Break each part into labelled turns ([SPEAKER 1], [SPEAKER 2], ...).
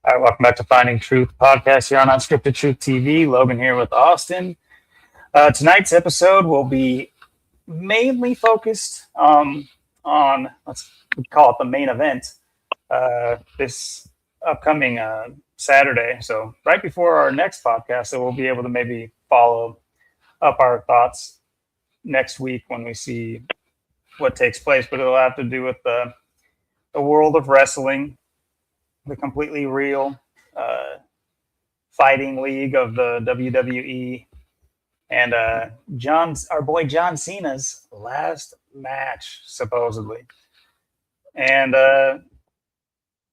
[SPEAKER 1] All right, welcome back to Finding Truth podcast here on Unscripted Truth TV. Logan here with Austin. Tonight's episode will be mainly focused on let's call it the main event this upcoming Saturday. So right before our next podcast, so we'll be able to maybe follow up our thoughts next week when we see what takes place. But it'll have to do with the world of wrestling, the completely real fighting league of the WWE, and our boy John Cena's last match, supposedly. And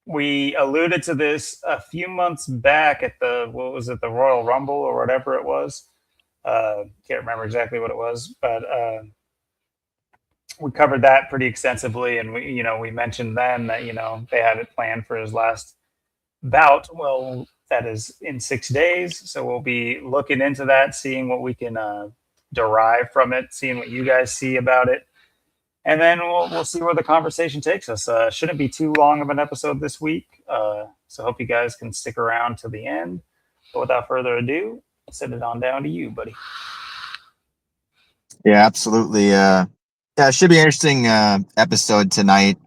[SPEAKER 1] we alluded to this a few months back at the Royal Rumble or whatever it was. Can't remember exactly what it was, but we covered that pretty extensively, and we mentioned then that they had it planned for his last bout. Well, that is in 6 days, so we'll be looking into that, seeing what we can derive from it, seeing what you guys see about it, and then we'll see where the conversation takes us. Shouldn't be too long of an episode this week, so hope you guys can stick around to the end. But without further ado, I'll send it on down to you, buddy.
[SPEAKER 2] Yeah, absolutely. Yeah, it should be an interesting episode tonight.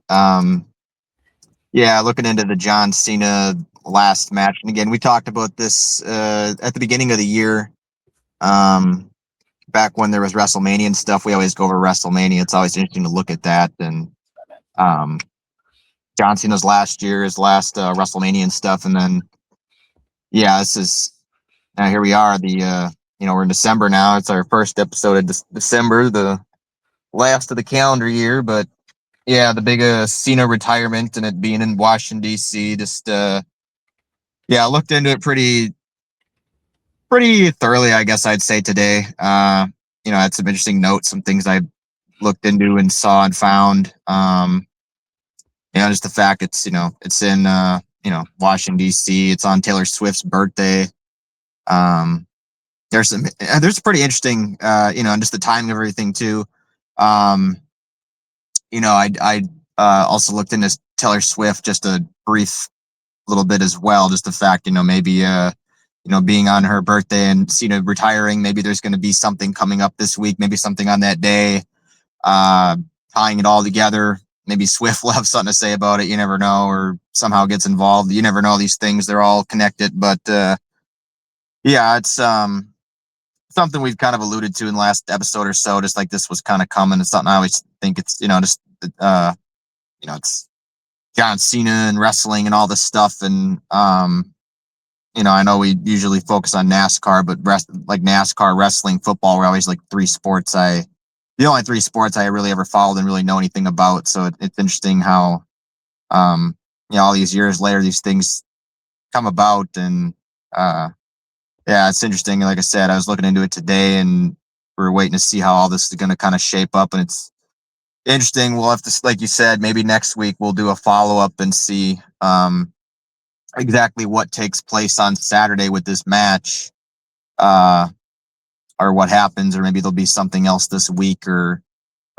[SPEAKER 2] Yeah, looking into the John Cena last match. And again, we talked about this at the beginning of the year. Back when there was WrestleMania and stuff, we always go over WrestleMania. It's always interesting to look at that. And John Cena's last year, his last WrestleMania and stuff. And then, yeah, this is here we are. We're in December now. It's our first episode of December, the last of the calendar year. But yeah, the big Cena retirement and it being in Washington D.C. Just I looked into it pretty thoroughly, I guess I'd say today. I had some interesting notes, some things I looked into and saw and found. Just the fact it's in Washington D.C. It's on Taylor Swift's birthday. There's pretty interesting, and just the timing of everything too. I also looked into Taylor Swift just a brief little bit as well. Just the fact, maybe being on her birthday and Cena retiring, maybe there's going to be something coming up this week, maybe something on that day, tying it all together. Maybe Swift will have something to say about it. You never know, or somehow gets involved. You never know these things. They're all connected. But it's something we've kind of alluded to in the last episode or so, just like this was kind of coming. It's something I always think it's, it's John Cena and wrestling and all this stuff. And, I know we usually focus on NASCAR, but like NASCAR, wrestling, football, we're always like the only three sports I really ever followed and really know anything about. So it's interesting how, all these years later, these things come about. And, it's interesting. Like I said, I was looking into it today and we're waiting to see how all this is going to kind of shape up. And it's interesting. We'll have to, like you said, maybe next week we'll do a follow-up and see exactly what takes place on Saturday with this match, or what happens, or maybe there'll be something else this week or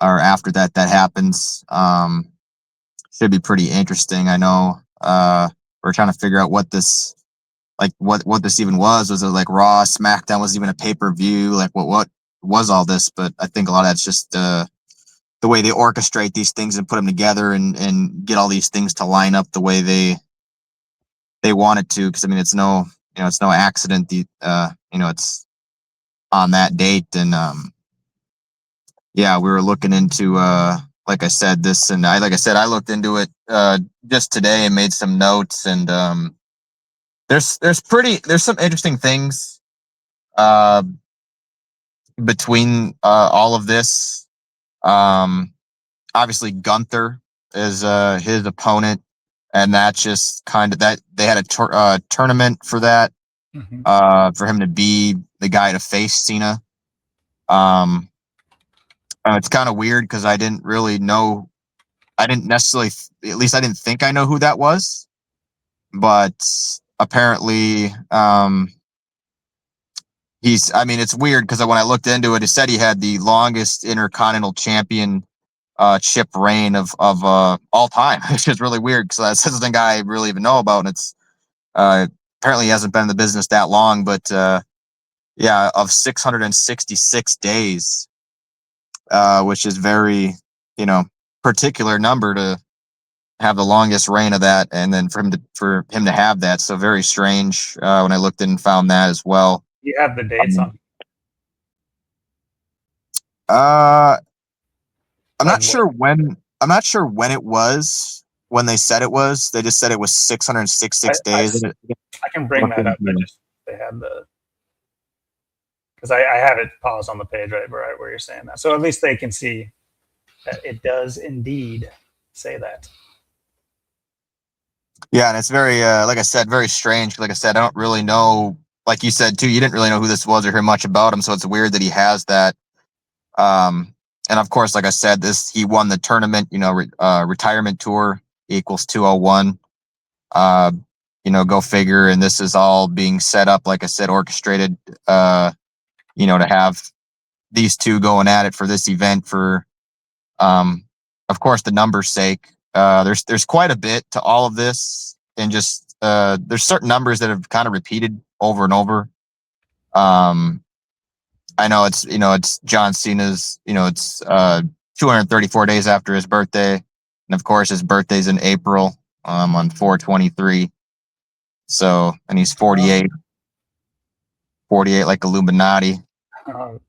[SPEAKER 2] after that happens. Should be pretty interesting. I know we're trying to figure out what this what this even was. Was it like Raw, SmackDown? Was it even a pay-per-view? Like what was all this? But I think a lot of that's just the way they orchestrate these things and put them together and get all these things to line up the way they want it to. Because I mean, it's no accident. It's on that date. And we were looking into like I said this, and I looked into it just today and made some notes. And there's some interesting things between all of this. Obviously Gunther is his opponent, and that's just kind of that they had a tournament for that, for him to be the guy to face Cena. It's kind of weird because I didn't really know. I didn't necessarily, at least I didn't think I know who that was, but apparently, it's weird because when I looked into it, it said he had the longest Intercontinental Champion chip reign of all time, which is really weird because that's the thing I really even know about. And it's Apparently he hasn't been in the business that long, but yeah, of 666 days, which is very, particular number to have the longest reign of that, and then for him to have that. So very strange when I looked in and found that as well.
[SPEAKER 1] You have the dates on,
[SPEAKER 2] Uh, I'm
[SPEAKER 1] like
[SPEAKER 2] not
[SPEAKER 1] what?
[SPEAKER 2] sure when. I'm not sure when it was when they said it was. They just said it was
[SPEAKER 1] I,
[SPEAKER 2] 666
[SPEAKER 1] I,
[SPEAKER 2] days.
[SPEAKER 1] I can bring that up. I just they had the because I have it paused on the page right where you're saying that, so at least they can see that it does indeed say that.
[SPEAKER 2] Yeah, and it's very, like I said, very strange. Like I said, I don't really know. Like you said too, you didn't really know who this was or hear much about him, so it's weird that he has that. And of course, like I said, he won the tournament. Retirement tour equals 201. Uh, go figure. And this is all being set up, like I said, orchestrated. To have these two going at it for this event for, of course, the numbers' sake. There's quite a bit to all of this, and just there's certain numbers that have kind of repeated over and over. I know it's John Cena's. It's 234 days after his birthday, and of course his birthday's in April, on 4/23. So, and he's 48, 48 like Illuminati.
[SPEAKER 1] Um,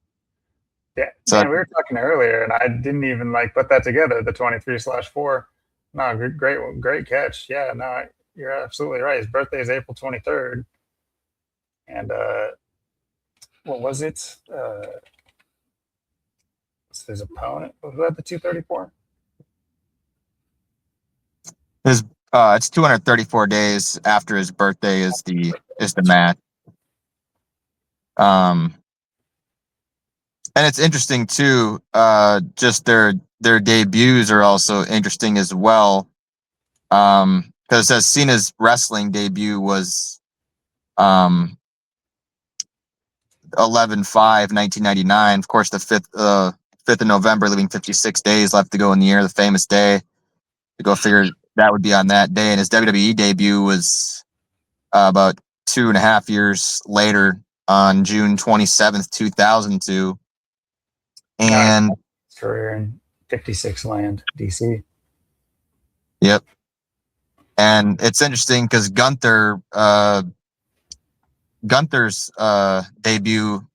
[SPEAKER 1] yeah,
[SPEAKER 2] So
[SPEAKER 1] man, we were talking earlier, and I didn't even like put that together. The 23/4. No, great catch. Yeah, no, you're absolutely right. His birthday is April 23rd, and what was it? His opponent who had the 234.
[SPEAKER 2] his it's 234 days after his birthday is the match. Um, and it's interesting too. Just their debuts are also interesting as well. Because it says Cena's wrestling debut was 11/5/1999. Of course, the 5th of November, leaving 56 days left to go in the year, the famous day. To go figure that would be on that day. And his WWE debut was about 2.5 years later on June 27th, 2002. And
[SPEAKER 1] Career in 56 land, DC.
[SPEAKER 2] yep. And it's interesting because Gunther's debut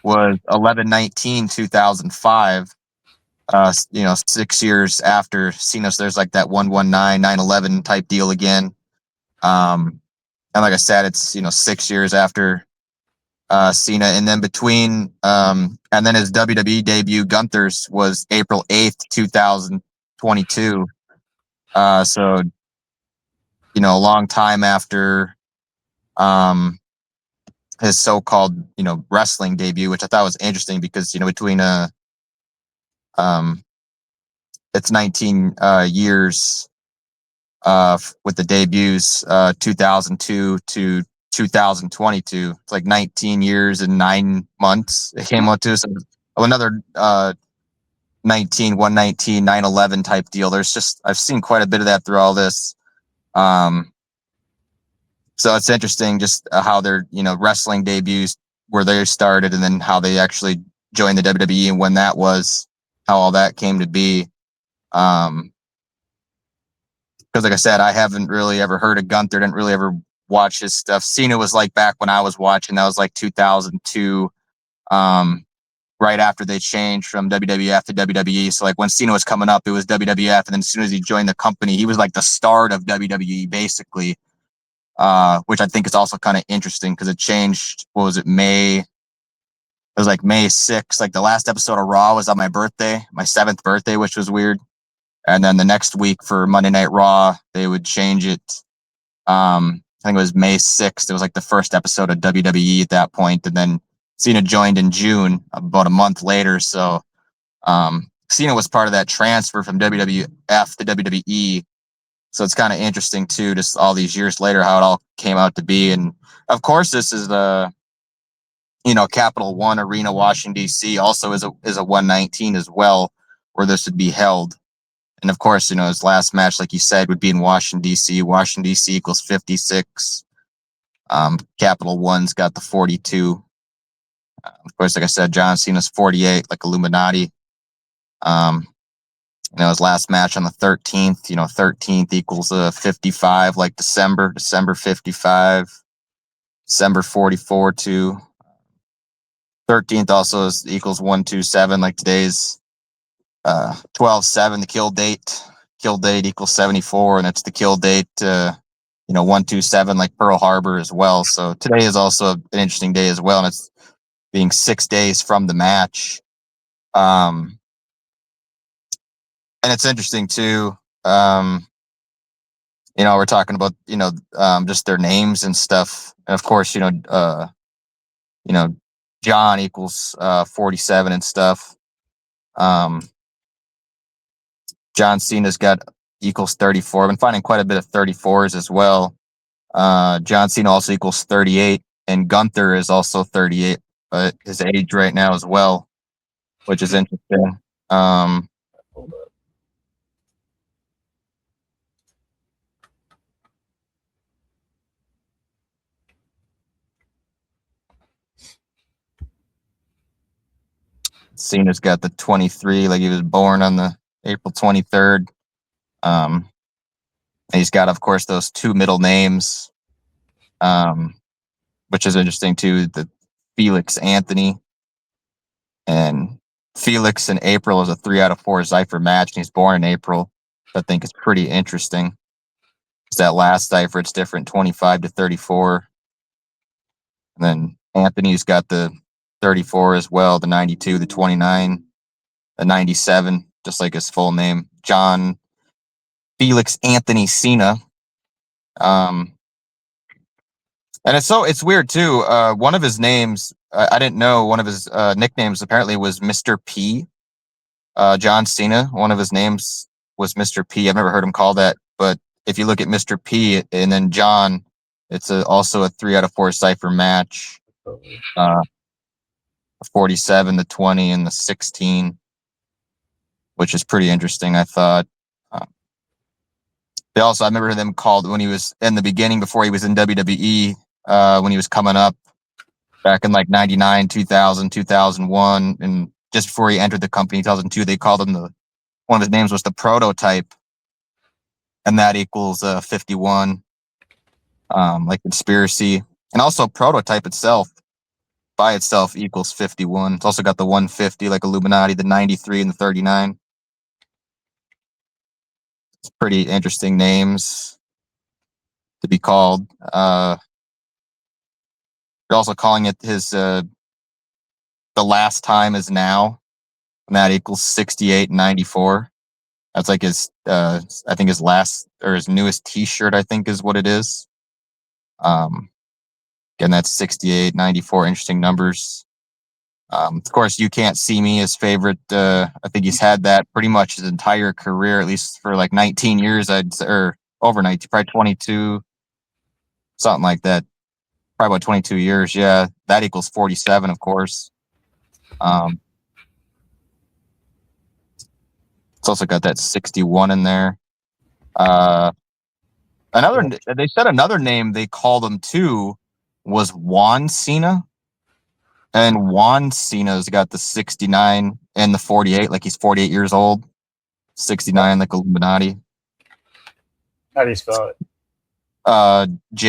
[SPEAKER 2] was 11/19/2005. 6 years after Cena. So there's like that 119/9/11 type deal again. And like I said, it's 6 years after Cena, and then between and then his WWE debut, Gunther's, was April 8th, 2022. So a long time after his so-called wrestling debut, which I thought was interesting because between it's 19 years with the debuts, 2002 to 2022. It's like 19 years and 9 months it came out to. So another 119/9/11 type deal. I've seen quite a bit of that through all this. So it's interesting just how their wrestling debuts, where they started, and then how they actually joined the WWE and when that was, how all that came to be. Because like I said, I haven't really ever heard of Gunther, didn't really ever watch his stuff. Cena was like back when I was watching, that was like 2002, right after they changed from WWF to WWE. So like when Cena was coming up, it was WWF, and then as soon as he joined the company, he was like the start of WWE basically, which I think is also kind of interesting because it changed. What was it, May? It was like May 6th. Like the last episode of Raw was on my birthday, my 7th birthday, which was weird. And then the next week for Monday Night Raw, they would change it. I think it was May 6th. It was like the first episode of WWE at that point. And then Cena joined in June, about a month later. So Cena was part of that transfer from WWF to WWE. So it's kind of interesting too, just all these years later, how it all came out to be. And of course, this is the Capital One Arena, Washington D.C. also is a 119 as well, where this would be held. And of course, his last match, like you said, would be in Washington, D.C. Washington, D.C. equals 56. Capital One's got the 42. Of course, like I said, John Cena's 48, like Illuminati. His last match on the 13th, 13th equals 55, like December 55, December 44 to 13th also equals 127, like today's 12/7, the kill date. Kill date equals 74, and it's the kill date, 127, like Pearl Harbor as well. So today is also an interesting day as well, and it's being 6 days from the match. And it's interesting too. We're talking about, just their names and stuff. And of course, John equals 47 and stuff. John Cena's got equals 34. I've been finding quite a bit of 34s as well. John Cena also equals 38, and Gunther is also 38, but his age right now as well, which is interesting. Cena's got the 23, like he was born on the April 23rd. He's got, of course, those two middle names, which is interesting too. The Felix Anthony, and Felix in April is a 3 out of 4 Cypher match, and he's born in April. I think it's pretty interesting. Because that last Cypher, it's different, 25 to 34. And then Anthony's got the 34 as well, the 92, the 29, the 97, just like his full name, John Felix Anthony Cena. And it's weird too. One of his names, I didn't know, one of his nicknames apparently was Mr. P. John Cena, one of his names was Mr. P. I've never heard him call that, but if you look at Mr. P and then John, it's also a 3 out of 4 Cypher match. 47, the 20, and the 16, which is pretty interesting, I thought. I remember them called when he was in the beginning, before he was in WWE, when he was coming up back in like 99, 2000, 2001, and just before he entered the company, 2002, they called him one of his names was the Prototype, and that equals 51, like Conspiracy. And also Prototype itself, by itself, equals 51. It's also got the 150, like Illuminati, the 93, and the 39. It's pretty interesting names to be called. They're also calling it his The Last Time Is Now, and that equals 68 and 94. That's like his, I think his last or his newest T-shirt, I think is what it is. Again, that's 68, 94, interesting numbers. Of course, You Can't See Me, his favorite. I think he's had that pretty much his entire career, at least for like 19 years, or over 19, probably 22, something like that. Probably about 22 years. Yeah, that equals 47, of course. It's also got that 61 in there. They said another name they called him too was Juan Cena. And Juan Cena's got the 69 and the 48, like he's 48 years old. 69, like Illuminati.
[SPEAKER 1] How do you spell it?
[SPEAKER 2] Juan.
[SPEAKER 1] I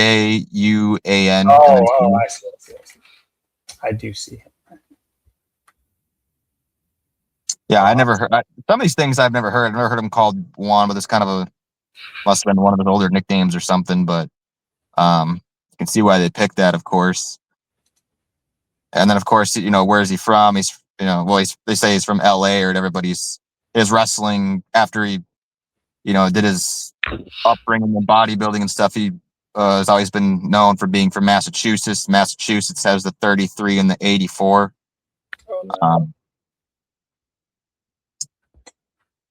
[SPEAKER 1] see. I do see him.
[SPEAKER 2] Yeah, I never heard some of these things. I've never heard. I've never heard him called Juan, but it's kind of must have been one of his older nicknames or something. But you can see why they picked that, of course. And then, of course, where is he from? He's, they say he's from LA or whatever, but his wrestling, after he, did his upbringing in bodybuilding and stuff, he has always been known for being from Massachusetts. Massachusetts has the 33 and the 84.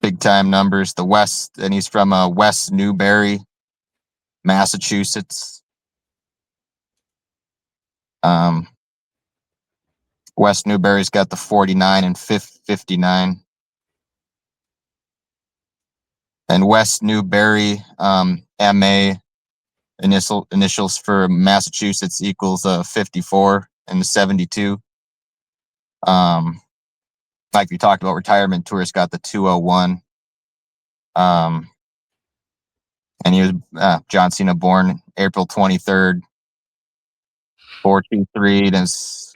[SPEAKER 2] Big time numbers. The West, and he's from West Newbury, Massachusetts. West Newbury's got the 49 and 59. And West Newbury, MA, initials for Massachusetts equals 54 and the 72. Like we talked about, retirement tour's got the 201. And he was John Cena, born April 23rd, 423. And it's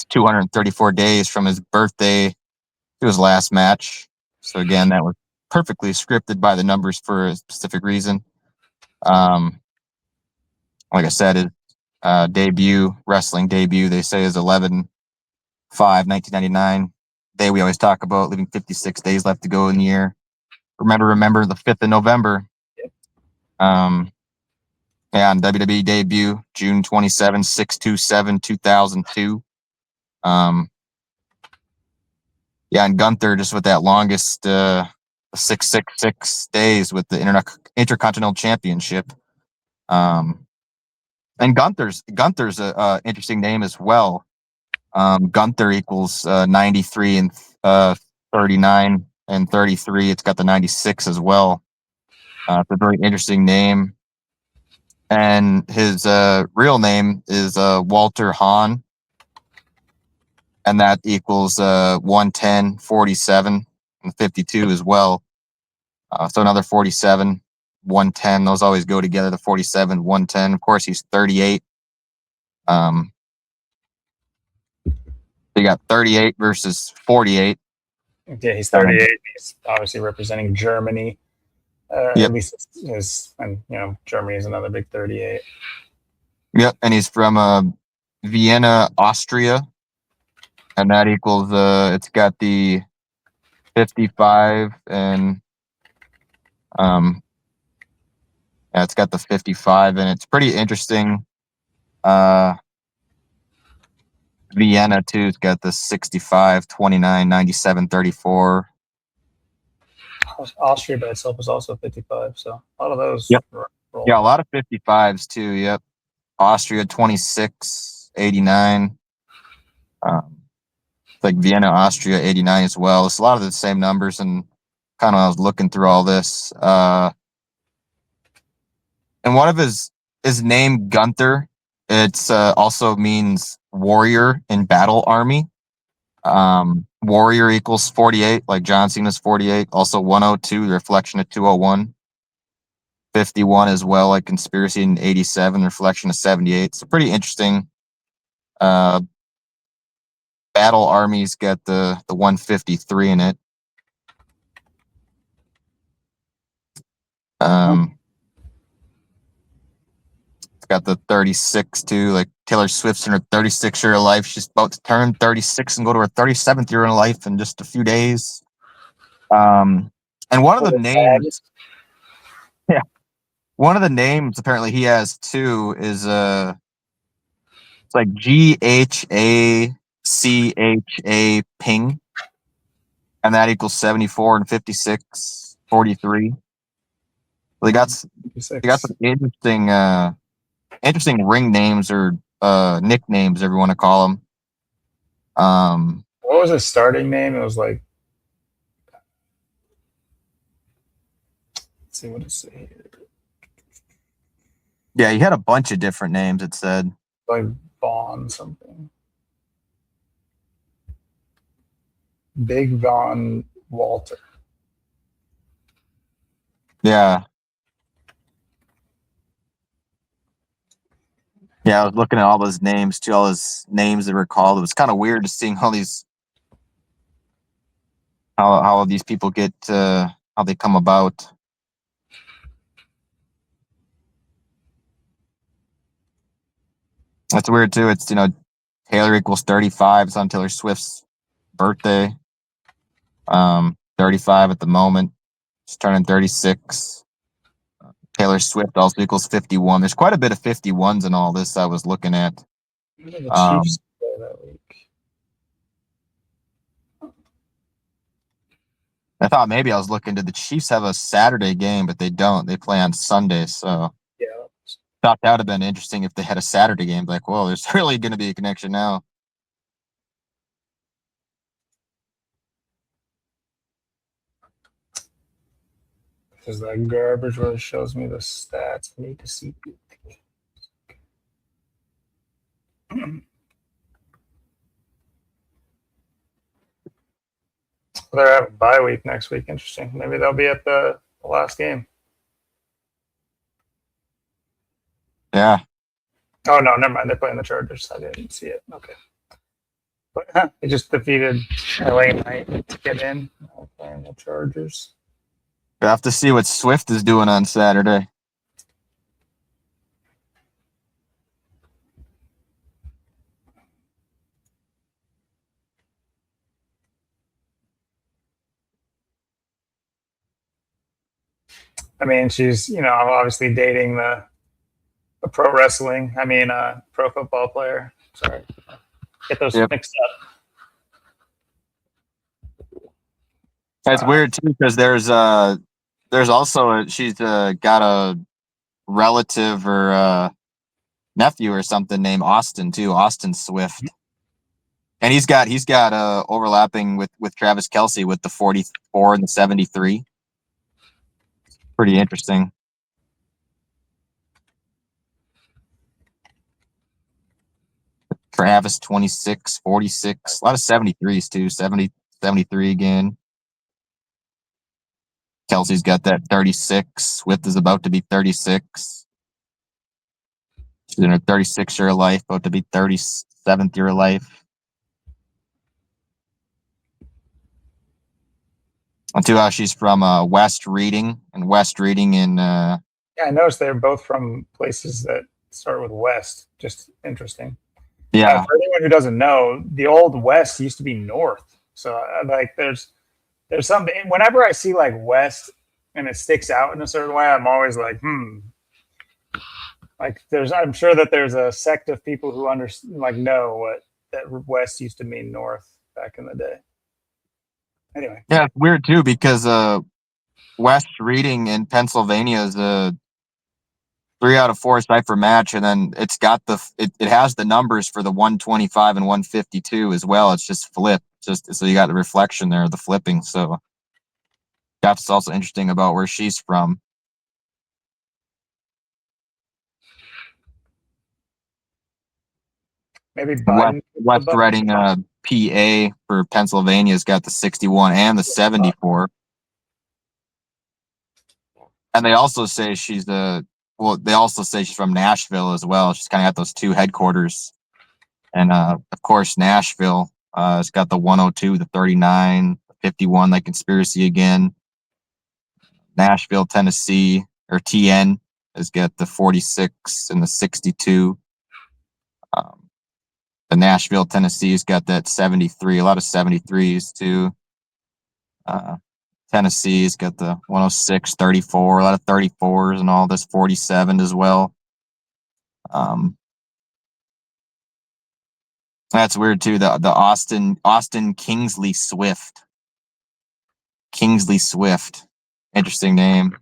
[SPEAKER 2] 234 days from his birthday to his last match. So again, that was perfectly scripted by the numbers for a specific reason. Like I said, his wrestling debut, they say is 11/5/1999. Day we always talk about, leaving 56 days left to go in the year. Remember the 5th of November. And WWE debut, June 27, 6/27, 2002. And Gunther just with that longest 666 days with the Intercontinental Championship. And Gunther's a interesting name as well. Gunther equals 93 and 39 and 33. It's got the 96 as well. It's a very interesting name. And his real name is Walter Hahn. And that equals 110, 47, and 52 as well. So another 47, 110. Those always go together, the 47, 110. Of course, he's 38. They got 38 versus 48.
[SPEAKER 1] Yeah, he's 38. He's obviously representing Germany.
[SPEAKER 2] Yep.
[SPEAKER 1] At least and Germany is another big 38.
[SPEAKER 2] Yep, and he's from Vienna, Austria, and that equals it's got the 55 and it's got the 55, and it's pretty interesting. Vienna too, it's got the 65, 29, 97, 34.
[SPEAKER 1] Austria by itself is also 55, so a lot of those.
[SPEAKER 2] Yep. Yeah, a lot of 55s too. Yep. Austria 26, 89. Like Vienna, Austria 89 as well. It's a lot of the same numbers, and kind of I was looking through all this. And one of his name Gunther, it's also means warrior in battle army. Warrior equals 48, like John Cena's 48. Also 102, the reflection of 201. 51 as well, like Conspiracy in 87, reflection of 78. So pretty interesting. Battle Army's got the 153 in it. It's got the 36 too, like Taylor Swift's in her 36th year of life. She's about to turn 36 and go to her 37th year in life in just a few days. And one of the names, one of the names apparently he has too is it's like GHACHA ping, and that equals 74 and 56, 43. They got some interesting ring names or nicknames, if you want to call them.
[SPEAKER 1] What was his starting name? It was like, let's see what it says here.
[SPEAKER 2] Yeah, he had a bunch of different names. It said
[SPEAKER 1] like Vaughn something. Big Von Walter.
[SPEAKER 2] Yeah. Yeah, I was looking at all those names too, all those names that were called. It was kind of weird to seeing all these how these people get how they come about. That's weird too. It's Taylor equals 35. It's on Taylor Swift's birthday. 35 at the moment. She's turning 36. Taylor Swift also equals 51. There's quite a bit of 51s in all this I was looking at.
[SPEAKER 1] The Chiefs play that week.
[SPEAKER 2] I thought maybe I was looking, did the Chiefs have a Saturday game, but they don't. They play on Sunday, so
[SPEAKER 1] yeah.
[SPEAKER 2] Thought that would have been interesting if they had a Saturday game. Like, well, there's really going to be a connection now.
[SPEAKER 1] Because that garbage really shows me the stats. I need to see. They're having a bye week next week. Interesting. Maybe they'll be at the last game.
[SPEAKER 2] Yeah.
[SPEAKER 1] Oh no, never mind. They're playing the Chargers. I didn't see it. Okay. But they just defeated LA Knight to get in. Playing the Chargers.
[SPEAKER 2] We'll have to see what Swift is doing on Saturday.
[SPEAKER 1] I mean, she's, obviously dating the pro wrestling. Pro football player. Sorry. Get those mixed up.
[SPEAKER 2] That's weird too, because there's also she's got a relative or nephew or something named Austin too, Austin Swift, and he's got overlapping with Travis Kelce with the 44 and the 73. Pretty interesting. Travis 26, 46, a lot of 73s too, 70, 73 again. Kelsey's got that 36. Swift is about to be 36. She's in her 36th year of life, about to be 37th year of life. And too, she's from West Reading, and West Reading in.
[SPEAKER 1] Yeah, I noticed they're both from places that start with West. Just interesting.
[SPEAKER 2] Yeah.
[SPEAKER 1] For anyone who doesn't know, the old West used to be North. So there's some. Whenever I see like West and it sticks out in a certain way, I'm always like, Like I'm sure that there's a sect of people who know what that West used to mean North back in the day. Anyway.
[SPEAKER 2] Yeah, it's weird too because West Reading in Pennsylvania is a 3 out of 4 cipher match, and then it's got it has the numbers for the 125 and 152 as well. It's just flipped, so you got the reflection there, the flipping. So that's also interesting about where she's from.
[SPEAKER 1] Maybe Biden.
[SPEAKER 2] West Reading, PA for Pennsylvania's got the 61 and the 74. And they also say she's they also say she's from Nashville as well. She's kind of got those two headquarters. And of course, Nashville has got the 102, the 39, the 51, like Conspiracy again. Nashville, Tennessee, or TN has got the 46 and the 62. The Nashville, Tennessee's got that 73, a lot of 73s too. Tennessee's got the 106, 34, a lot of 34s and all this 47 as well. That's weird too. The Austin Kingsley Swift. Kingsley Swift. Interesting name.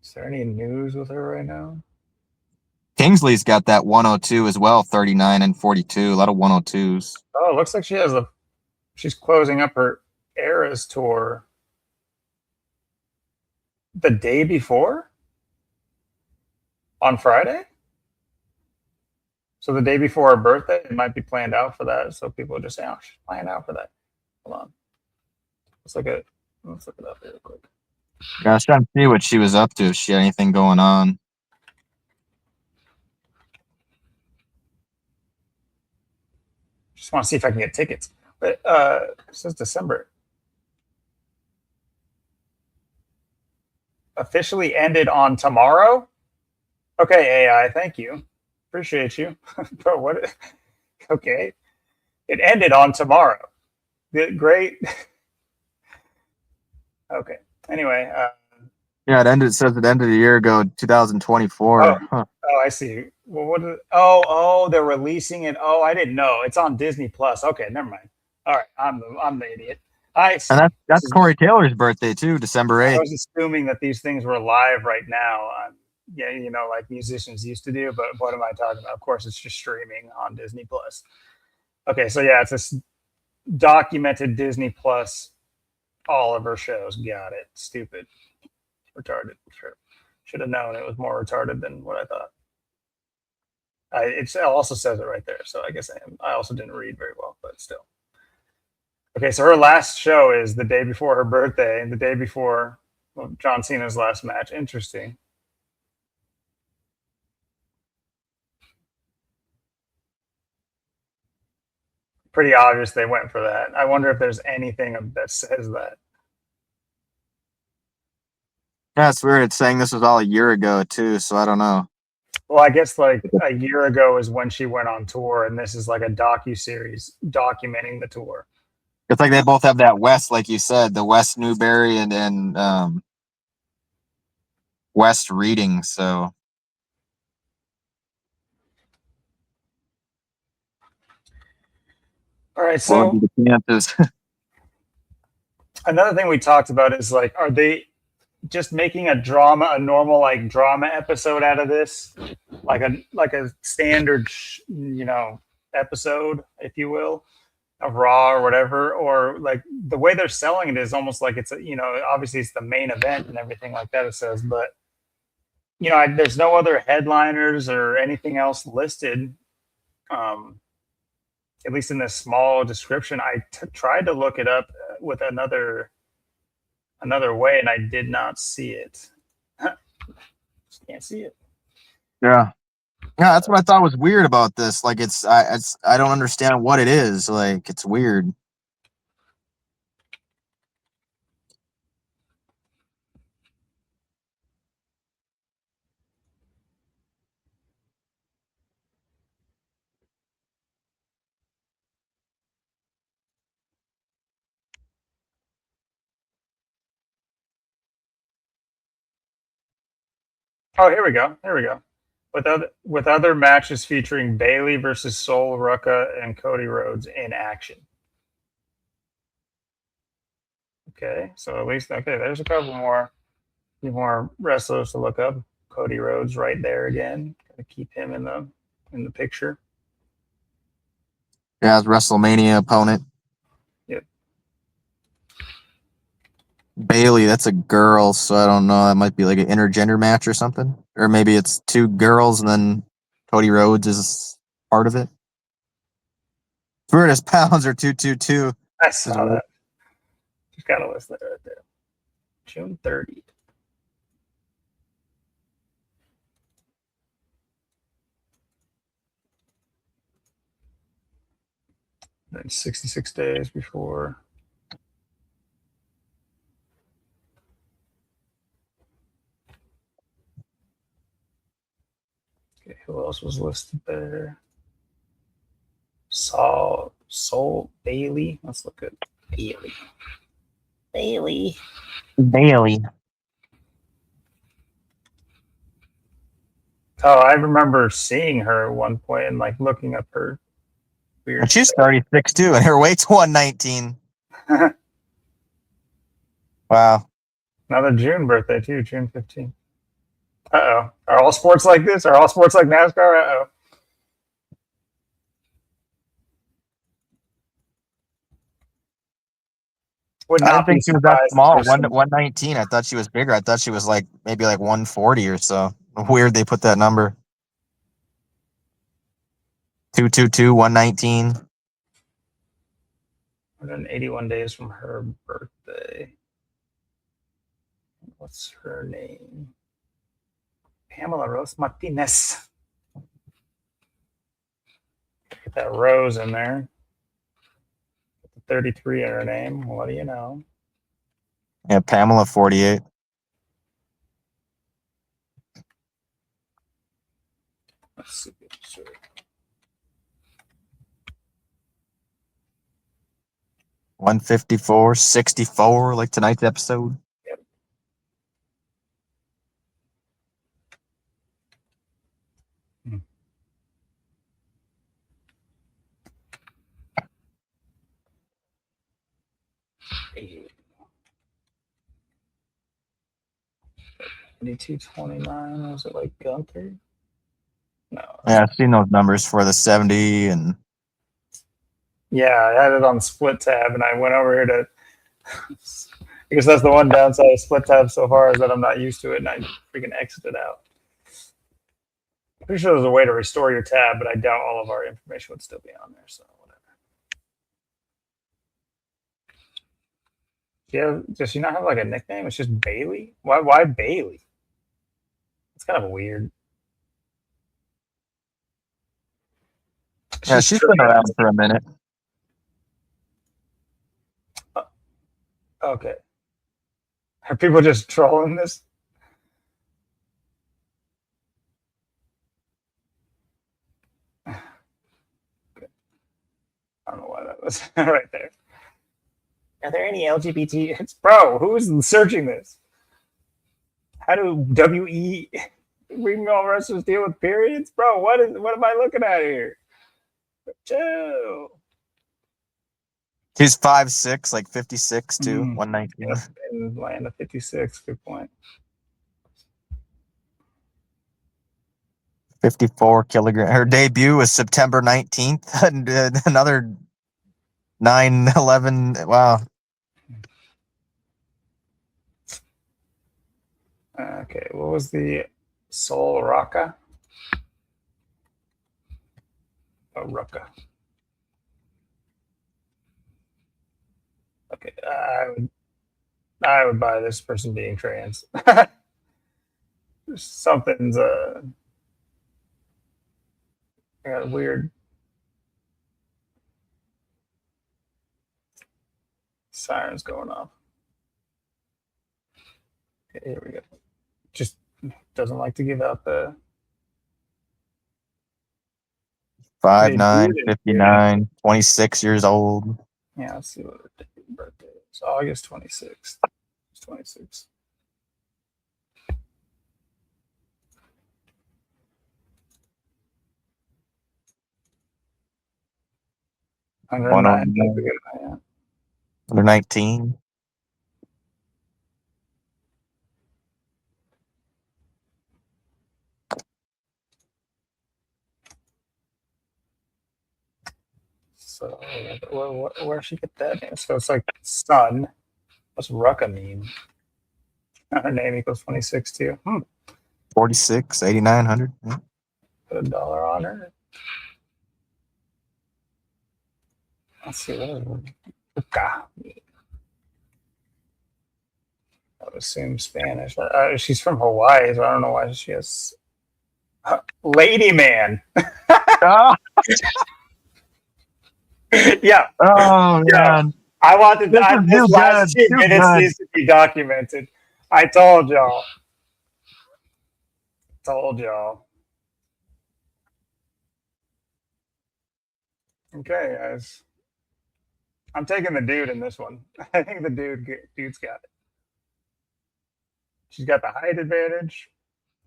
[SPEAKER 1] Is there any news with her right now?
[SPEAKER 2] Kingsley's got that 102 as well, 39 and 42. A lot of 102s.
[SPEAKER 1] Oh, it looks like she's closing up her Eras tour the day before? On Friday? So the day before her birthday, it might be planned out for that. So people just say, "Oh, she's planned out for that." Hold on. Let's look it up real quick.
[SPEAKER 2] Yeah, I was trying to see what she was up to, if she had anything going on.
[SPEAKER 1] Just want to see if I can get tickets. But it says December. Officially ended on tomorrow? Okay, AI, thank you. Appreciate you. Bro, what? Okay. It ended on tomorrow. Great. Okay. Anyway.
[SPEAKER 2] Yeah, it says it ended a year ago, 2024.
[SPEAKER 1] Oh, I see. Well, what? Oh, they're releasing it. Oh, I didn't know. It's on Disney Plus. Okay, never mind. All right, I'm the idiot.
[SPEAKER 2] And that's Corey Taylor's birthday too, December 8th.
[SPEAKER 1] I was assuming that these things were live right now. Yeah, like musicians used to do. But what am I talking about? Of course, it's just streaming on Disney Plus. Okay, so yeah, it's documented Disney Plus all of her shows. Got it. Stupid. Retarded. Sure. Should have known it was more retarded than what I thought. It also says it right there, so I guess I also didn't read very well, but still. Okay, so her last show is the day before her birthday and the day before John Cena's last match. Interesting. Pretty obvious they went for that. I wonder if there's anything that says that.
[SPEAKER 2] Yeah, it's weird. It's saying this was all a year ago too, so I don't know.
[SPEAKER 1] Well, I guess like a year ago is when she went on tour, and this is like a docu-series documenting the tour.
[SPEAKER 2] It's like they both have that West, like you said, the West Newberry and West Reading. So
[SPEAKER 1] all right, so
[SPEAKER 2] what would be the chances?
[SPEAKER 1] another thing we talked about is like, are they just making a normal like drama episode out of this, like a standard, episode, if you will, of Raw or whatever, or like the way they're selling it is almost like it's obviously it's the main event and everything like that. It says, but there's no other headliners or anything else listed. At least in this small description, I tried to look it up with another way, and I did not see it. Just can't see it.
[SPEAKER 2] Yeah, that's what I thought was weird about this. Like, I don't understand what it is. Like, it's weird.
[SPEAKER 1] Oh, here we go. Here we go. With other matches featuring Bailey versus Sol Ruca and Cody Rhodes in action. Okay, so at least there's a few more wrestlers to look up. Cody Rhodes right there again. Gotta keep him in the picture.
[SPEAKER 2] Yeah, it's WrestleMania opponent.
[SPEAKER 1] Yep.
[SPEAKER 2] Bailey, that's a girl, so I don't know. That might be like an intergender match or something, or maybe it's two girls and then Cody Rhodes is part of it. Brutus pounds are 222.
[SPEAKER 1] I saw that. Just got a list that right there. June 30th. Then 66 days before. Okay, who else was listed there? Sol Bailey. Let's look at Bailey.
[SPEAKER 2] Bailey.
[SPEAKER 1] Oh, I remember seeing her at one point and like looking up her weird.
[SPEAKER 2] And she's 36 too, and her weight's 119. Wow.
[SPEAKER 1] Another June birthday too, June 15th. Uh-oh. Are all sports like this? Are all sports like NASCAR? Uh-oh. Would
[SPEAKER 2] I
[SPEAKER 1] not
[SPEAKER 2] didn't think
[SPEAKER 1] be
[SPEAKER 2] she was that
[SPEAKER 1] surprised
[SPEAKER 2] small.
[SPEAKER 1] if there's some-
[SPEAKER 2] 119. I thought she was bigger. I thought she was like maybe like 140 or so. Weird they put that number. 222, 119.
[SPEAKER 1] 181 days from her birthday. What's her name? Pamela Rose Martinez. Get that Rose in there. Get the 33 in her name. What do you know?
[SPEAKER 2] Yeah, Pamela 48.
[SPEAKER 1] Let's see.
[SPEAKER 2] 154, 64, like tonight's episode.
[SPEAKER 1] Yep. Hmm. Hey. 2229. Was it like Gunther? No.
[SPEAKER 2] Yeah, I've seen those numbers for the 70 and
[SPEAKER 1] Yeah, I had it on split tab, and I went over here to. I guess that's the one downside of split tab so far is that I'm not used to it, and I freaking exited out. Pretty sure there's a way to restore your tab, but I doubt all of our information would still be on there. So whatever. Does she not have like a nickname? It's just Bailey. Why Bailey? It's kind of weird.
[SPEAKER 2] Yeah, she's been around for a minute.
[SPEAKER 1] Okay. Are people just trolling this? I don't know why that was right there. Are there any LGBT? Bro, who's searching this? How do WE female wrestlers deal with periods? Bro, what am I looking at here? Chill.
[SPEAKER 2] He's 5'6", like 56 too, 119.
[SPEAKER 1] Yep, in land of 56. Good point.
[SPEAKER 2] 54 kilogram. Her debut was September 19th. And another 9/11. Wow.
[SPEAKER 1] Okay, what was the Sol Rocca? Oh, Rucka. Okay, I would buy this person being trans. Something's got weird sirens going off. Okay, here we go. Just doesn't like to give out the
[SPEAKER 2] 5'9", 59, 26 years old.
[SPEAKER 1] Yeah, let's see what her birthday is. August 26th. 26. Under 9. Yeah.
[SPEAKER 2] Under 19.
[SPEAKER 1] So where she get that name? So it's like sun. What's Rucka mean? Her name equals 26 too.
[SPEAKER 2] 46, 8,900. Yeah.
[SPEAKER 1] Put $1 on her. Let's see what is Rucka mean. I would assume Spanish. She's from Hawaii, so I don't know why she has Lady Man.
[SPEAKER 2] Oh,
[SPEAKER 1] Yeah.
[SPEAKER 2] oh
[SPEAKER 1] Yeah.
[SPEAKER 2] man.
[SPEAKER 1] I wanted this last 2 minutes needs to be documented. I told y'all. Okay, guys. I'm taking the dude in this one. I think the dude's got it. She's got the height advantage.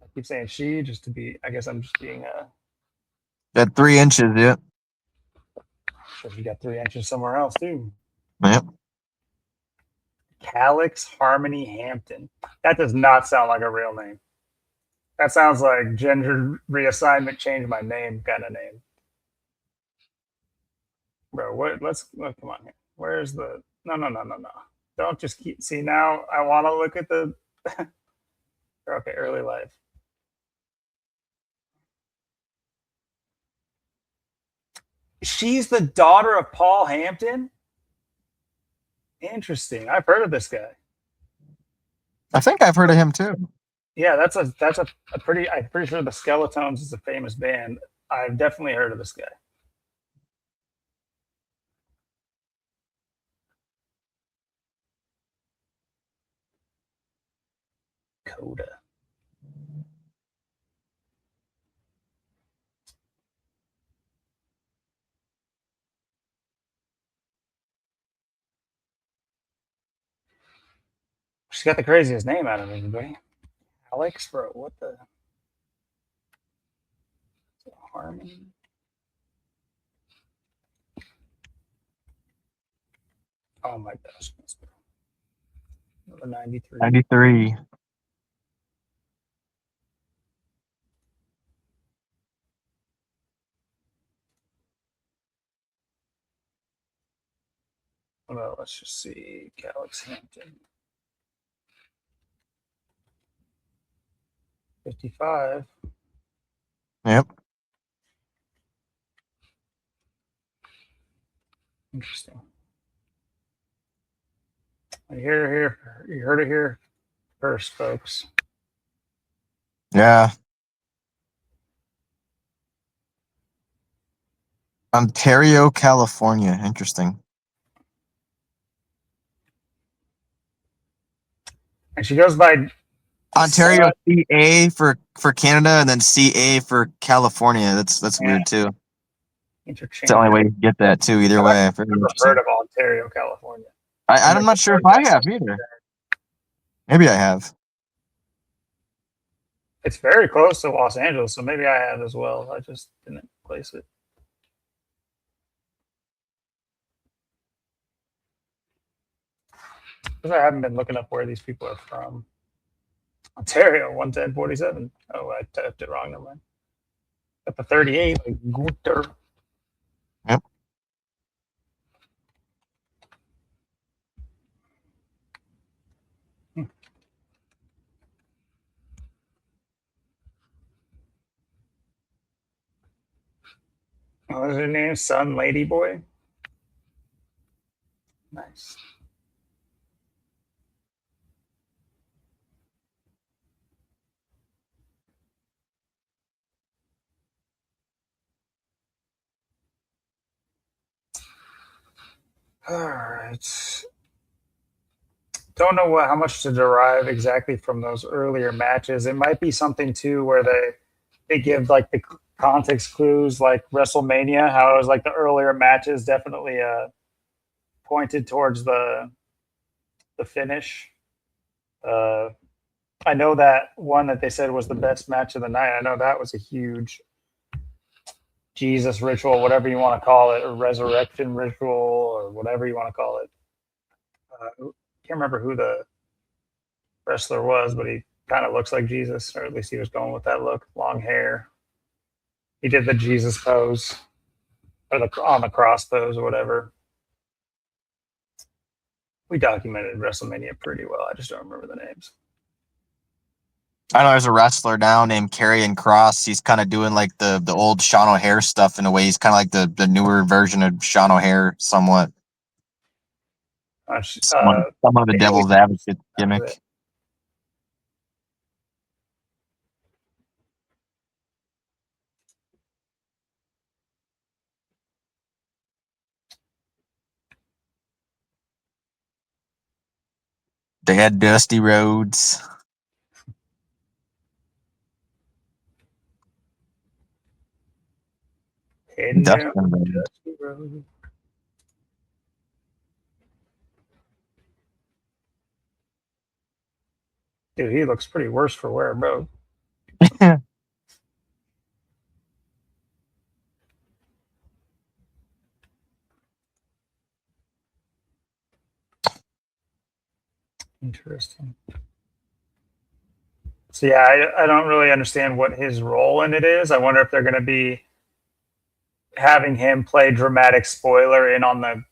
[SPEAKER 1] I keep saying she just to be. I guess I'm just being
[SPEAKER 2] Got 3 inches, yeah.
[SPEAKER 1] So she got 3 inches somewhere else too.
[SPEAKER 2] Yep.
[SPEAKER 1] Calix Harmony Hampton. That does not sound like a real name. That sounds like gender reassignment, change my name kind of name. Bro, what? Come on here. Where's the? No. Don't just keep. See now, I want to look at the. Okay, early life. She's the daughter of Paul Hampton. Interesting. I've heard of this guy.
[SPEAKER 2] I think I've heard of him too.
[SPEAKER 1] Yeah, that's a pretty. I'm pretty sure the Skeletones is a famous band. I've definitely heard of this guy. Coda. She's got the craziest name out of everybody. Alex, bro, what the? Harmony. Oh my gosh. Number 93.
[SPEAKER 2] 93.
[SPEAKER 1] let's just see. Calix Hampton. 55.
[SPEAKER 2] Yep.
[SPEAKER 1] Interesting. You heard it here first, folks.
[SPEAKER 2] Yeah. Ontario, California. Interesting.
[SPEAKER 1] And she goes by
[SPEAKER 2] Ontario CA for Canada and then CA for California. That's weird too. It's the only way you can get that too. Either way,
[SPEAKER 1] I've never heard of Ontario, California.
[SPEAKER 2] I'm not sure if I have either. Maybe I have.
[SPEAKER 1] It's very close to Los Angeles, so maybe I have as well. I just didn't place it. Because I haven't been looking up where these people are from. Ontario, 11047. Oh, I typed it wrong. Never mind. Got the 38, like Guter.
[SPEAKER 2] Yep.
[SPEAKER 1] What is her name? Sun Ladyboy. Nice. All right. Don't know how much to derive exactly from those earlier matches. It might be something too where they give like the context clues, like WrestleMania, how it was like the earlier matches definitely pointed towards the finish. I know that one that they said was the best match of the night. I know that was a huge Jesus ritual, whatever you want to call it, or resurrection ritual, or whatever you want to call it. Can't remember who the wrestler was, but he kind of looks like Jesus, or at least he was going with that look. Long hair. He did the Jesus pose, or the on the cross pose, or whatever. We documented WrestleMania pretty well. I just don't remember the names.
[SPEAKER 2] I know there's a wrestler now named Karrion Kross. He's kind of doing like the old Sean O'Haire stuff in a way. He's kind of like the newer version of Sean O'Haire, somewhat. Somewhat of the devil's advocate gimmick. They had Dusty Rhodes.
[SPEAKER 1] Dusty Rhodes. Dude, he looks pretty worse for wear, bro. Interesting. So yeah, I don't really understand what his role in it is. I wonder if they're going to be having him play dramatic spoiler in on the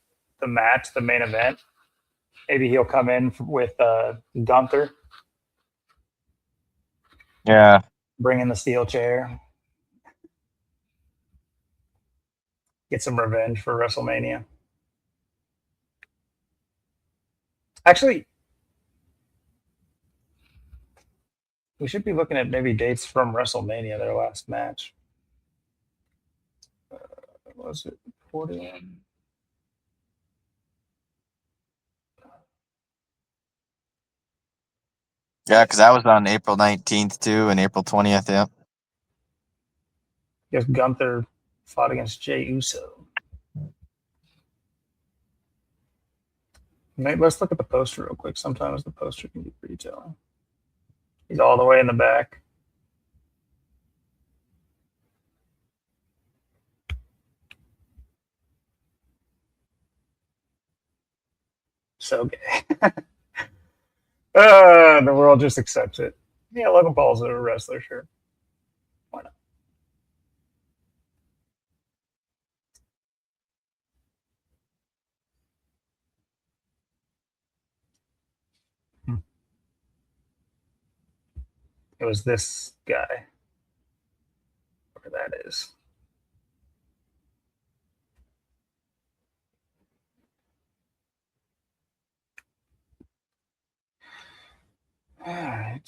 [SPEAKER 1] match, the main event. Maybe he'll come in with Gunther.
[SPEAKER 2] Yeah.
[SPEAKER 1] Bring in the steel chair. Get some revenge for WrestleMania. Actually, we should be looking at maybe dates from WrestleMania, their last match. Was it 41?
[SPEAKER 2] Yeah, because that was on April 19th too, and April 20th. Yeah.
[SPEAKER 1] I guess Gunther fought against Jey Uso. Let's look at the poster real quick. Sometimes the poster can be pretty telling. He's all the way in the back. So gay. The world just accepts it. Yeah, Logan Paul's a wrestler, sure. Why not? was this guy. Where that is. All right.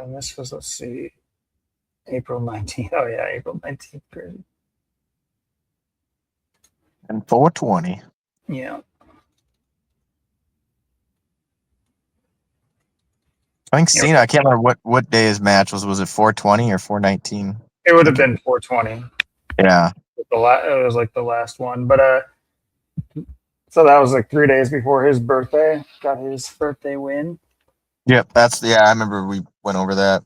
[SPEAKER 1] This was, let's see, April 19th. Oh, yeah, April 19th. Crazy.
[SPEAKER 2] And 420.
[SPEAKER 1] Yeah.
[SPEAKER 2] I think Cena, I can't remember what day his match was. Was it 420 or 419?
[SPEAKER 1] It would have been 420.
[SPEAKER 2] Yeah.
[SPEAKER 1] It was like the last one. But so that was like 3 days before his birthday. Got his birthday win.
[SPEAKER 2] Yep. I remember we went over that.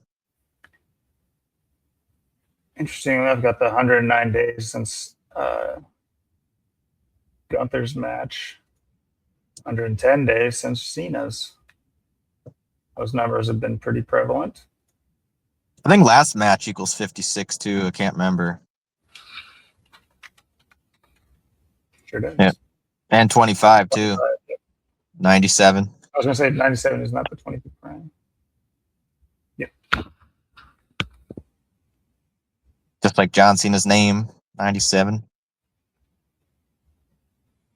[SPEAKER 1] Interesting. I've got the 109 days since Gunther's match. 110 days since Cena's. Those numbers have been pretty prevalent.
[SPEAKER 2] I think last match equals 56 too. I can't remember.
[SPEAKER 1] Sure does.
[SPEAKER 2] Yeah. And 25 too. 97.
[SPEAKER 1] I was going to say 97 is not the 25th round. Yep.
[SPEAKER 2] Just like John Cena's name, 97. Would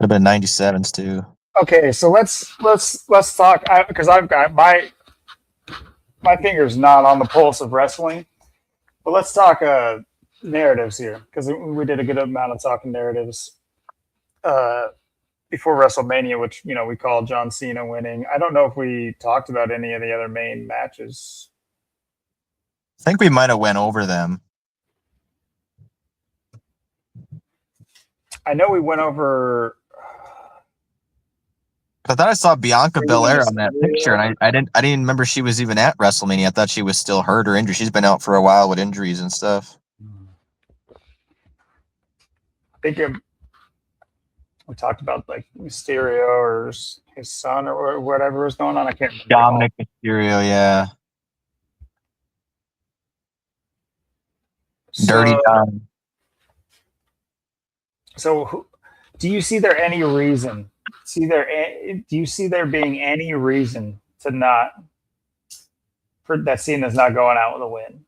[SPEAKER 2] have been 97s too.
[SPEAKER 1] Okay, so let's talk, because I've got my finger's not on the pulse of wrestling, but let's talk narratives here, because we did a good amount of talking narratives before WrestleMania, which we called John Cena winning. I don't know if we talked about any of the other main matches.
[SPEAKER 2] I think we might have went over them.
[SPEAKER 1] I know we went over.
[SPEAKER 2] I thought I saw Bianca Belair on that picture, and I didn't remember she was even at WrestleMania. I thought she was still hurt or injured. She's been out for a while with injuries and stuff.
[SPEAKER 1] I think we talked about like Mysterio or his son or whatever was going on. I can't remember.
[SPEAKER 2] Dominic Mysterio, yeah. Dirty Dom.
[SPEAKER 1] So, do you see there any reason? Do you see there being any reason to not for that Cena's not going out with a win?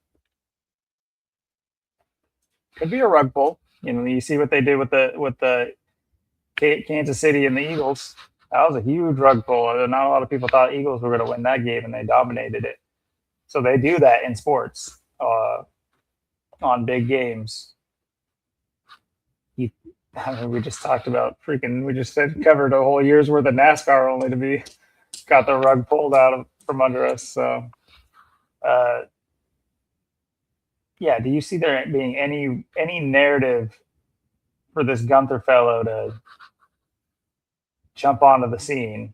[SPEAKER 1] Could be a rug pull. You see what they did with the Kansas City and the Eagles. That was a huge rug pull. Not a lot of people thought Eagles were going to win that game, and they dominated it. So they do that in sports on big games. We just talked about we just covered a whole year's worth of NASCAR only to be got the rug pulled out from under us. So, yeah, do you see there being any narrative for this Gunther fellow to jump onto the scene?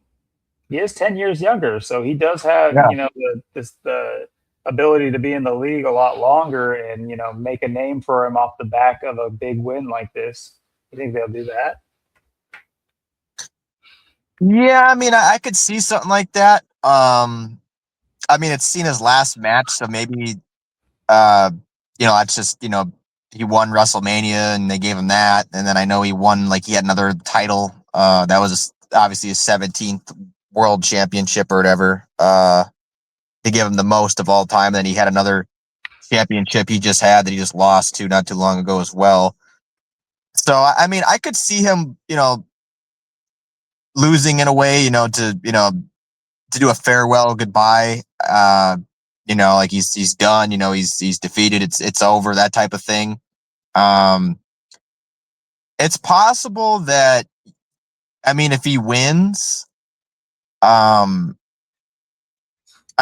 [SPEAKER 1] He is 10 years younger, so he does have the ability to be in the league a lot longer and make a name for him off the back of a big win like this. You think they'll do that?
[SPEAKER 2] Yeah, I mean, I could see something like that. I mean, it's Cena's last match, so maybe, it's just, he won WrestleMania and they gave him that. And then I know he won, he had another title. That was obviously his 17th world championship or whatever. They gave him the most of all time. Then he had another championship he just had that he just lost to not too long ago as well. So, I mean, I could see him, losing in a way, to do a farewell goodbye. He's done, he's defeated. It's over, that type of thing. It's possible that, I mean, if he wins, I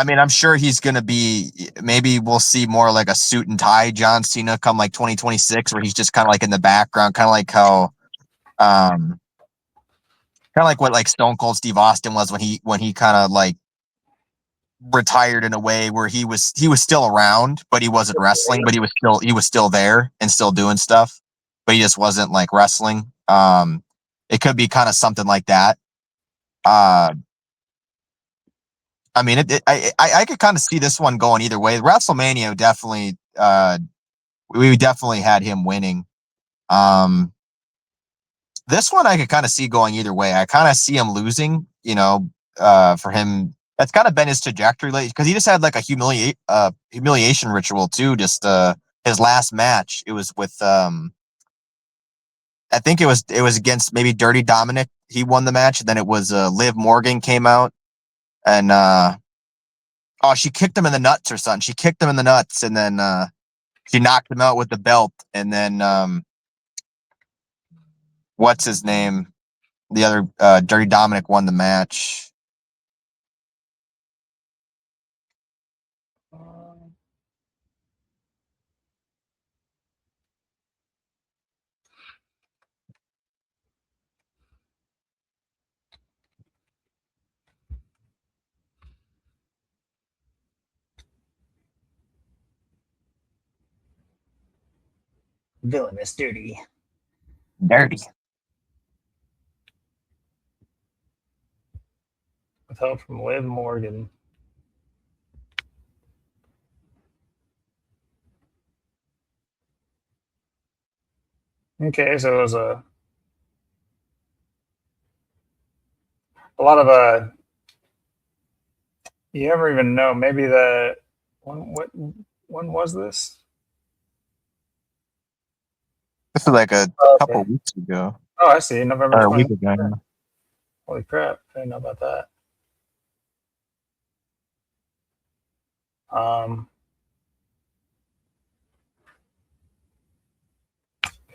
[SPEAKER 2] mean, I'm sure he's going to be, maybe we'll see more like a suit and tie John Cena come 2026, where he's just kind of in the background, kind of like how, what Stone Cold Steve Austin was when he kind of retired in a way where he was still around, but he wasn't wrestling, but he was still there and still doing stuff, but he just wasn't wrestling. It could be kind of something like that. I mean, I could kind of see this one going either way. WrestleMania definitely, we definitely had him winning. This one I could kind of see going either way. I kind of see him losing, for him That's kind of been his trajectory lately because he just had like a humiliation ritual too. Just his last match, it was with I think it was against maybe Dirty Dominic. He won the match, and then it was Liv Morgan came out and she kicked him in the nuts or something. She kicked him in the nuts, and then she knocked him out with the belt, and then what's his name? The other Dirty Dominic won the match.
[SPEAKER 1] Villainous Dirty.
[SPEAKER 2] Dirty.
[SPEAKER 1] With help from Liv Morgan. Okay, so it was a lot of you never even know. Maybe when was this?
[SPEAKER 2] This is like a
[SPEAKER 1] Oh,
[SPEAKER 2] couple
[SPEAKER 1] okay.
[SPEAKER 2] weeks ago.
[SPEAKER 1] Oh, I see. November
[SPEAKER 2] Or a
[SPEAKER 1] 20th.
[SPEAKER 2] week ago. Yeah.
[SPEAKER 1] Holy crap! I didn't know about that.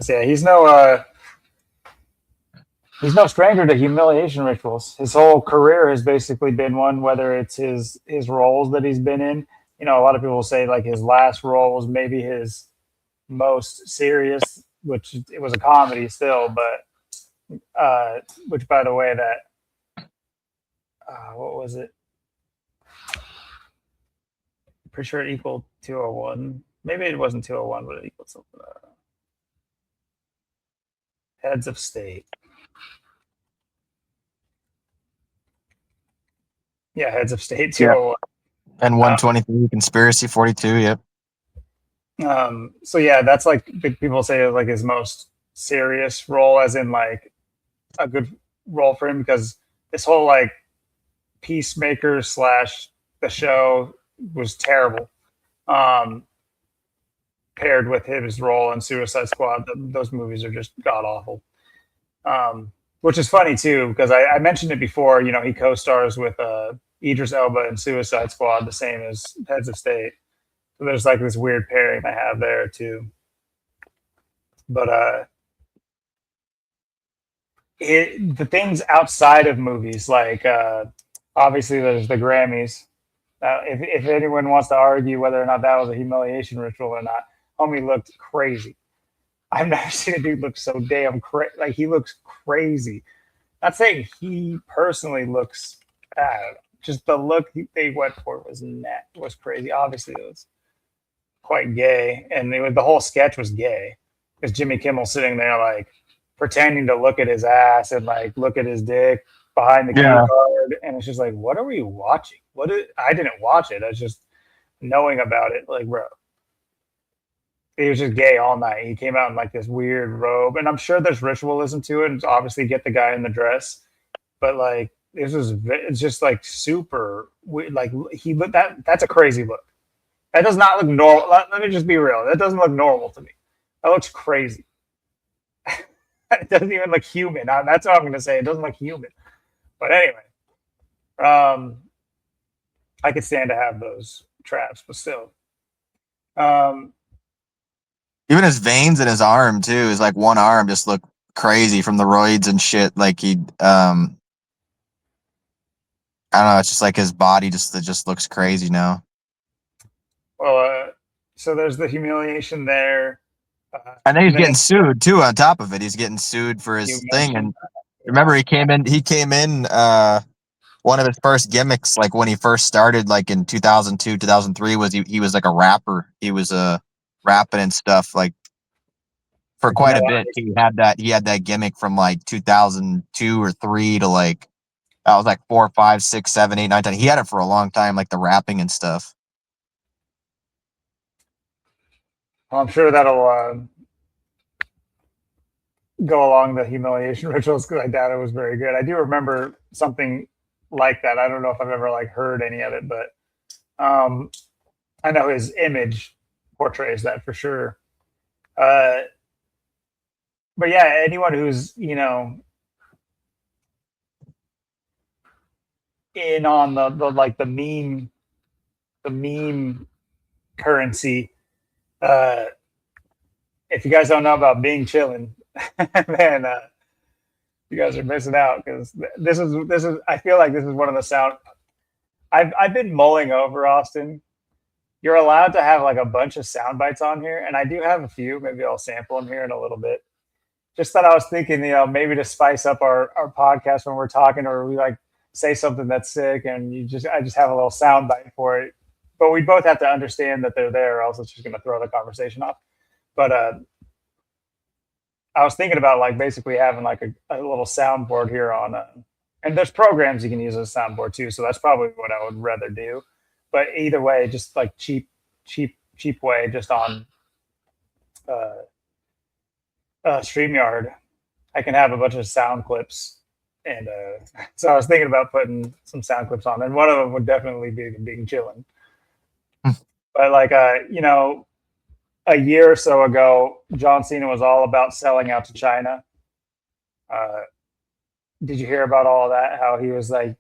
[SPEAKER 1] Yeah, he's no stranger to humiliation rituals. His whole career has basically been one, whether it's his roles that he's been in. You know, a lot of people say like his last role was maybe his most serious, which it was a comedy still, but which by the way, that what was it? Pretty sure it equaled 201. Maybe it wasn't 201, but it equaled something. Heads of State. Yeah, Heads of State 201.
[SPEAKER 2] And 123 Conspiracy 42. Yep.
[SPEAKER 1] So yeah, that's like people say like his most serious role, as in like a good role for him, because this whole like Peacemaker / the show was terrible. Paired with his role in Suicide Squad, those movies are just god awful. Which is funny too, because I mentioned it before. You know, he co-stars with Idris Elba in Suicide Squad, the same as Heads of State. So there's like this weird pairing I have there too. But the things outside of movies, like obviously there's the Grammys. If anyone wants to argue whether or not that was a humiliation ritual or not, homie looked crazy. I've never seen a dude look so damn crazy. Like he looks crazy. Not saying he personally looks bad. Just the look they went for was crazy. Obviously, it was quite gay, and the whole sketch was gay because Jimmy Kimmel sitting there like pretending to look at his ass and like look at his dick behind the key card, and it's just like, what are we watching? I didn't watch it. I was just knowing about it. Like, bro, he was just gay all night. He came out in like this weird robe, and I'm sure there's ritualism to it. And obviously, get the guy in the dress, but like it's just like super like he look that's a crazy look. That does not look normal. Let me just be real. That doesn't look normal to me. That looks crazy. It doesn't even look human. That's what I'm going to say. It doesn't look human. But anyway, I could stand to have those traps, but still.
[SPEAKER 2] Even his veins in his arm too is like one arm just look crazy from the roids and shit. Like he, I don't know. It's just like his body just looks crazy now.
[SPEAKER 1] Well, so there's the humiliation there.
[SPEAKER 2] I know he's getting sued too. On top of it, he's getting sued for his thing. And remember, he came in. One of his first gimmicks, like when he first started, like in 2002, 2003, was he was like a rapper. He was rapping and stuff like for quite a bit. He had that gimmick from like 2002 or 3 to like that was like 4, 5, 6, 7, 8, 9, 10. He had it for a long time, like the rapping and stuff.
[SPEAKER 1] Well, I'm sure that'll go along the humiliation rituals because I doubt it was very good. I do remember something like that. I don't know if I've ever like heard any of it, but I know his image portrays that for sure. Uh, but yeah, anyone who's in on the like the meme currency. Uh, if you guys don't know about Bing chilling, man, you guys are missing out because this is. I feel like this is one of the sound. I've been mulling over Austin. You're allowed to have like a bunch of sound bites on here, and I do have a few. Maybe I'll sample them here in a little bit. Just that I was thinking, maybe to spice up our podcast when we're talking, or we like say something that's sick, and I just have a little sound bite for it. But we both have to understand that they're there, or else it's just going to throw the conversation off. But I was thinking about like basically having like a little soundboard here on, and there's programs you can use as a soundboard too. So that's probably what I would rather do. But either way, just like cheap way, just on uh, StreamYard, I can have a bunch of sound clips. And so I was thinking about putting some sound clips on, and one of them would definitely be the Being Chillin'. But like, a year or so ago, John Cena was all about selling out to China. Did you hear about all of that? How he was like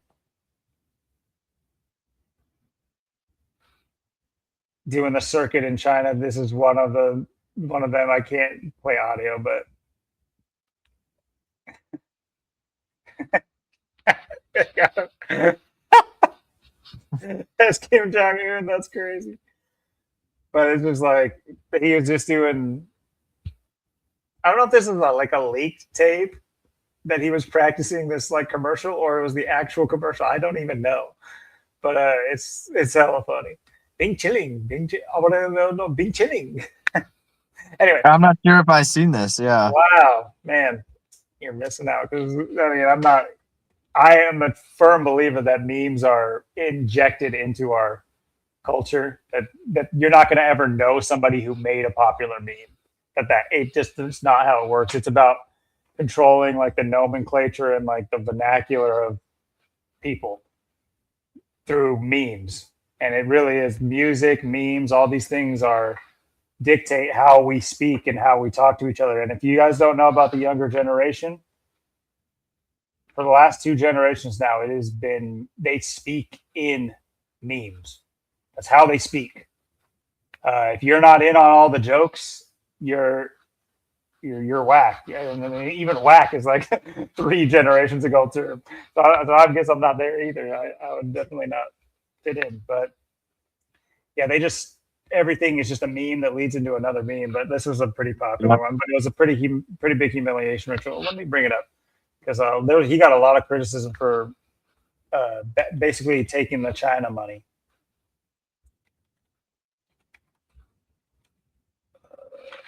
[SPEAKER 1] doing the circuit in China. This is one of them. I can't play audio, but that's Kim Jong Un. That's crazy. But it's just like he was just doing. I don't know if this is like a leaked tape that he was practicing this like commercial, or it was the actual commercial. I don't even know. But it's hella funny. Bing chilling, Bing. No, Bing chilling. Anyway,
[SPEAKER 2] I'm not sure if I've seen this. Yeah.
[SPEAKER 1] wow, man, you're missing out because I mean, I'm not. I am a firm believer that memes are injected into our culture. That you're not going to ever know somebody who made a popular meme. It's not how it works. It's about controlling like the nomenclature and like the vernacular of people through memes. And it really is music, memes, all these things dictate how we speak and how we talk to each other. And if you guys don't know about the younger generation, for the last 2 generations now, they speak in memes. That's how they speak. If you're not in on all the jokes, you're whack. And I mean, even whack is like 3 generations ago too. So I guess I'm not there either. I would definitely not fit in. But yeah, everything is just a meme that leads into another meme. But this is a pretty popular one. But it was a pretty big humiliation ritual. Let me bring it up because he got a lot of criticism for basically taking the China money.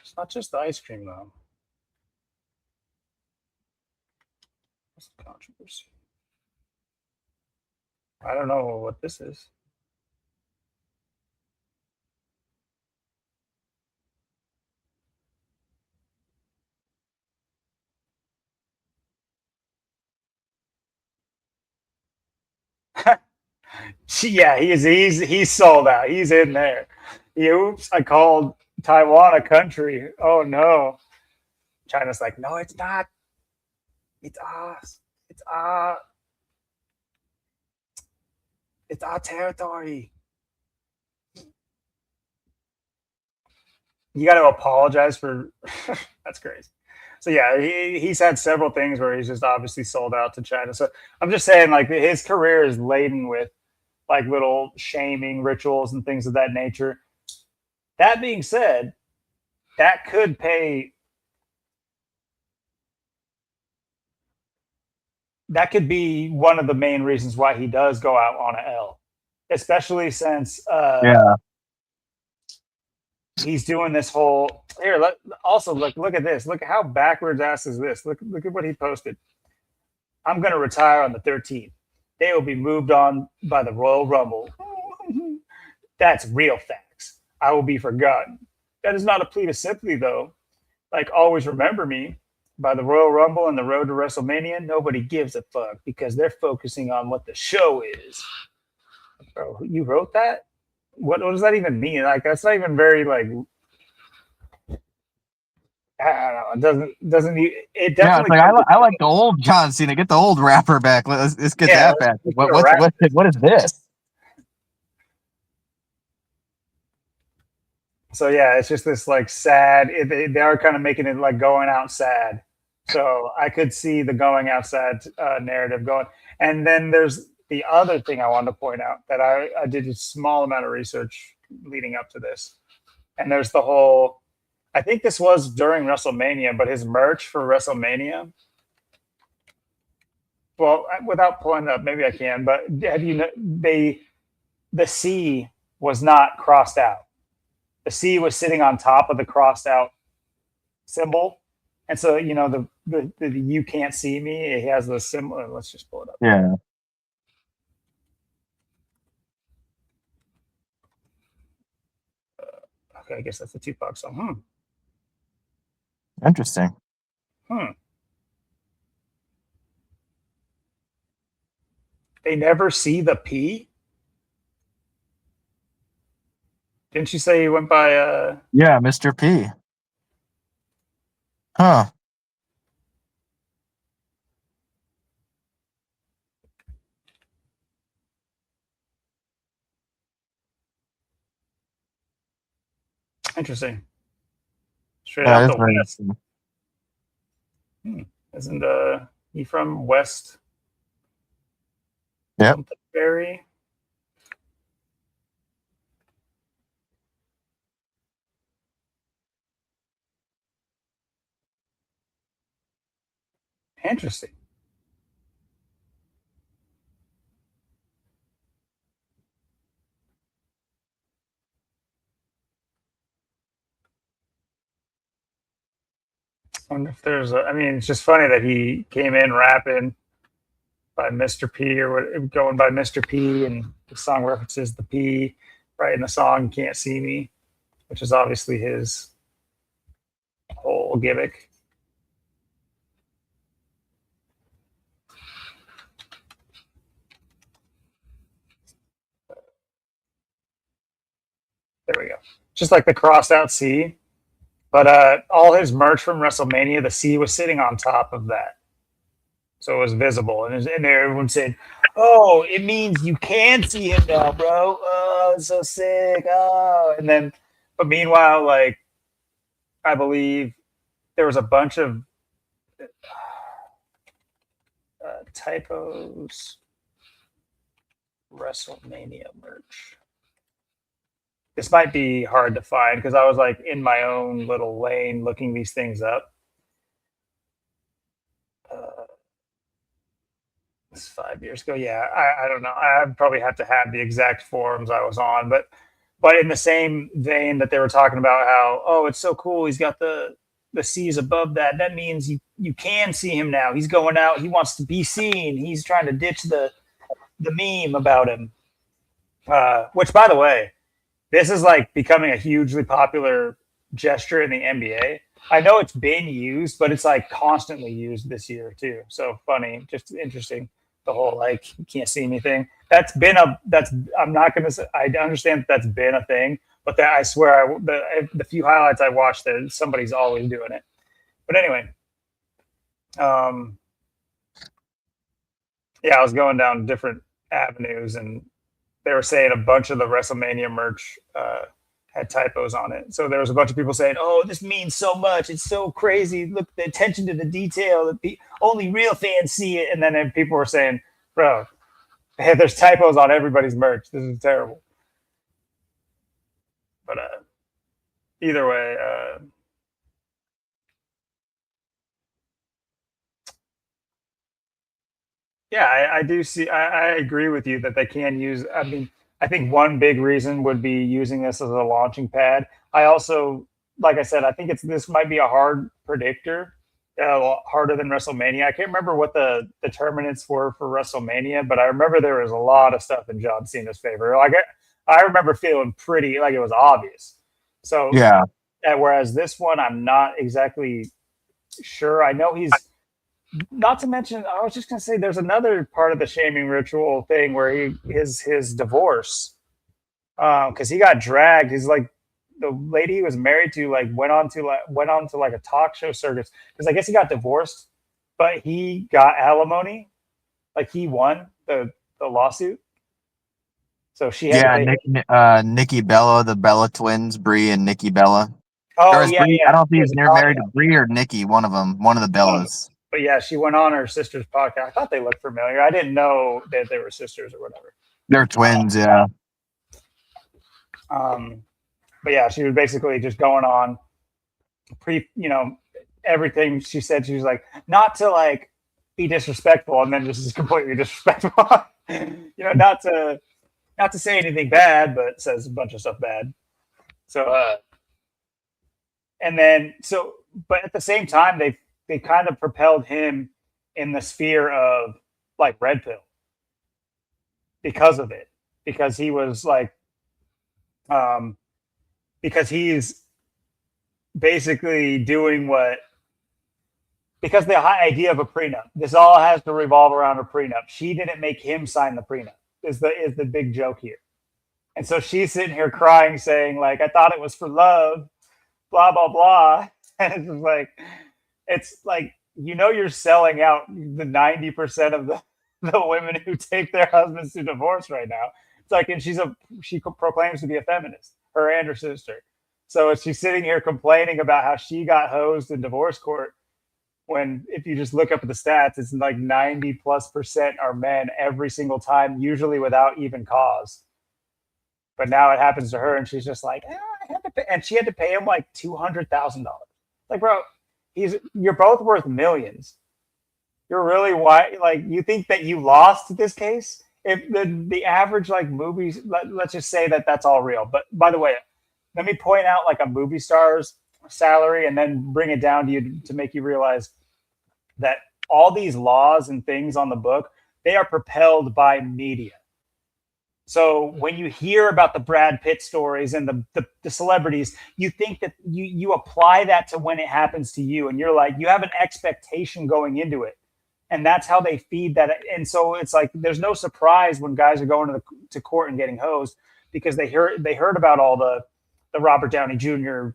[SPEAKER 1] It's not just the ice cream though. What's the controversy? I don't know what this is. Yeah, he's sold out. He's in there. Oops, I called Taiwan a country. Oh no. China's like, no, it's not. It's us. It's our territory. You got to apologize for that's crazy. So yeah, he's had several things where he's just obviously sold out to China. So I'm just saying, like, his career is laden with like little shaming rituals and things of that nature. That being said, that could pay. That could be one of the main reasons why he does go out on an L, especially since he's doing this whole here. Also, look at this. Look at how backwards ass is this. Look at what he posted. I'm going to retire on the 13th. They will be moved on by the Royal Rumble. That's real facts. I will be forgotten. That is not a plea of sympathy, though. Like, always remember me. by the Royal Rumble and the road to WrestleMania, nobody gives a fuck because they're focusing on what the show is. Bro, you wrote that? What does that even mean? Like, that's not even very like. I don't know. It doesn't. It
[SPEAKER 2] Yeah, it's
[SPEAKER 1] definitely.
[SPEAKER 2] like I like the old John Cena. Get the old rapper back. Let's get
[SPEAKER 1] Yeah,
[SPEAKER 2] that back.
[SPEAKER 1] let's
[SPEAKER 2] What is this?
[SPEAKER 1] So yeah, it's just this like sad. They are kind of making it like going out sad. So I could see the going out sad narrative going. And then there's the other thing I wanted to point out that I did a small amount of research leading up to this. And there's the whole. I think this was during WrestleMania, but his merch for WrestleMania. Well, without pulling it up, maybe I can. But have you the C was not crossed out. The C was sitting on top of the crossed out symbol. And so, the you can't see me, it has the symbol. Let's just pull it up.
[SPEAKER 2] Yeah.
[SPEAKER 1] Okay, I guess that's the Tupac song.
[SPEAKER 2] Interesting.
[SPEAKER 1] They never see the P? Didn't you say he went by
[SPEAKER 2] Yeah, Mr. P. Huh.
[SPEAKER 1] interesting. Straight
[SPEAKER 2] Yeah,
[SPEAKER 1] out
[SPEAKER 2] it's
[SPEAKER 1] the
[SPEAKER 2] very
[SPEAKER 1] West.
[SPEAKER 2] interesting.
[SPEAKER 1] Isn't he from West
[SPEAKER 2] Yep.
[SPEAKER 1] something Berry? Interesting. I wonder if there's I mean, it's just funny that he came in rapping by Mr. P or what, going by Mr. P, and the song references the P right in the song "Can't See Me," which is obviously his whole gimmick. There we go. Just like the crossed out C, but all his merch from WrestleMania, the C was sitting on top of that, so it was visible, and everyone said, "Oh, it means you can see him now, bro. Oh, it's so sick. Oh," and then, but meanwhile, like I believe there was a bunch of typos. WrestleMania merch. This might be hard to find because I was like in my own little lane looking these things up. This is 5 years ago. Yeah, I don't know. I probably have to have the exact forums I was on, but in the same vein that they were talking about how, oh, it's so cool. He's got the C's above that. That means you can see him now. He's going out. He wants to be seen. He's trying to ditch the meme about him. Which, by the way, this is like becoming a hugely popular gesture in the NBA. I know it's been used, but it's like constantly used this year too. So funny, just interesting. The whole like you can't see anything. That's I'm not gonna say I understand that's been a thing, but that I swear the few highlights I watched there, somebody's always doing it. But anyway, um, yeah, I was going down different avenues and they were saying a bunch of the WrestleMania merch had typos on it. So there was a bunch of people saying, "Oh, this means so much. It's so crazy. Look, the attention to the detail. Only real fans see it." And then people were saying, "Bro, hey, there's typos on everybody's merch. This is terrible." But either way, yeah, I do see. I agree with you that they can use. I mean, I think one big reason would be using this as a launching pad. I also, like I said, I think this might be a hard predictor, a lot harder than WrestleMania. I can't remember what the determinants were for WrestleMania, but I remember there was a lot of stuff in John Cena's favor. Like I remember feeling pretty like it was obvious. So
[SPEAKER 2] Yeah.
[SPEAKER 1] whereas this one, I'm not exactly sure. I know he's not to mention. I was just gonna say there's another part of the shaming ritual thing where his divorce, because he got dragged. He's like the lady he was married to like went on to like a talk show circus because I guess he got divorced, but he got alimony. Like he won the lawsuit, so she had to
[SPEAKER 2] Yeah,
[SPEAKER 1] pay.
[SPEAKER 2] Nikki Bella, the Bella twins, Brie and Nikki Bella. Or
[SPEAKER 1] Oh
[SPEAKER 2] is
[SPEAKER 1] yeah,
[SPEAKER 2] Brie? I
[SPEAKER 1] yeah.
[SPEAKER 2] don't know if
[SPEAKER 1] He
[SPEAKER 2] he's
[SPEAKER 1] has a
[SPEAKER 2] near
[SPEAKER 1] comedy
[SPEAKER 2] married to
[SPEAKER 1] album.
[SPEAKER 2] Brie or Nikki. One of them, one of the
[SPEAKER 1] One of them.
[SPEAKER 2] Bellas.
[SPEAKER 1] But yeah, she went on her sister's podcast. I thought they looked familiar. I didn't know that they were sisters or whatever.
[SPEAKER 2] They're twins. Yeah.
[SPEAKER 1] Um, but yeah, she was basically just going on everything she said. She was like, not to like be disrespectful, and then just is completely disrespectful. Not to say anything bad, but says a bunch of stuff bad. So, and then but at the same time, they kind of propelled him in the sphere of like red pill because of it, because he was like, um, because he's basically doing what because the idea of a prenup. This all has to revolve around a prenup. She didn't make him sign the prenup. Is the big joke here. And so she's sitting here crying, saying like, "I thought it was for love, blah blah blah." And it's like you're selling out the 90% of the women who take their husbands to divorce right now. It's like, and she proclaims to be a feminist, her and her sister. So she's sitting here complaining about how she got hosed in divorce court when if you just look up at the stats, it's like 90+% are men every single time, usually without even cause. But now it happens to her, and she's just like, I had to pay, and she had to pay him like $200,000. Like, bro, you're both worth millions. You're really why? Like, you think that you lost this case? If the average like movies, let's just say that that's all real. But by the way, let me point out like a movie star's salary, and then bring it down to you to make you realize that all these laws and things on the book, they are propelled by media. So when you hear about the Brad Pitt stories and the celebrities, you think that you apply that to when it happens to you, and you're like, you have an expectation going into it, and that's how they feed that. And so it's like there's no surprise when guys are going to court and getting hosed because they heard about all the Robert Downey Jr.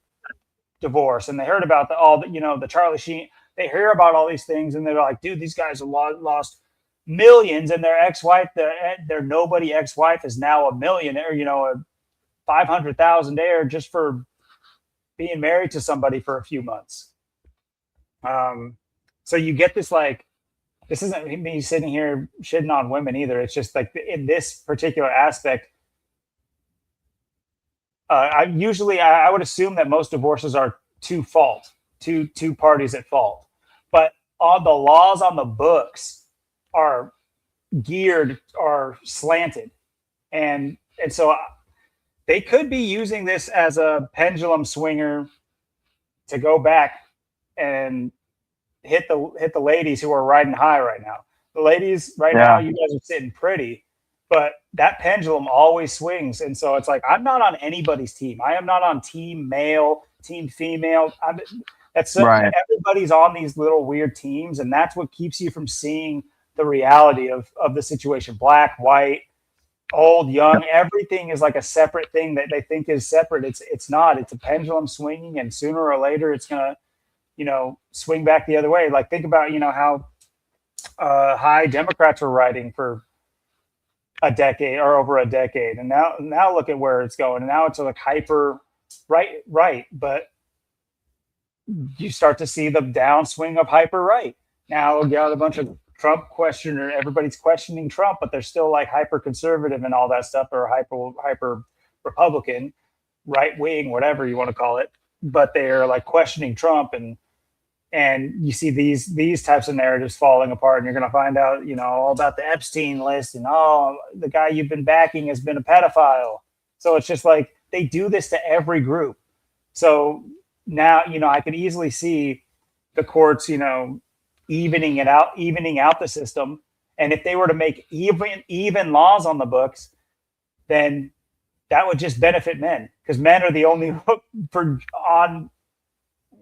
[SPEAKER 1] divorce, and they heard about the Charlie Sheen. They hear about all these things, and they're like, dude, these guys have lost millions, and their ex-wife, their nobody ex-wife, is now a millionaire. A 500,000 just for being married to somebody for a few months. So you get this like, this isn't me sitting here shitting on women either. It's just like in this particular aspect. I would assume that most divorces are two parties at fault, but all the laws on the books are slanted, and so they could be using this as a pendulum swinger to go back and hit the ladies who are riding high right now. The ladies right now, you guys are sitting pretty, but that pendulum always swings. And so it's like, I'm not on anybody's team. I am not on team male, team female.
[SPEAKER 2] Right.
[SPEAKER 1] Everybody's on these little weird teams. And that's what keeps you from seeing the reality of the situation. Black, white, old, young, everything is like a separate thing that they think is separate. It's not. It's a pendulum swinging, and sooner or later it's going to, swing back the other way. Like think about, how high Democrats were riding for a decade or over a decade, and now look at where it's going. And now it's like hyper right, but you start to see the downswing of hyper right. Now you got a bunch of Trump questioner, everybody's questioning Trump, but they're still like hyper conservative and all that stuff, or hyper Republican, right wing, whatever you want to call it. But they're like questioning Trump, and you see these types of narratives falling apart, and you're going to find out, all about the Epstein list, and the guy you've been backing has been a pedophile. So it's just like they do this to every group. So now, I could easily see the courts, evening out the system. And if they were to make even laws on the books, then that would just benefit men, because men are the only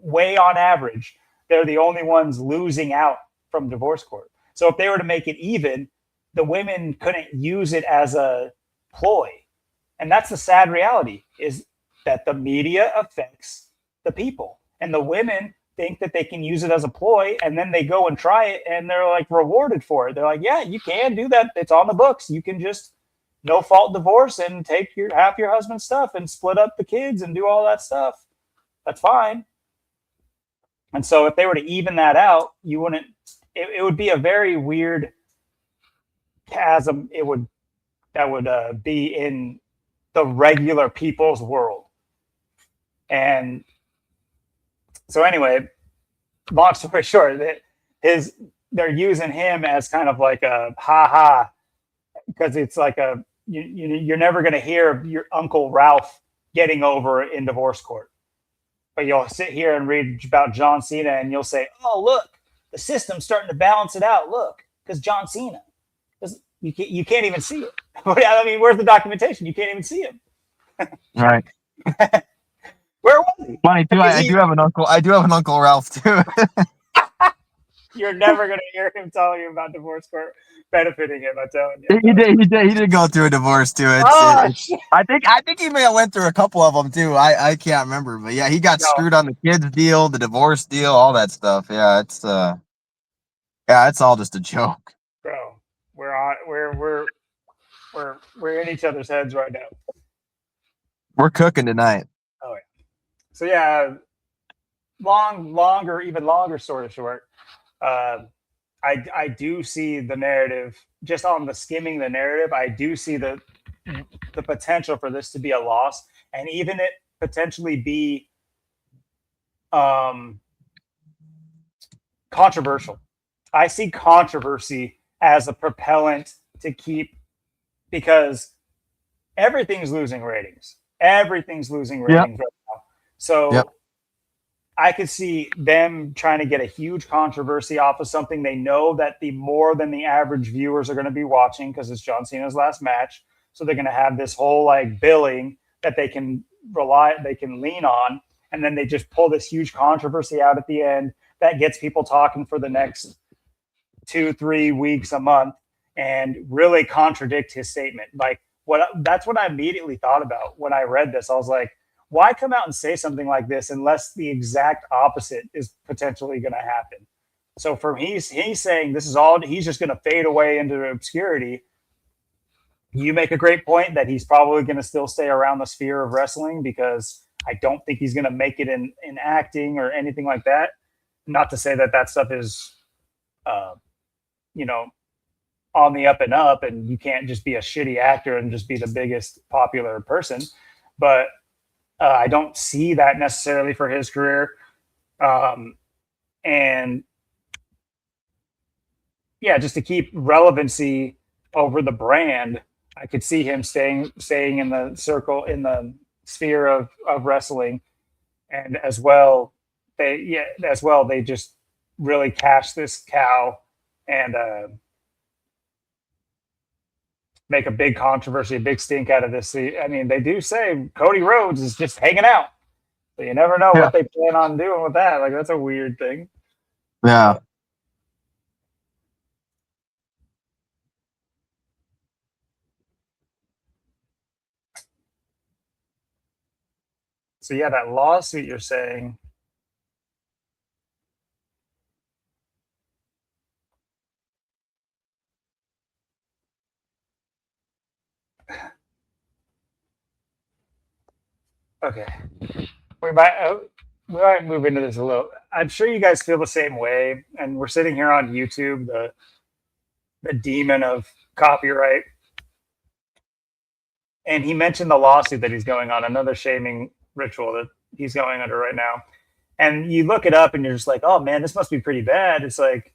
[SPEAKER 1] way on average, they're the only ones losing out from divorce court. So if they were to make it even, the women couldn't use it as a ploy. And that's the sad reality, is that the media affects the people. And the women think that they can use it as a ploy, and then they go and try it, and they're like rewarded for it. They're like, yeah, you can do that. It's on the books. You can just no fault divorce and take half your husband's stuff and split up the kids and do all that stuff. That's fine. And so if they were to even that out, you wouldn't. It would be a very weird chasm. That would be in the regular people's world. And so anyway, long story short, they're using him as kind of like a ha, because it's like you're never going to hear your Uncle Ralph getting over in divorce court. But you'll sit here and read about John Cena, and you'll say, oh, look, the system's starting to balance it out. Look, because John Cena. You can't even see it. I mean, where's the documentation? You can't even see him.
[SPEAKER 2] Right.
[SPEAKER 1] Where was he?
[SPEAKER 2] Funny too. I do have an uncle. I do have an Uncle Ralph too.
[SPEAKER 1] You're never going to hear him telling you about divorce court benefiting him. I'm telling you.
[SPEAKER 2] He did go through a divorce too. I think he may have went through a couple of them too. I can't remember, but yeah, he got screwed on the kids deal, the divorce deal, all that stuff. Yeah, it's all just a joke.
[SPEAKER 1] Bro, we're in each other's heads right now.
[SPEAKER 2] We're cooking tonight.
[SPEAKER 1] Oh yeah. So yeah, even longer story short. I do see the narrative, just on the skimming the narrative. I do see the potential for this to be a loss, and even it potentially be controversial. I see controversy as a propellant to keep, because everything's losing ratings. Everything's losing ratings right now. So I could see them trying to get a huge controversy off of something they know that the more than the average viewers are going to be watching, because it's John Cena's last match. So they're going to have this whole like billing that they can lean on. And then they just pull this huge controversy out at the end that gets people talking for the next 2-3 weeks, a month, and really contradict his statement. Like that's what I immediately thought about when I read this. I was like, why come out and say something like this unless the exact opposite is potentially going to happen? So he's saying this is all, he's just going to fade away into obscurity. You make a great point that he's probably going to still stay around the sphere of wrestling, because I don't think he's going to make it in acting or anything like that. Not to say that stuff is, on the up and up, and you can't just be a shitty actor and just be the biggest popular person. But I don't see that necessarily for his career. And yeah, just to keep relevancy over the brand, I could see him staying in the circle, in the sphere of wrestling. And as well, they just really cash this cow and make a big controversy, a big stink out of this. I mean, they do say Cody Rhodes is just hanging out. So you never know what they plan on doing with that. Like, that's a weird thing.
[SPEAKER 2] Yeah.
[SPEAKER 1] So yeah, that lawsuit you're saying. Okay. We might move into this a little. I'm sure you guys feel the same way, and we're sitting here on YouTube, the demon of copyright. And he mentioned the lawsuit that he's going on, another shaming ritual that he's going under right now. And you look it up and you're just like, oh man, this must be pretty bad. It's like,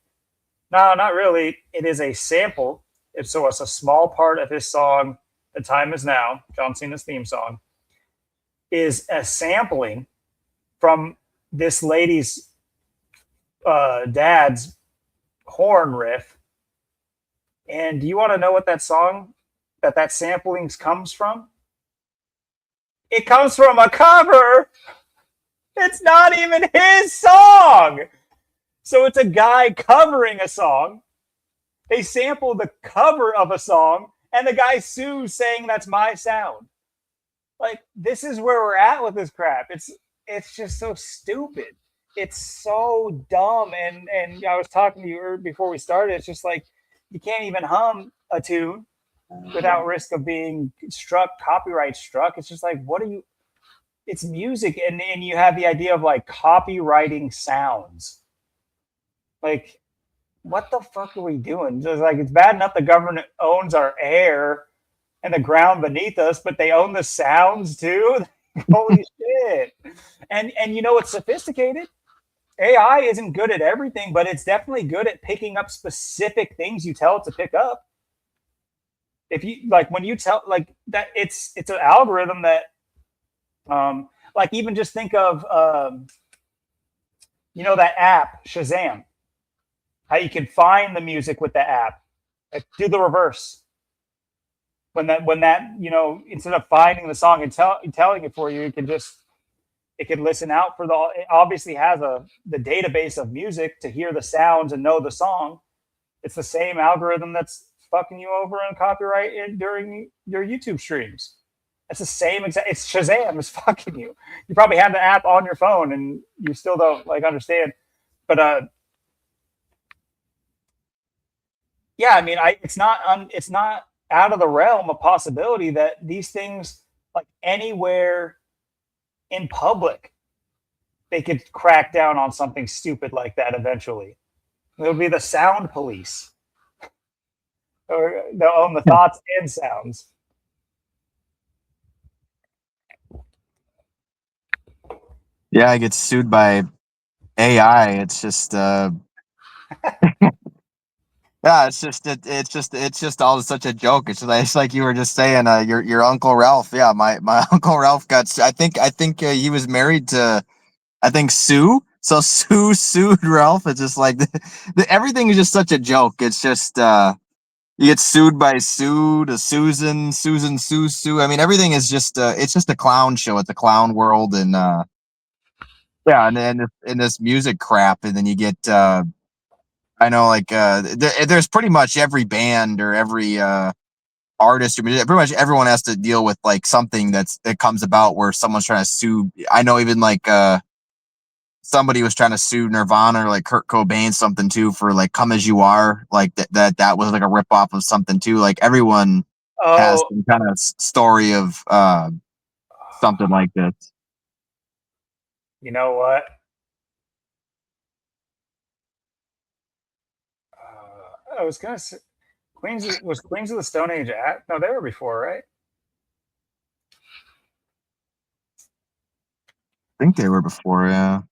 [SPEAKER 1] no, not really. It is a sample. It's a small part of his song, The Time Is Now, John Cena's theme song, is a sampling from this lady's dad's horn riff. And do you want to know what that song, that sampling comes from? It comes from a cover. It's not even his song. So it's a guy covering a song. They sample the cover of a song, and the guy sues saying that's my sound. Like, this is where we're at with this crap. It's just so stupid. It's so dumb. And I was talking to you before we started. It's just like you can't even hum a tune without risk of being copyright struck. It's just like, what are you? It's music, and you have the idea of like copywriting sounds. Like, what the fuck are we doing? Just like, it's bad enough the government owns our air and the ground beneath us, but they own the sounds too. Holy shit! And you know it's sophisticated. AI isn't good at everything, but it's definitely good at picking up specific things you tell it to pick up. If you like when you tell like that, it's an algorithm that, like even just think of that app Shazam. How you can find the music with the app. Like, do the reverse. When that instead of finding the song and telling it for you, it can listen out for it obviously has the database of music to hear the sounds and know the song. It's the same algorithm that's fucking you over on copyright during your YouTube streams. It's the same exact. It's Shazam is fucking you. You probably have the app on your phone and you still don't like understand. But yeah, I mean, it's not out of the realm of possibility that these things, like anywhere in public, they could crack down on something stupid like that eventually. It'll be the sound police, or they'll own the thoughts and sounds.
[SPEAKER 2] Yeah, I get sued by AI. It's just yeah, it's just all such a joke. It's like you were just saying, your Uncle Ralph. Yeah, my Uncle Ralph got. I think he was married to, I think, Sue. So Sue sued Ralph. It's just like everything is just such a joke. It's just you get sued by Sue to Susan, Sue. I mean, everything is just it's just a clown show. It's a clown world, and yeah, and then in this music crap, and then you get I know, like there's pretty much every band or every artist or pretty much everyone has to deal with like something that comes about where someone's trying to sue. I know even like somebody was trying to sue Nirvana or like Kurt Cobain something too for like "Come as You Are," like that was like a rip off of something too. Like everyone has
[SPEAKER 1] Oh,
[SPEAKER 2] some kind of story of something like this.
[SPEAKER 1] you know what? I was gonna say, Queens of the Stone Age at? No, they were before, right?
[SPEAKER 2] I think they were before, yeah.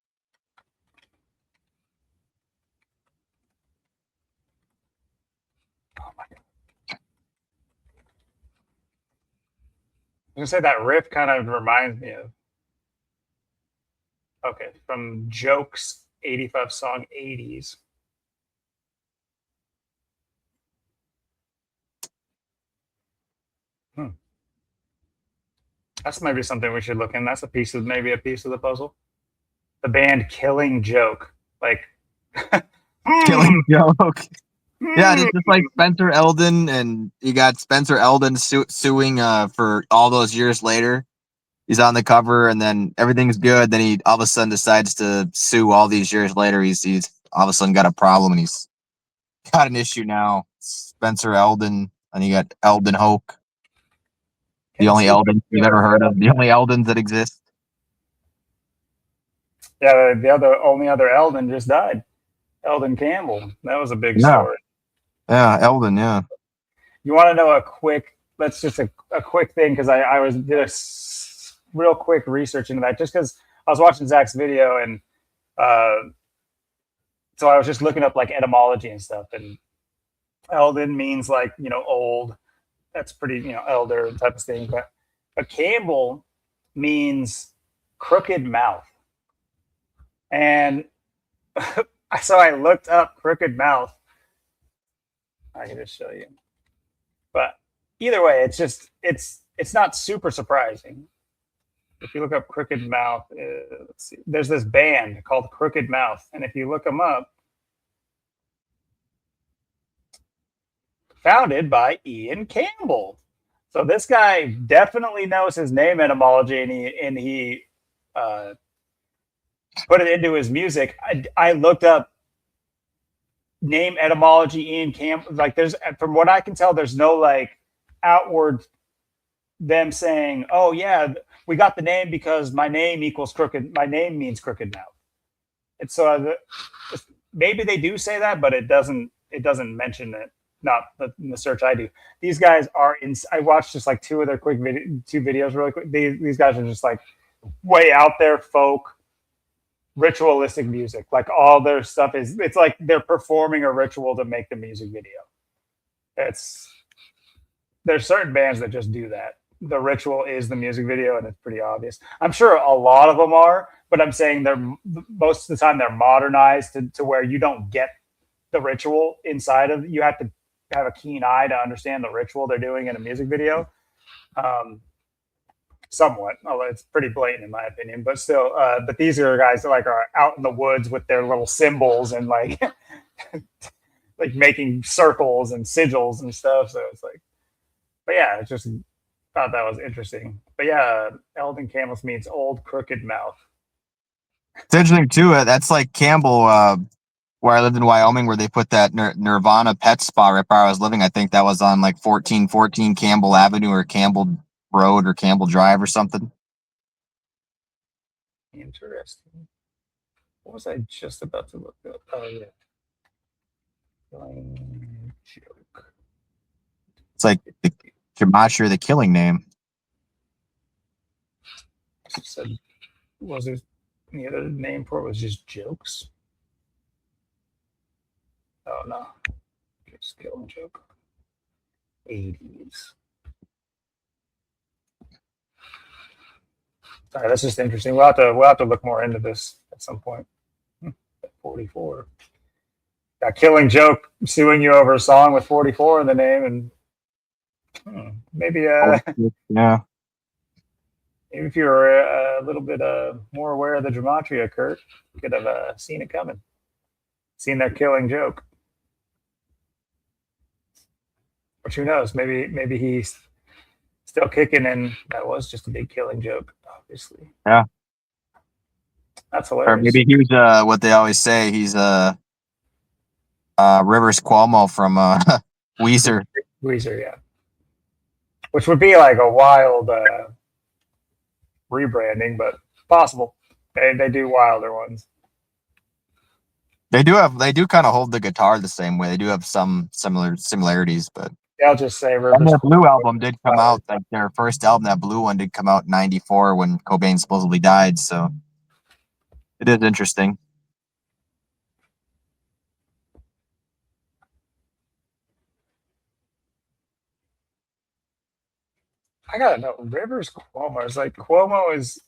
[SPEAKER 1] Oh my god! I was gonna say that riff kind of reminds me of, okay, from Jokes '85 song '80s. Hmm. That's maybe something we should look in. That's maybe a piece of the puzzle. The band Killing Joke, like,
[SPEAKER 2] Killing Joke. Yeah,
[SPEAKER 1] hmm.
[SPEAKER 2] it's just like Spencer Eldon, and you got Spencer Eldon suing for all those years later. He's on the cover, and then everything's good. Then he all of a sudden decides to sue all these years later. He's all of a sudden got a problem, and he's got an issue now. Spencer Eldon, and you got Eldon Hoke, the
[SPEAKER 1] Can
[SPEAKER 2] only
[SPEAKER 1] see
[SPEAKER 2] Eldon you've ever heard of, the only Eldons that exist.
[SPEAKER 1] Yeah, the only other Eldon just died. Eldon Campbell. That was a big
[SPEAKER 2] Yeah,
[SPEAKER 1] story.
[SPEAKER 2] yeah, Eldon, yeah.
[SPEAKER 1] You want to know a quick? Let's just a quick thing, because I did real quick research into that, just because I was watching Zach's video, and so I was just looking up like etymology and stuff. And Eldon means like old. That's pretty elder type of thing. But Campbell means crooked mouth. And so I looked up crooked mouth. I can just show you. But either way, it's not super surprising. If you look up crooked mouth, let's see. There's this band called Crooked Mouth, and if you look them up, founded by Ian Campbell. So this guy definitely knows his name etymology, and he put it into his music. I looked up name etymology. Ian Campbell, like there's, from what I can tell, there's no like outward them saying, "Oh yeah, we got the name because my name equals crooked. My name means crooked mouth." It's so maybe they do say that, but it doesn't. It doesn't mention it. Not in the search I do. These guys are in. I watched just like two of their two videos really quick. These guys are just like way out there folk ritualistic music. Like all their stuff is. It's like they're performing a ritual to make the music video. It's there's certain bands that just do that. The ritual is the music video, and it's pretty obvious. I'm sure a lot of them are, but I'm saying they're most of the time they're modernized to where you don't get the ritual inside of. You have to have a keen eye to understand the ritual they're doing in a music video. Somewhat, although it's pretty blatant in my opinion, but still. But these are guys that like are out in the woods with their little symbols and like like making circles and sigils and stuff. So it's like, but yeah, it's just thought that was interesting. But yeah, Eldon Campbell means old crooked mouth.
[SPEAKER 2] It's interesting too. That's like Campbell, where I lived in Wyoming, where they put that Nirvana pet spa right where I was living. I think that was on like 1414 Campbell Avenue or Campbell Road or Campbell Drive or something.
[SPEAKER 1] Interesting. What was I just about to look up? Oh yeah. Joke.
[SPEAKER 2] It's like the gematria, the killing name.
[SPEAKER 1] Said, was there any other name for it? Was just jokes? Oh no, just killing joke. 80s. All right, that's just interesting. We'll have to look more into this at some point. 44. Got Killing Joke suing you over a song with 44 in the name, and maybe
[SPEAKER 2] Yeah.
[SPEAKER 1] maybe if you were a little bit more aware of the gematria, Kurt, you could have seen it coming, seen that Killing Joke. But who knows? Maybe he's still kicking, and that was just a big Killing Joke, obviously.
[SPEAKER 2] Yeah.
[SPEAKER 1] That's hilarious.
[SPEAKER 2] Or maybe he was what they always say. He's Rivers Cuomo from Weezer.
[SPEAKER 1] Weezer, yeah. Which would be like a wild rebranding, but possible. They do wilder ones.
[SPEAKER 2] They do kind of hold the guitar the same way. They do have some similarities, but
[SPEAKER 1] I'll just say Rivers.
[SPEAKER 2] And their Blue album did come out. Like their first album, that Blue one did come out in '94 when Cobain supposedly died. So it is interesting.
[SPEAKER 1] I gotta know Rivers Cuomo is like Cuomo is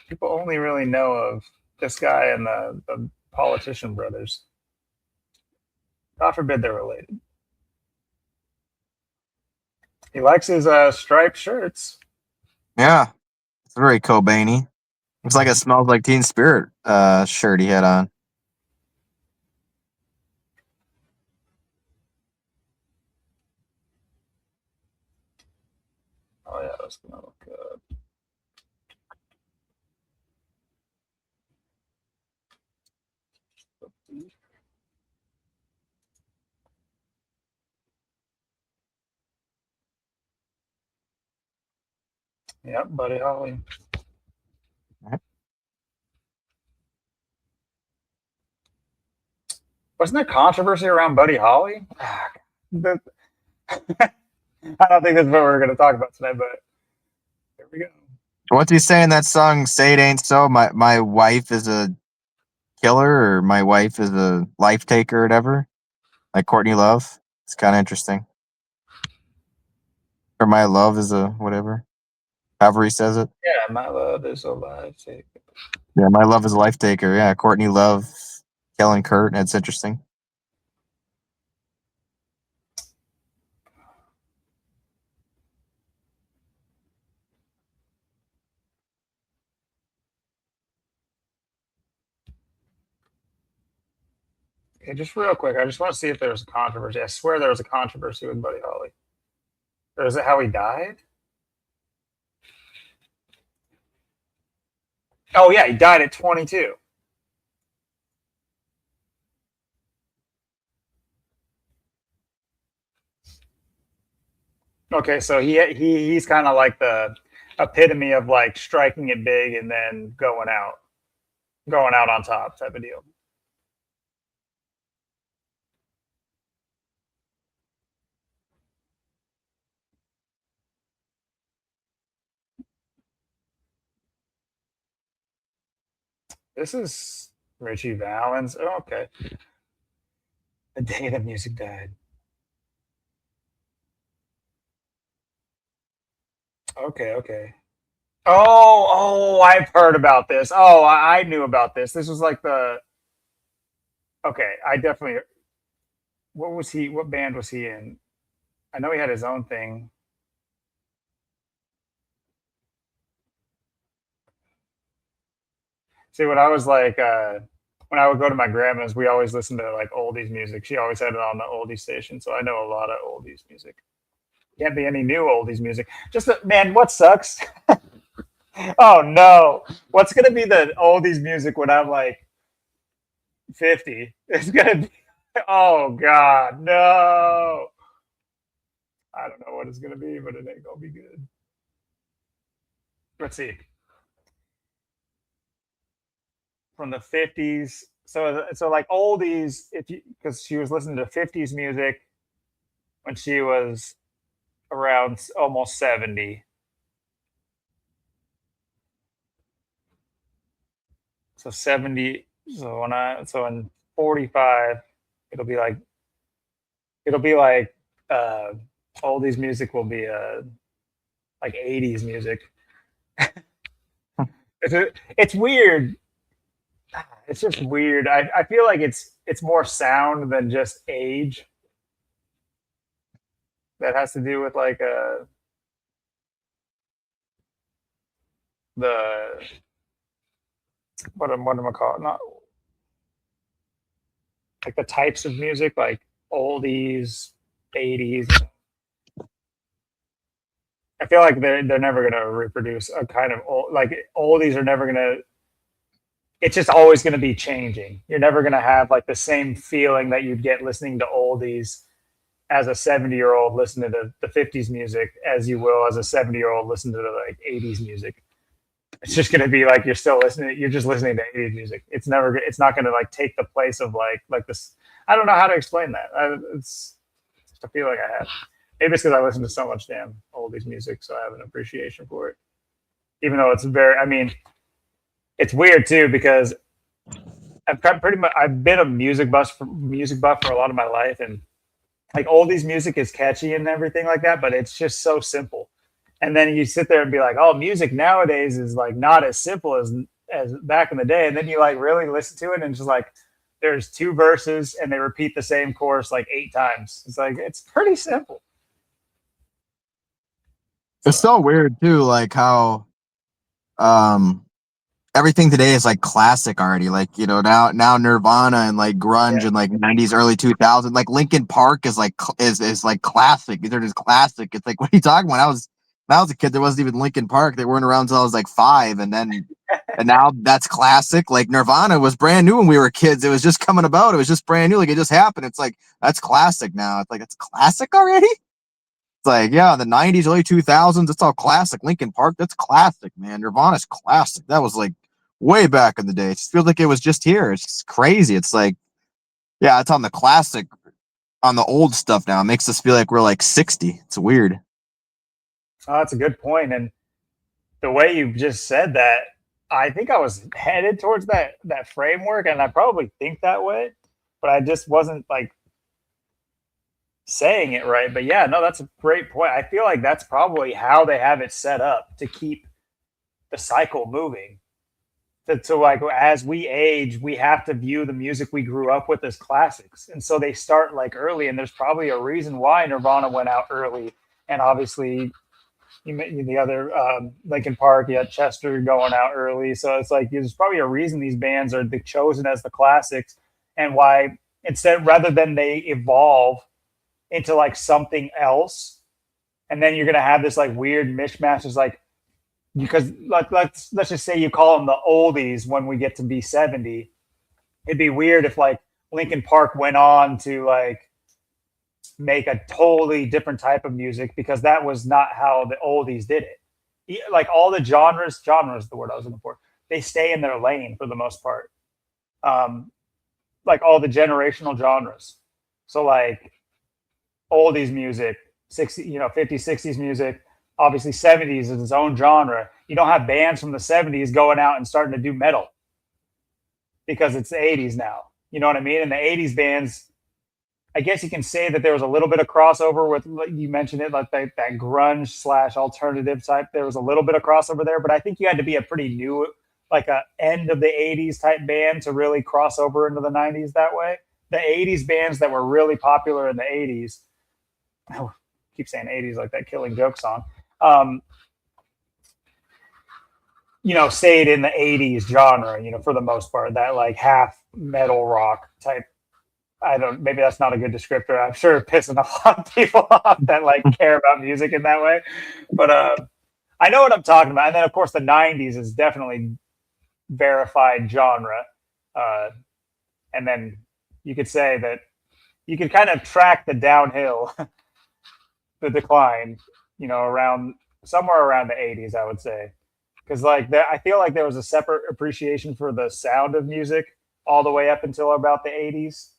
[SPEAKER 1] people only really know of this guy and the politician brothers. God forbid they're related. He likes his striped shirts.
[SPEAKER 2] Yeah, it's very Cobain-y. Looks like it Smells Like Teen Spirit shirt he had on.
[SPEAKER 1] Oh yeah, that's gonna look good. Yep, Buddy Holly. Wasn't there controversy around Buddy Holly? I don't think that's what we're going to talk about tonight, but here we go.
[SPEAKER 2] What's he saying in that song? Say it ain't so. My wife is a killer, or my wife is a life taker, or whatever. Like Courtney Love. It's kind of interesting. Or my love is a whatever. However he says it.
[SPEAKER 1] Yeah, my love is a life taker.
[SPEAKER 2] Yeah, my love is a life taker. Yeah, Courtney Love, Kellen Kurt. That's interesting.
[SPEAKER 1] Okay, just real quick, I just want to see if there was a controversy. I swear there was a controversy with Buddy Holly. Or is it how he died? Oh yeah, he died at 22. Okay, so he's kind of like the epitome of like striking it big and then going out on top type of deal. This is Richie Valens. Oh, okay, the day the music died. Okay, okay. Oh, I've heard about this. Oh, I knew about this. This was like the okay. I definitely. What was he? What band was he in? I know he had his own thing. See, when I was like, when I would go to my grandma's, we always listened to like oldies music. She always had it on the oldies station, so I know a lot of oldies music. Can't be any new oldies music. Just man, what sucks? Oh no, what's gonna be the oldies music when I'm like 50? It's gonna be. Oh God, no. I don't know what it's gonna be, but it ain't gonna be good. Let's see. From the 50s. So like oldies, if you because she was listening to 50s music when she was around almost 70. So 70. So in 45, it'll be like it'll be like uh oldies music will be like 80s music. It's weird. It's just weird. I feel like it's more sound than just age. That has to do with like the what am I call it? Not like the types of music, like oldies, 80s. I feel like they're never gonna reproduce a kind of old, like oldies are never gonna. It's just always gonna be changing. You're never gonna have like the same feeling that you'd get listening to oldies as a 70-year-old listening to the 50s music as you will as a 70-year-old listening to the like 80s music. It's just going to be like you're just listening to 80s music. It's not going to like take the place of like this. I don't know how to explain that. It's just a feeling I have. Maybe it's because I listen to so much damn oldies music, so I have an appreciation for it. Even though it's very, I mean, it's weird too because I've been a music buff for a lot of my life, and like oldies music is catchy and everything like that, but it's just so simple. And then you sit there and be like, oh, music nowadays is like not as simple as back in the day. And then you like really listen to it and just like there's two verses and they repeat the same chorus like 8 times. It's like it's pretty simple.
[SPEAKER 2] It's so weird too, like how um everything today is like classic already. Like, now Nirvana and like grunge
[SPEAKER 1] Yeah.
[SPEAKER 2] and like 90s, early 2000s, like Linkin Park is like is like classic. They're just classic. It's like, what are you talking about? When I was a kid, there wasn't even Linkin Park. They weren't around until I was like 5, and now that's classic. Like Nirvana was brand new when we were kids. It was just coming about. It was just brand new. Like it just happened. It's like that's classic now. It's like it's classic already. It's like, yeah, the 90s, early 2000s, it's all classic. Linkin Park, that's classic, man. Nirvana's classic. That was like way back in the day. It just feels like it was just here. It's just crazy. It's like, yeah, it's on the classic, on the old stuff now. It makes us feel like we're like 60. It's weird.
[SPEAKER 1] Oh, that's a good point. And the way you just said that, I think I was headed towards that framework, and I probably think that way, but I just wasn't like saying it right. But yeah, no, that's a great point. I feel like that's probably how they have it set up to keep the cycle moving. To like as we age, we have to view the music we grew up with as classics, and so they start like early. And there's probably a reason why Nirvana went out early, and obviously the other Linkin Park, you had Chester going out early. So it's like there's probably a reason these bands are chosen as the classics, and why instead rather than they evolve into like something else, and then you're gonna have this like weird mishmash. Is like because let's just say you call them the oldies when we get to be 70. It'd be weird if like Linkin Park went on to like make a totally different type of music because that was not how the oldies did it. Like all the genres is the word I was looking for. They stay in their lane for the most part. Um, like all the generational genres. So like oldies music, 50s, 60s music, obviously 70s is its own genre. You don't have bands from the 70s going out and starting to do metal because it's the 80s now. You know what I mean? And the 80s bands, I guess you can say that there was a little bit of crossover with, like you mentioned it, like that grunge / alternative type. There was a little bit of crossover there, but I think you had to be a pretty new, like a end of the 80s type band to really cross over into the 90s that way. The 80s bands that were really popular in the 80s, I keep saying 80s like that Killing Joke song, stayed in the 80s genre, for the most part, that like half metal rock type. Maybe that's not a good descriptor. I'm sure it's pissing a lot of people off that like care about music in that way. But I know what I'm talking about. And then of course the 90s is definitely verified genre. And then you could say that you could kind of track the downhill, the decline, around somewhere around the 80s, I would say. Because like I feel like there was a separate appreciation for the sound of music all the way up until about the 80s.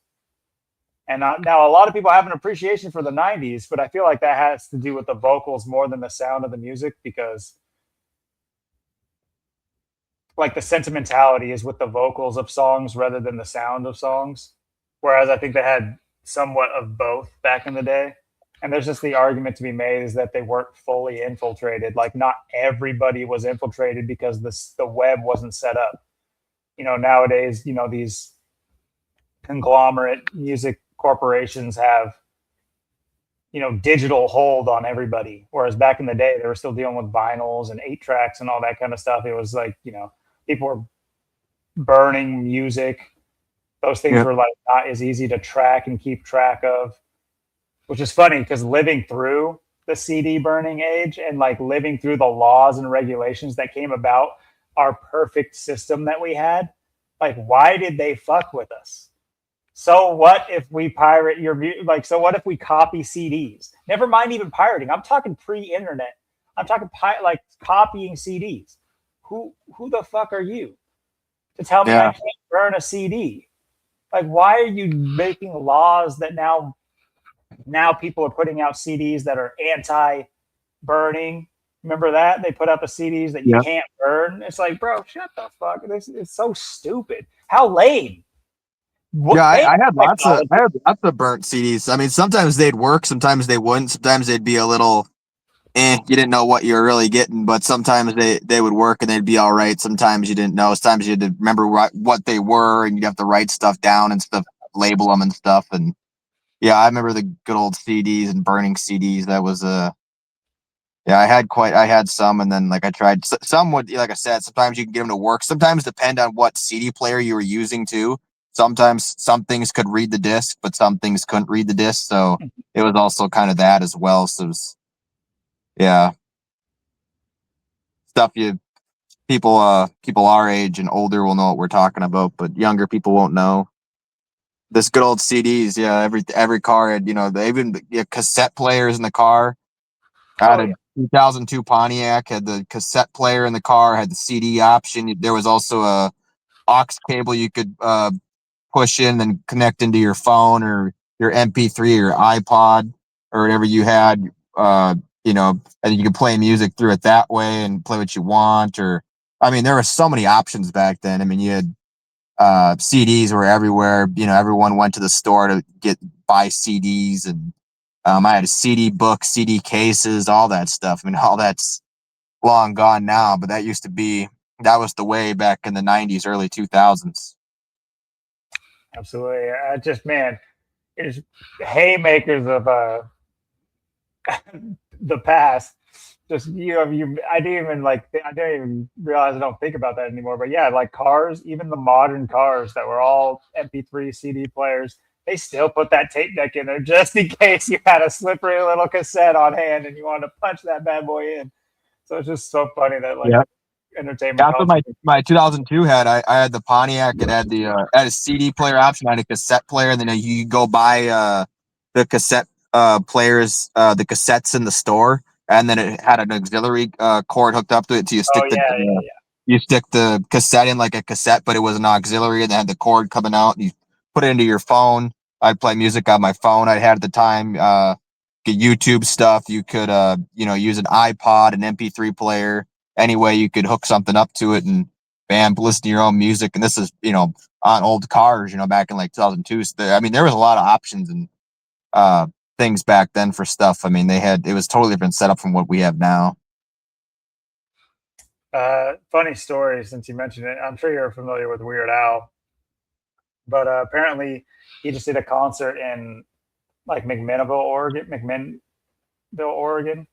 [SPEAKER 1] And now a lot of people have an appreciation for the 90s, but I feel like that has to do with the vocals more than the sound of the music, because like the sentimentality is with the vocals of songs rather than the sound of songs. Whereas I think they had somewhat of both back in the day. And there's just the argument to be made is that they weren't fully infiltrated. Like not everybody was infiltrated because the web wasn't set up. Nowadays, these conglomerate music corporations have digital hold on everybody, whereas back in the day they were still dealing with vinyls and 8 tracks and all that kind of stuff. It was like people were burning music. Those things were like not as easy to track and keep track of, which is funny because living through the CD burning age and like living through the laws and regulations that came about our perfect system that we had, like why did they fuck with us? So what if we pirate your like? So what if we copy CDs? Never mind even pirating. I'm talking pre-internet. I'm talking like copying CDs. Who the fuck are you to tell me I can't burn a CD? Like, why are you making laws that now people are putting out CDs that are anti-burning? Remember that they put out the CDs that you can't burn. It's like, bro, shut the fuck. It's so stupid. How lame.
[SPEAKER 2] I had lots of burnt CDs. I mean, sometimes they'd work, sometimes they wouldn't. Sometimes they'd be a little, you didn't know what you were really getting. But sometimes they would work and they'd be all right. Sometimes you didn't know. Sometimes you had to remember what they were, and you'd have to write stuff down and stuff, label them and stuff. And I remember the good old CDs and burning CDs. That was I had some, and then like I tried some would, like I said, sometimes you can get them to work. Sometimes depend on what CD player you were using too. Sometimes some things could read the disc, but some things couldn't read the disc. So it was also kind of that as well. So it was, stuff people our age and older will know what we're talking about, but younger people won't know. This good old CDs, every car had, they even cassette players in the car. I had a 2002 Pontiac, had the cassette player in the car, had the CD option. There was also a aux cable you could push in and connect into your phone or your MP3 or iPod or whatever you had, and you could play music through it that way and play what you want. Or, I mean, there were so many options back then. I mean, you had CDs were everywhere. Everyone went to the store to buy CDs, and I had a CD book, CD cases, all that stuff. I mean, all that's long gone now, but that was the way back in the 90s, early 2000s.
[SPEAKER 1] Absolutely. It's haymakers of the past. Just I didn't even realize I don't think about that anymore. But yeah, like cars, even the modern cars that were all MP3 CD players, they still put that tape deck in there just in case you had a slippery little cassette on hand and you wanted to punch that bad boy in. So it's just so funny that like
[SPEAKER 2] Yeah.
[SPEAKER 1] entertainment
[SPEAKER 2] That's what
[SPEAKER 1] culture.
[SPEAKER 2] my 2002 had. I had the Pontiac. It had had a CD player option. I had a cassette player, and then you go buy the cassette players, the cassettes in the store, and then it had an auxiliary cord hooked up to it. So
[SPEAKER 1] Oh yeah, yeah, yeah.
[SPEAKER 2] you stick the cassette in like a cassette, but it was an auxiliary, and it had the cord coming out. And you put it into your phone. I'd play music on my phone. I had at the time get YouTube stuff. You could use an iPod, an MP3 player. Any way you could hook something up to it and bam, listen to your own music. And this is on old cars, back in like 2002. So there was a lot of options and things back then for stuff. I mean, it was totally different setup from what we have now.
[SPEAKER 1] Funny story since you mentioned it. I'm sure you're familiar with Weird Al, but apparently he just did a concert in like McMinnville, Oregon,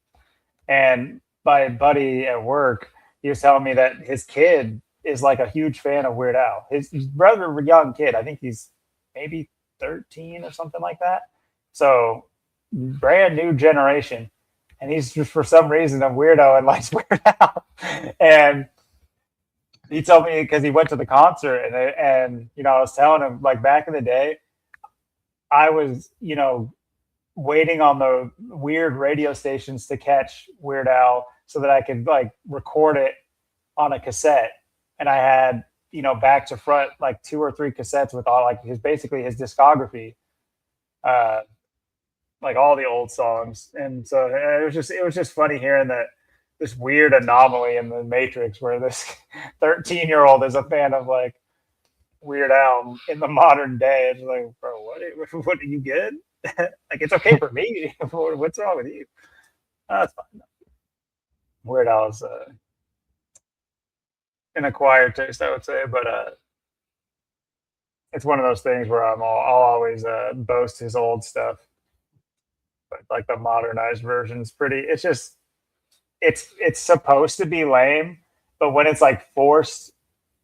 [SPEAKER 1] and my buddy at work, he was telling me that his kid is like a huge fan of Weird Al. His rather young kid. I think he's maybe 13 or something like that. So brand new generation. And he's just for some reason a weirdo and likes Weird Al. And he told me because he went to the concert and I was telling him like back in the day, I was waiting on the weird radio stations to catch Weird Al so that I could like record it on a cassette. And I had, back to front, like 2 or 3 cassettes with all like his discography, like all the old songs. And so it was just funny hearing that this weird anomaly in the Matrix where this 13-year-old is a fan of like Weird Al in the modern day. It's like, bro, what are you good? Like it's okay for me. What's wrong with you? That's fine. Weird Al is an acquired taste, I would say, but it's one of those things where I'll always boast his old stuff, but like the modernized version is pretty. It's just it's supposed to be lame, but when it's like forced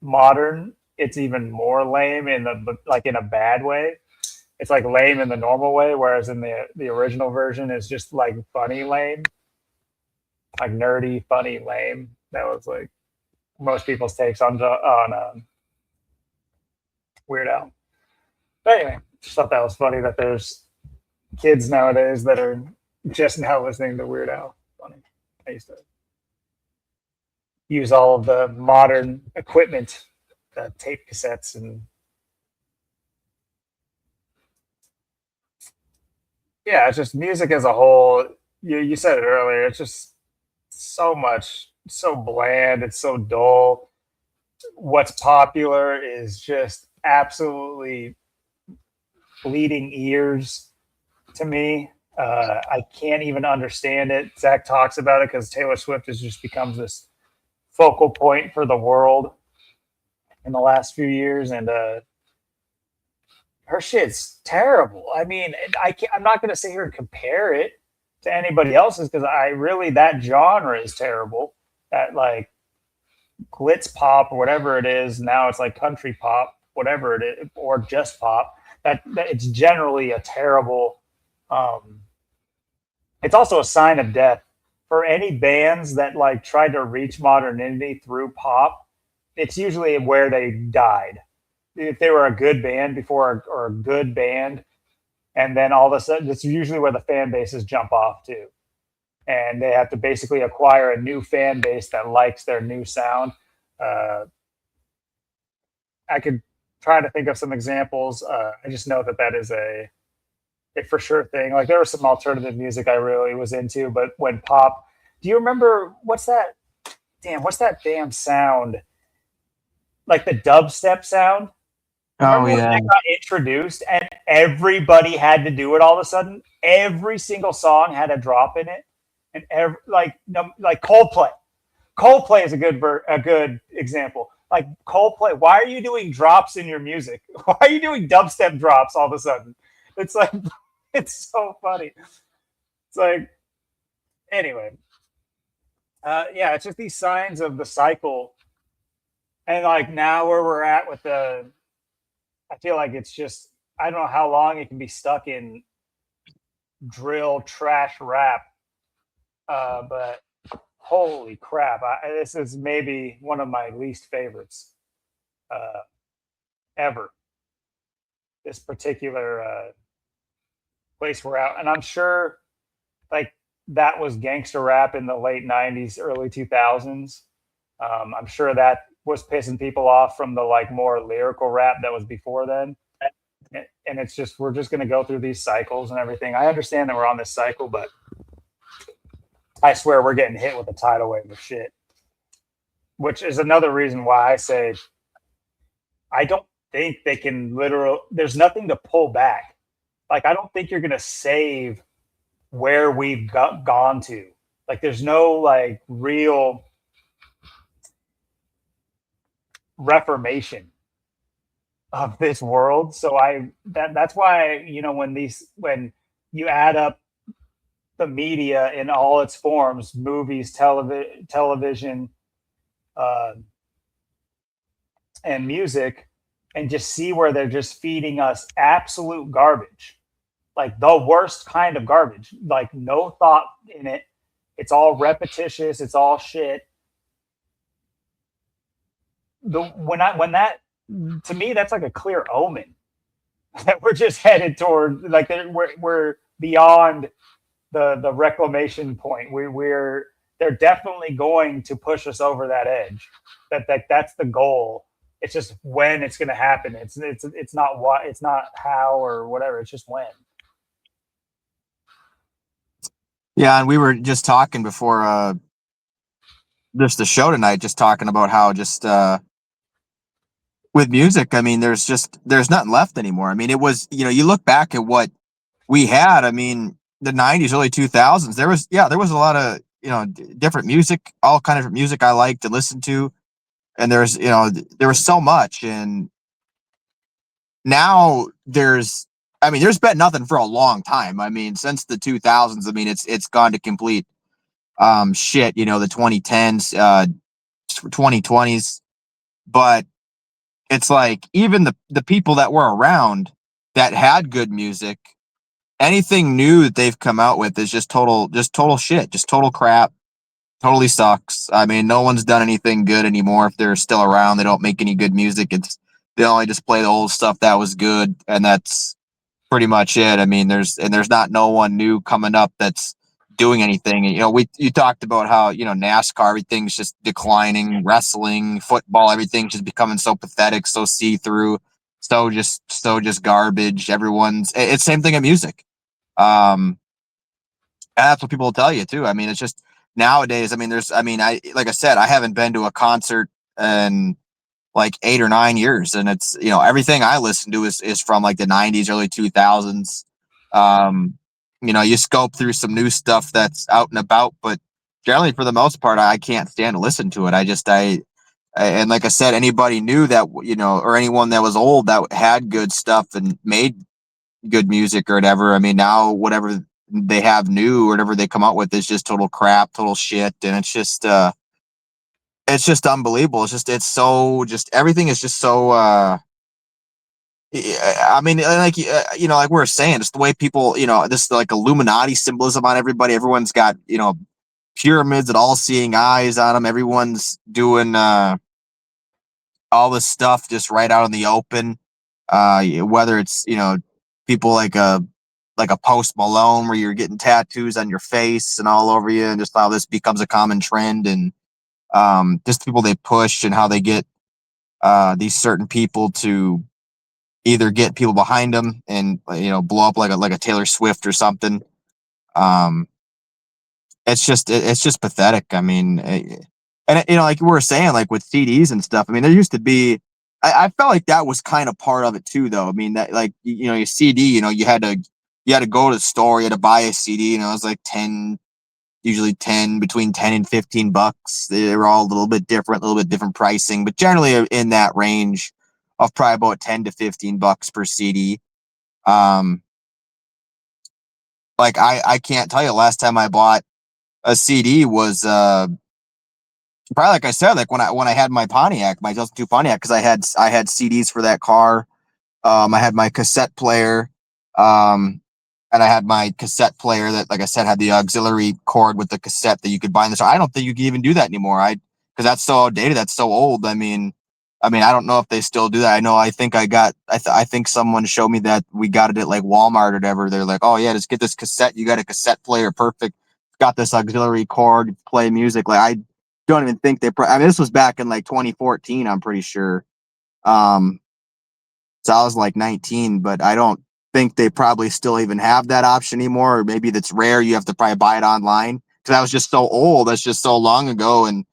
[SPEAKER 1] modern, it's even more lame in a bad way. It's like lame in the normal way, whereas in the original version is just like funny lame, like nerdy, funny lame. That was like most people's takes on Weird Al. But anyway, just thought that was funny that there's kids nowadays that are just now listening to Weird Al. Funny. I used to use all of the modern equipment, tape cassettes and yeah, it's just music as a whole. You said it earlier. It's just so much, so bland. It's so dull. What's popular is just absolutely bleeding ears to me. I can't even understand it. Zach talks about it because Taylor Swift has just becomes this focal point for the world in the last few years, and her shit's terrible. I mean, I'm not going to sit here and compare it to anybody else's because that genre is terrible. That like glitz pop or whatever it is. Now it's like country pop, whatever it is, or just pop. That it's generally a terrible. It's also a sign of death for any bands that like tried to reach modernity through pop. It's usually where they died. If they were a good band before or a good band, and then all of a sudden, it's usually where the fan bases jump off too, and they have to basically acquire a new fan base that likes their new sound. I could try to think of some examples. I just know that is a for sure thing. Like there was some alternative music I really was into, but when pop, do you remember what's that? What's that damn sound? Like the dubstep sound.
[SPEAKER 2] Oh
[SPEAKER 1] Remember when
[SPEAKER 2] yeah.
[SPEAKER 1] that got introduced and everybody had to do it all of a sudden? Every single song had a drop in it, and like Coldplay. Coldplay is a good example. Like Coldplay, why are you doing drops in your music? Why are you doing dubstep drops all of a sudden? It's like it's so funny. It's like anyway, yeah, it's just these signs of the cycle, and like now where we're at with the I feel like it's just I don't know how long it can be stuck in drill trash rap, but holy crap! This is maybe one of my least favorites uh, ever. This particular place we're at, and I'm sure like that was gangster rap in the late '90s, early 2000s. I'm sure that was pissing people off from the like more lyrical rap that was before then. And it's just we're just going to go through these cycles and everything. I understand that we're on this cycle, but I swear we're getting hit with a tidal wave of shit, which is another reason why I say I don't think they can literally. There's nothing to pull back. Like I don't think you're going to save where we've gone to. Like there's no like real reformation of this world. So that's why when you add up the media in all its forms, movies, television, uh, and music, and just see where they're just feeding us absolute garbage, like the worst kind of garbage, like no thought in it. It's all repetitious. It's all shit. When that to me that's like a clear omen that we're just headed toward like we're beyond the reclamation point. We're they're definitely going to push us over that edge. That's the goal. It's just when it's going to happen. It's not what, it's not how or whatever. It's just when.
[SPEAKER 2] Yeah, and we were just talking before just the show tonight, just talking about how just with music, I mean, there's nothing left anymore. I mean, it was, you look back at what we had. I mean, the '90s, early 2000s, there was a lot of different music, all kind of music I liked to listen to, and there was so much, and now there's been nothing for a long time. I mean, since the 2000s, I mean, it's gone to complete shit. The 2010s, 2020s, but it's like even the people that were around that had good music, anything new that they've come out with is just total shit, just total crap, totally sucks. I mean, no one's done anything good anymore. If they're still around, they don't make any good music. They only just play the old stuff that was good, and that's pretty much it. I mean, there's not no one new coming up that's doing anything. And you talked about how NASCAR, everything's just declining, wrestling, football, everything's just becoming so pathetic, so see through, so just garbage. It's same thing in music. And that's what people will tell you too. I mean, it's just nowadays. I mean, like I said, I haven't been to a concert in like 8 or 9 years, and it's everything I listen to is from like the '90s, early 2000s. You scope through some new stuff that's out and about, but generally for the most part, I can't stand to listen to it. And like I said, anybody new that or anyone that was old that had good stuff and made good music or whatever. I mean, now whatever they have new or whatever they come out with is just total crap, total shit, and it's just unbelievable. It's just everything is just so. I mean, like like we were saying, just the way people, this like Illuminati symbolism on everybody. Everyone's got pyramids and all-seeing eyes on them. Everyone's doing all this stuff just right out in the open. Whether it's people like a Post Malone where you're getting tattoos on your face and all over you, and just how this becomes a common trend, and just people they push and how they get these certain people to either get people behind them and blow up like a Taylor Swift or something. Um, it's just pathetic. I mean, and like we were saying, like with CDs and stuff. I mean, there used to be. I felt like that was kind of part of it too, though. I mean, that like your CD, you had to go to the store, you had to buy a CD, it was like 10, usually 10, between 10 and $15. They were all a little bit different pricing, but generally in that range of probably about 10 to $15 per CD. Like I can't tell you the last time I bought a CD was probably, like I said, like when I had my Pontiac, my 2002 Pontiac, because I had CDs for that car I had my cassette player, and I had my cassette player that, like I said, had the auxiliary cord with the cassette that you could buy in the store. I don't think you can even do that anymore. Because that's so outdated. That's so old. I don't know if they still do that. I know. I think I think someone showed me that we got it at like Walmart or whatever. They're like, oh yeah, just get this cassette. You got a cassette player, perfect. Got this auxiliary cord, play music. Like I don't even think this was back in like 2014. I'm pretty sure. Um, so I was like 19, but I don't think they probably still even have that option anymore. Or maybe that's rare. You have to probably buy it online because that was just so old. That's just so long ago. And,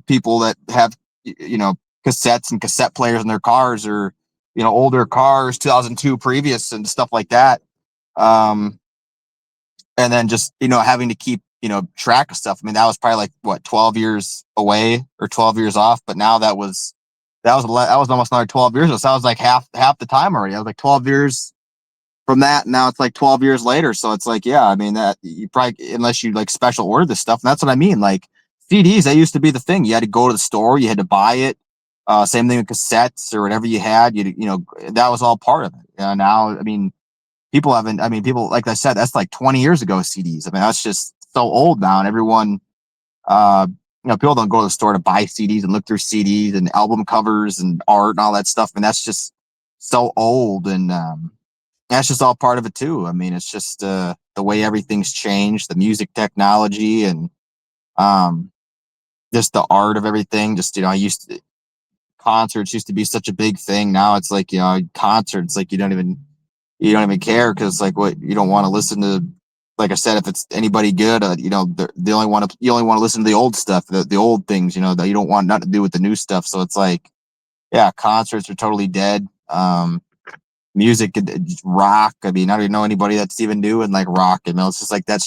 [SPEAKER 2] people that have, cassettes and cassette players in their cars or, older cars, 2002 previous and stuff like that. And then just, having to keep, track of stuff. I mean, that was probably like what, 12 years away or 12 years off. But now that was almost another 12 years. So that was like half the time already. I was like 12 years from that. Now it's like 12 years later. So it's like, yeah, I mean that you probably, unless you like special order this stuff. And that's what I mean. Like CDs, that used to be the thing. You had to go to the store, you had to buy it. Same thing with cassettes or whatever you had, that was all part of it. Now, I mean, people, like I said, that's like 20 years ago, CDs. I mean, that's just so old now. And everyone, people don't go to the store to buy CDs and look through CDs and album covers and art and all that stuff. I mean, that's just so old. And that's just all part of it too. I mean, it's just the way everything's changed, the music technology and just the art of everything. Just, concerts used to be such a big thing. Now it's like, concerts, like you don't even care because like what you don't want to listen to. Like I said, if it's anybody good, they only want to. You only want to listen to the old stuff, the old things. That you don't want nothing to do with the new stuff. So it's like, yeah, concerts are totally dead. Music, rock. I mean, I don't even know anybody that's even doing like rock. It's just like it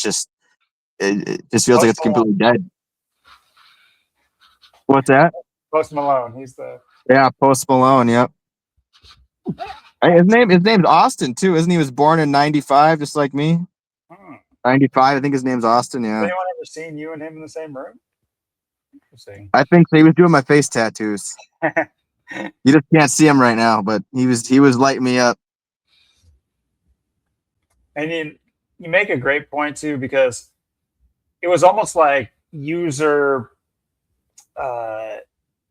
[SPEAKER 2] just feels like it's completely dead. What's that?
[SPEAKER 1] Post Malone. He's the
[SPEAKER 2] Post Malone. Yep. His name's Austin too, isn't he? He was born in 95, just like me. 95. I think his name's Austin. Yeah.
[SPEAKER 1] Has anyone ever seen you and him in the same room? Interesting.
[SPEAKER 2] I think so. He was doing my face tattoos. You just can't see him right now, but he was lighting me up.
[SPEAKER 1] And you make a great point too, because it was almost like user.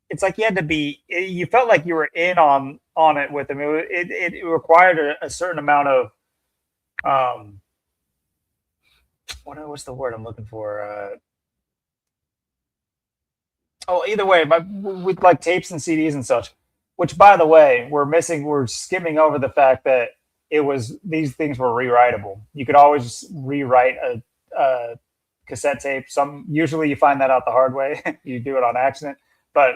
[SPEAKER 1] It's like you had to be. You felt like you were in on it with him. It required a certain amount of what's the word I'm looking for? Either way, with like tapes and CDs and such. Which, by the way, we're skimming over the fact that these things were rewritable. You could always rewrite a cassette tape. Usually you find that out the hard way. You do it on accident, but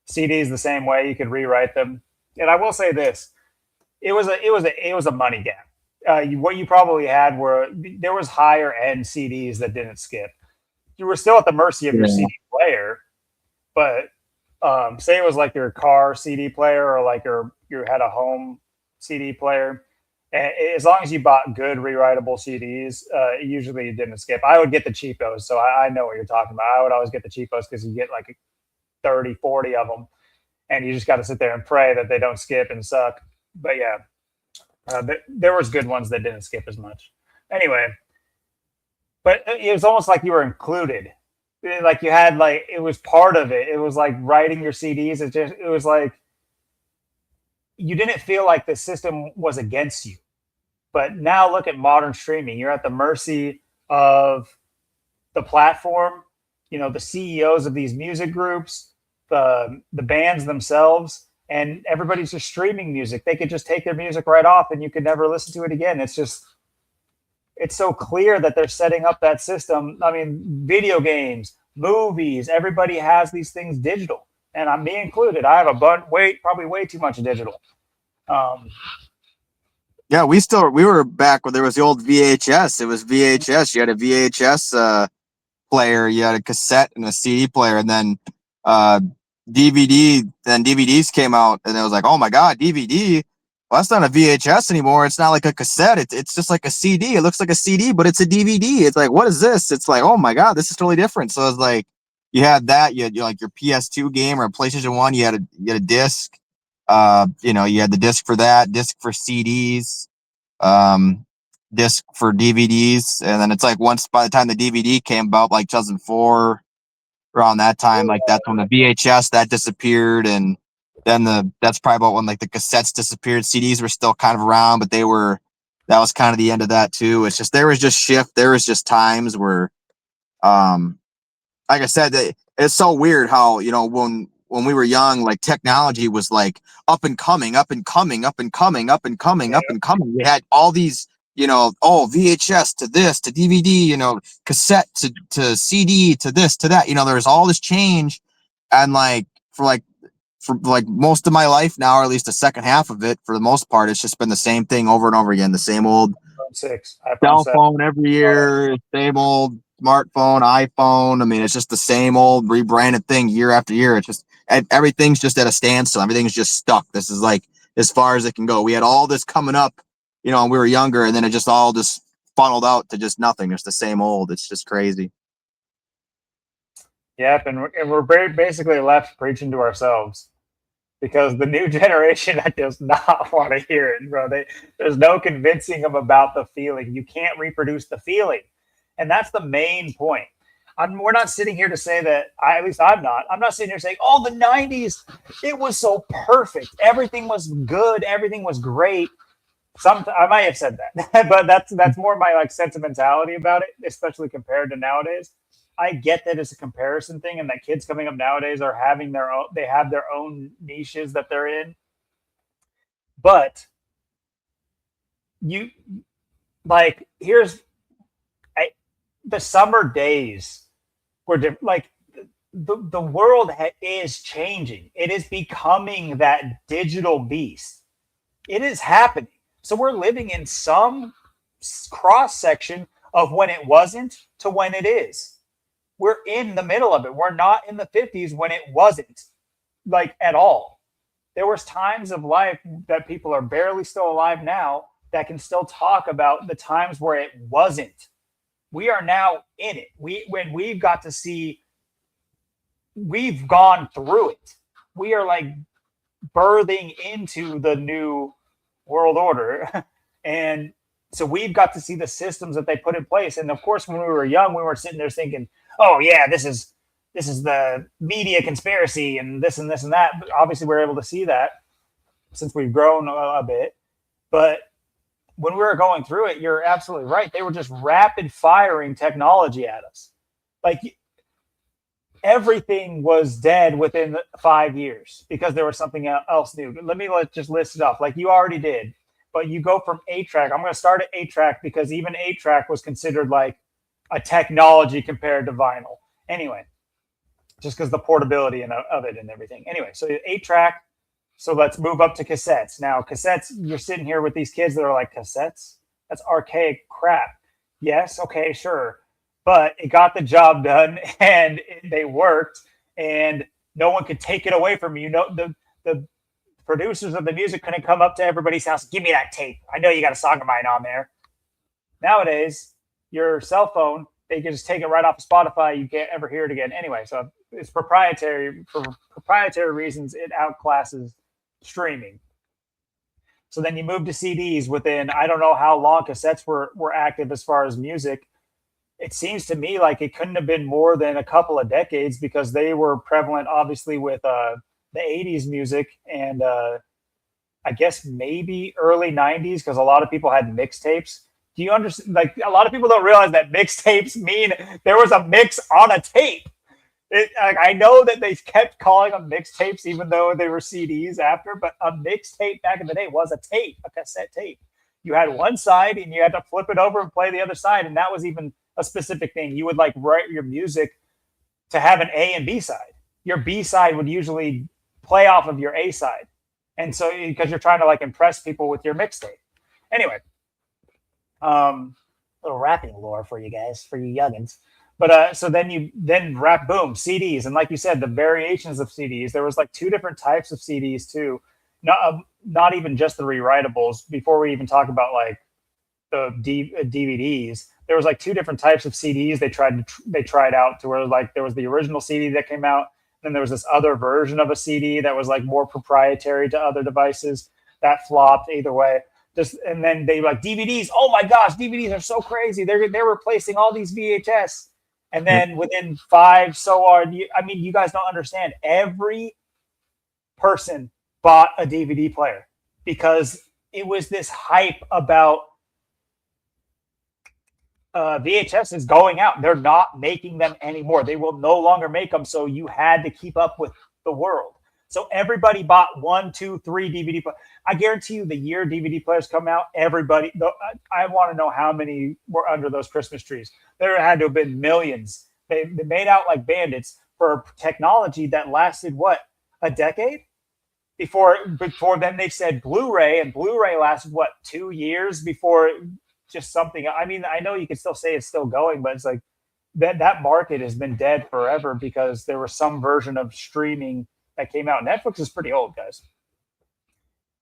[SPEAKER 1] CDs the same way. You could rewrite them. And I will say this: it was a money gap. What you probably had there was higher end CDs that didn't skip. You were still at the mercy of your CD player, but say it was like your car CD player or like you had a home CD player. And as long as you bought good rewritable CDs, usually it didn't skip. I would get the cheapos, so I know what you're talking about. I would always get the cheapos because you get like 30, 40 of them, and you just got to sit there and pray that they don't skip and suck. But yeah, there was good ones that didn't skip as much. Anyway, but it was almost like you were included. Like you had it was part of it. It was like writing your CDs. It was like you didn't feel like the system was against you. But now look at modern streaming. You're at the mercy of the platform, the CEOs of these music groups, the bands themselves, and everybody's just streaming music. They could just take their music right off and you could never listen to it again. It's so clear that they're setting up that system. I mean, video games, movies, everybody has these things digital. And I'm me included. I have probably way too much digital.
[SPEAKER 2] Yeah, we were back when there was the old VHS. It was VHS. You had a VHS player, you had a cassette and a CD player, and then DVD. Then DVDs came out, and it was like, oh my god, DVD. Well, that's not a VHS anymore. It's not like a cassette. It's just like a CD. It looks like a CD, but it's a DVD. It's like, what is this? It's like, oh my god, this is totally different. So it's like you had that. You had like your PS2 game or a PlayStation 1. You had a disc. You had the disc for that, disc for CDs, um, disc for DVDs, and then it's like once by the time the DVD came about, like 2004, around that time, like that's when the VHS that disappeared, and then that's probably about when like the cassettes disappeared. CDs were still kind of around, but that was kind of the end of that too. It's just there was just times where, like I said, it's so weird how when we were young, like technology was like up and coming, up and coming, up and coming, up and coming, up and coming. We had all these, VHS to this to DVD, cassette to CD to this to that. There's all this change, and for most of my life now, or at least the second half of it, for the most part, it's just been the same thing over and over again. The same old cell phone every year, same old smartphone, iPhone. I mean, it's just the same old rebranded thing year after year. It's just everything's just at a standstill. Everything's just stuck. This is like as far as it can go. We had all this coming up, when we were younger, and then it just all just funneled out to just nothing. It's the same old. It's just crazy.
[SPEAKER 1] Yep, and we're basically left preaching to ourselves, because the new generation does not want to hear it, bro. There's no convincing them about the feeling. You can't reproduce the feeling, and that's the main point. We're not sitting here to say that. At least I'm not. I'm not sitting here saying, "Oh, the '90s, it was so perfect. Everything was good. Everything was great." I might have said that, but that's more my like sentimentality about it, especially compared to nowadays. I get that it's a comparison thing, and that kids coming up nowadays are having they have their own niches that they're in. But the summer days were different. Like the world is changing. It is becoming that digital beast. It is happening. So we're living in some cross section of when it wasn't to when it is. We're in the middle of it. We're not in the 50s when it wasn't, like, at all. There was times of life that people are barely still alive now that can still talk about the times where it wasn't. We are now in it. We've got to see, we've gone through it. We are like birthing into the new world order. And so we've got to see the systems that they put in place. And of course, when we were young, we were sitting there thinking, oh yeah, this is the media conspiracy and this and this and that. But obviously we're able to see that since we've grown a bit. But when we were going through it, you're absolutely right. They were just rapid firing technology at us. Like everything was dead within 5 years because there was something else new. Let's just list it off like you already did. But you go from 8-track. I'm going to start at 8-track because even 8-track was considered like a technology compared to vinyl. Anyway, just because the portability of it and everything. Anyway, so 8-track. So let's move up to cassettes. Now, cassettes, you're sitting here with these kids that are like, cassettes? That's archaic crap. Yes, okay, sure. But it got the job done and they worked and no one could take it away from you. The producers of the music couldn't come up to everybody's house, give me that tape. I know you got a song of mine on there. Nowadays, your cell phone, they can just take it right off of Spotify. You can't ever hear it again. Anyway, so it's proprietary. For proprietary reasons, it outclasses streaming. So then you move to CDs within, I don't know how long cassettes were active as far as music. It seems to me like it couldn't have been more than a couple of decades because they were prevalent, obviously, with the 80s music and I guess maybe early 90s because a lot of people had mixtapes. Do you understand? Like a lot of people don't realize that mixtapes mean there was a mix on a tape. I know that they kept calling them mixtapes even though they were CDs after, but a mixtape back in the day was a tape, a cassette tape. You had one side and you had to flip it over and play the other side, and that was even a specific thing. You would like write your music to have an A and B side. Your B side would usually play off of your A side. And so because you're trying to like impress people with your mixtape. Anyway, little rapping lore for you guys, for you youngins. But so then rap, boom, CDs. And like you said, the variations of CDs, there was like two different types of CDs too. Not even just the rewritables. Before we even talk about like the DVDs, there was like two different types of CDs they tried out to where like there was the original CD that came out. Then there was this other version of a CD that was like more proprietary to other devices that flopped either way. And then they like DVDs. Oh my gosh, DVDs are so crazy. They're replacing all these VHS. And then within 5 so on, you guys don't understand. Every person bought a DVD player because it was this hype about VHS is going out. They're not making them anymore. They will no longer make them. So you had to keep up with the world. So everybody bought 1, 2, 3 DVD players. I guarantee you the year DVD players come out, everybody, I want to know how many were under those Christmas trees. There had to have been millions. They made out like bandits for technology that lasted, what, a decade? Before then they said Blu-ray, and Blu-ray lasted, what, 2 years before just something. I mean, I know you can still say it's still going, but it's like that market has been dead forever because there was some version of streaming that came out. Netflix is pretty old, guys.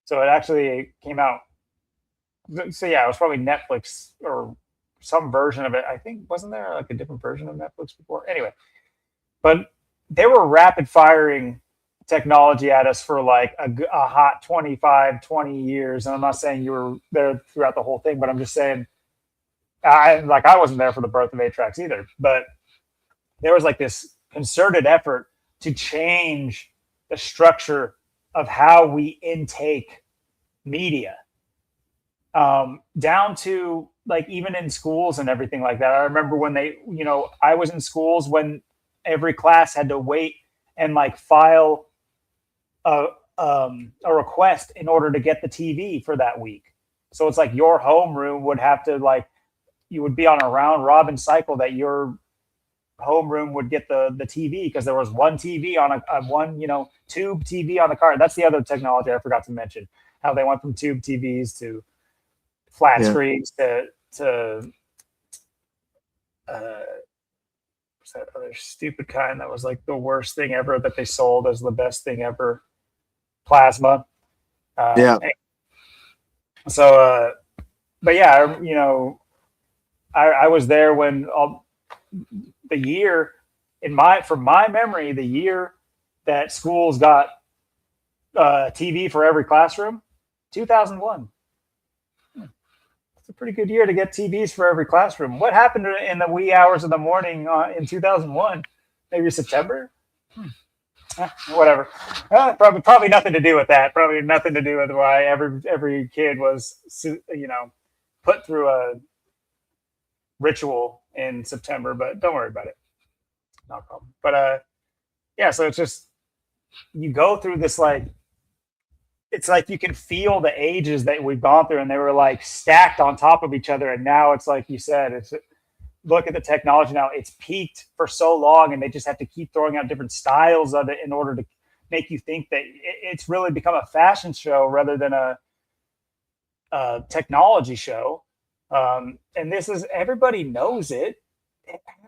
[SPEAKER 1] So it actually came out. So yeah, it was probably Netflix or some version of it. I think, wasn't there like a different version of Netflix before? Anyway, but they were rapid firing technology at us for like a hot 25, 20 years. And I'm not saying you were there throughout the whole thing, but I'm just saying I wasn't there for the birth of 8-tracks either, but there was like this concerted effort to change the structure of how we intake media, down to like even in schools and everything like that. I remember when I was in schools when every class had to wait and like file a request in order to get the TV for that week. So it's like your homeroom would have to you would be on a round robin cycle that your homeroom would get the TV because there was one TV on a one tube TV on the car. That's the other technology I forgot to mention, how they went from tube TVs to flat screens to what's that other stupid kind that was like the worst thing ever that they sold as the best thing ever, plasma. So but yeah, I was there when the year from my memory, the year that schools got TV for every classroom, 2001. It's a pretty good year to get TVs for every classroom. What happened in the wee hours of the morning in 2001? Maybe September? Whatever. Probably nothing to do with that. Probably nothing to do with why every kid was put through a ritual in September, but don't worry about it. Not a problem. But yeah, so it's just you go through this it's like you can feel the ages that we've gone through, and they were like stacked on top of each other, and now it's like you said, look at the technology now. It's peaked for so long, and they just have to keep throwing out different styles of it in order to make you think that it's really become a fashion show rather than a technology show. And this is, everybody knows it.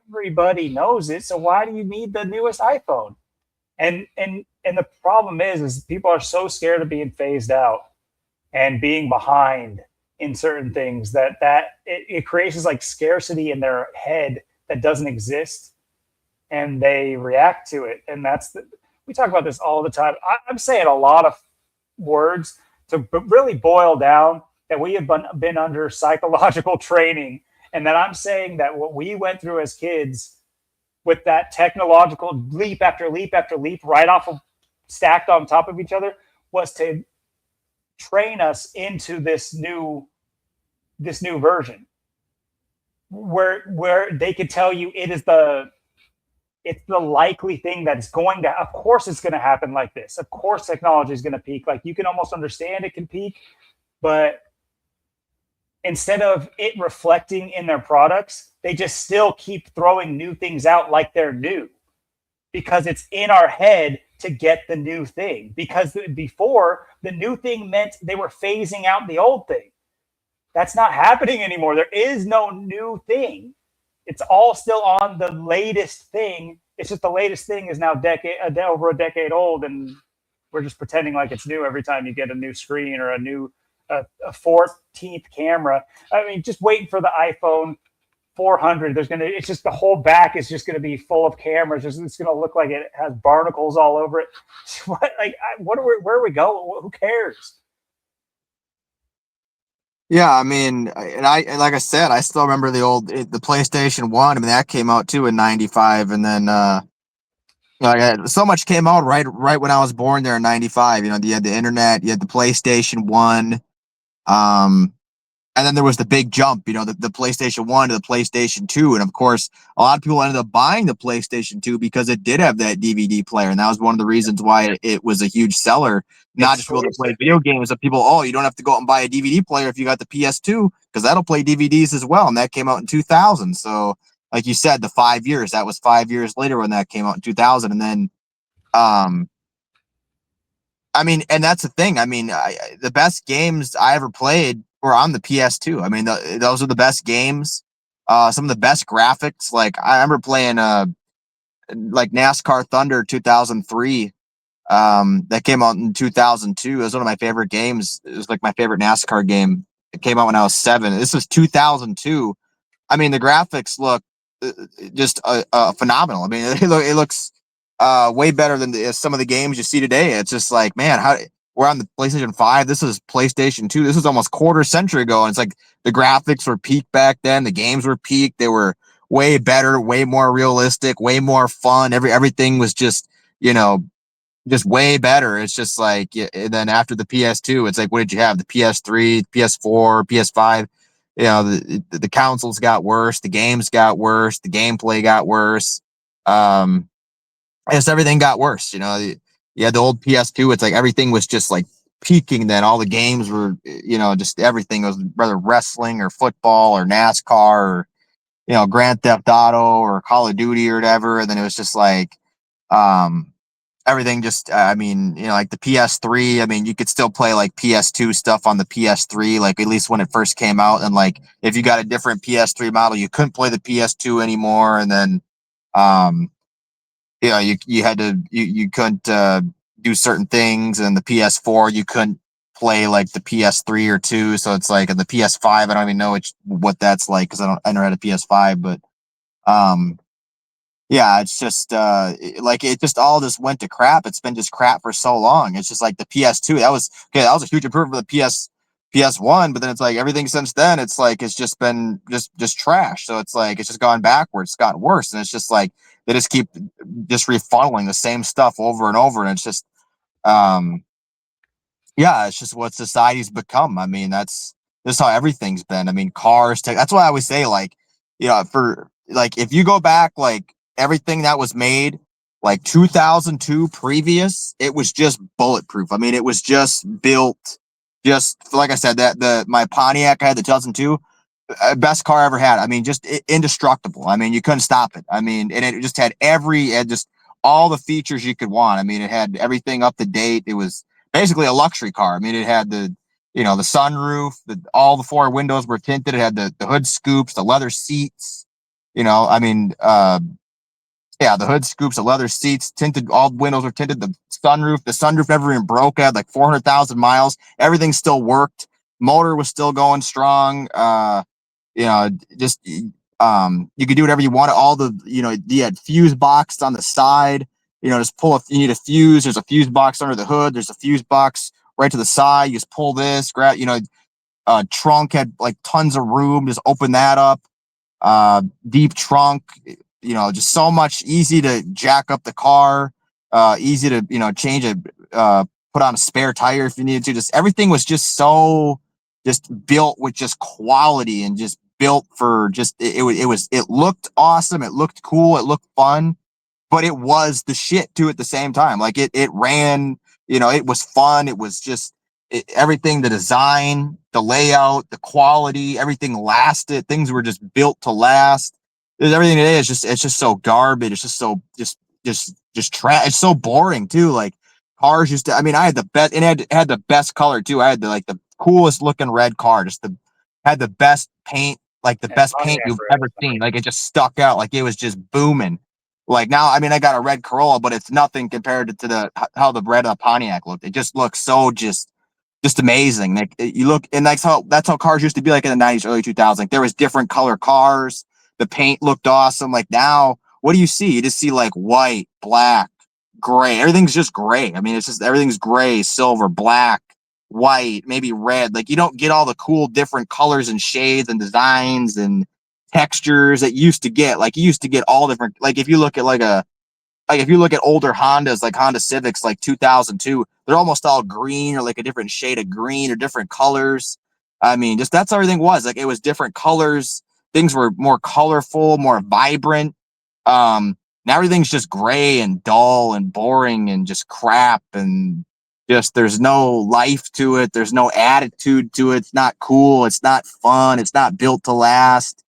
[SPEAKER 1] Everybody knows it. So why do you need the newest iPhone? And the problem is people are so scared of being phased out and being behind in certain things that it creates this like scarcity in their head that doesn't exist, and they react to it. And we talk about this all the time. I'm saying a lot of words to really boil down that we have been under psychological training, and that I'm saying that what we went through as kids with that technological leap after leap after leap right off of stacked on top of each other was to train us into this new version where they could tell you it's the likely thing that is going to, of course it's going to happen like this. Of course technology is going to peak. Like you can almost understand it can peak, but instead of it reflecting in their products, they just still keep throwing new things out like they're new because it's in our head to get the new thing. Because before, the new thing meant they were phasing out the old thing. That's not happening anymore. There is no new thing. It's all still on the latest thing. It's just the latest thing is now over a decade old, and we're just pretending like it's new every time you get a new screen or a 14th camera. I mean, just waiting for the iPhone 400. It's just the whole back is just gonna be full of cameras. It's gonna look like it has barnacles all over it. Where are we going? Who cares?
[SPEAKER 2] Yeah, I mean, and like I said, I still remember the PlayStation 1. I mean, that came out too in '95, and then so much came out right when I was born there in '95. You had the internet, you had the PlayStation 1, um, and then there was the big jump, the PlayStation 1 to the PlayStation 2. And of course, a lot of people ended up buying the PlayStation 2 because it did have that DVD player. And that was one of the reasons why it was a huge seller, not just people to play video games, but people, you don't have to go out and buy a DVD player if you got the PS2, because that'll play DVDs as well. And that came out in 2000. So, like you said, the 5 years, that was 5 years later when that came out in 2000. And then, I mean, and that's the thing. I mean, the best games I ever played were on the PS2. I mean, those are the best games. Some of the best graphics. Like I remember playing like NASCAR Thunder 2003. That came out in 2002. It was one of my favorite games. It was like my favorite NASCAR game. It came out when I was 7. This was 2002. I mean, the graphics look just phenomenal. I mean, it looks way better than some of the games you see today. It's just like, man, we're on the PlayStation 5. This is PlayStation 2. This is almost quarter century ago. And it's like the graphics were peak back then. The games were peak. They were way better, way more realistic, way more fun. Everything was just way better. It's just like, and then after the PS2, it's like, what did you have? The PS3, PS4, PS5. The consoles got worse, the games got worse, the gameplay got worse. I guess everything got worse. You had the old PS2. It's like everything was just like peaking. Then all the games were, just everything was whether wrestling or football or NASCAR or Grand Theft Auto or Call of Duty or whatever. And then it was just like, everything just, I mean, like the PS3, I mean, you could still play like PS2 stuff on the PS3, like at least when it first came out. And like, if you got a different PS3 model, you couldn't play the PS2 anymore. And then, you had to, you couldn't, do certain things. And the PS4, you couldn't play like the PS3 or 2. So it's like, and the PS5, I don't even know what that's like, because I never had a PS5, but, yeah, it's just like it just all just went to crap. It's been just crap for so long. It's just like the PS2. That was a huge improvement for the PS1, but then it's like everything since then, it's like it's just been just trash. So it's like it's just gone backwards, it's gotten worse. And it's just like they just keep just refunneling the same stuff over and over. And it's just um yeah, it's just what society's become. I mean, that's how everything's been. I mean, cars, that's why I always say, like, for like if you go back, like everything that was made like 2002 previous, it was just bulletproof. I mean, it was just built, just like I said, that my Pontiac I had, the 2002, best car I ever had. I mean, just indestructible. I mean, you couldn't stop it. I mean, and it just had just all the features you could want. I mean, it had everything up to date. It was basically a luxury car. I mean, it had the sunroof, all the 4 windows were tinted. It had the hood scoops, the leather seats. I mean, yeah, the hood scoops, the leather seats, tinted. All the windows were tinted. The sunroof never even broke. It had like 400,000 miles. Everything still worked. Motor was still going strong. Just you could do whatever you wanted. All the you had fuse box on the side. Just you need a fuse. There's a fuse box under the hood. There's a fuse box right to the side. You just pull this, grab. Trunk had like tons of room. Just open that up. Deep trunk. Just so much, easy to jack up the car. Easy to change it. Put on a spare tire if you needed to. Just everything was just so just built with just quality, and just built for just it looked awesome, it looked cool, it looked fun, but it was the shit too at the same time. Like it ran, it was fun, it was just everything, the design, the layout, the quality, everything lasted. Things were just built to last. Everything today is it's just so garbage. It's just so just trash. It's so boring too. Like cars used to. I mean, I had the best, and it had the best color too. I had the coolest looking red car. Had the best paint, like the best paint you've ever seen. Like it just stuck out. Like it was just booming. Like now, I mean, I got a red Corolla, but it's nothing compared to how the red Pontiac looked. It just looks so just amazing. Like you look, and that's how cars used to be like in the 90s, early 2000s. Like there was different color cars. the paint looked awesome. Like now, what do you see? You just see like white, black, gray. Everything's just gray. I mean, it's just everything's gray, silver, black, white, maybe red. Like you don't get all the cool different colors and shades and designs and textures that you used to get. Like you used to get all different. Like if you look at if you look at older Hondas, like Honda Civics, like 2002, they're almost all green or like a different shade of green or different colors. I mean, just that's how everything was. Like it was different colors. Things were more colorful, more vibrant. Now everything's just gray and dull and boring and just crap and just there's no life to it. There's no attitude to it. It's not cool. It's not fun. It's not built to last.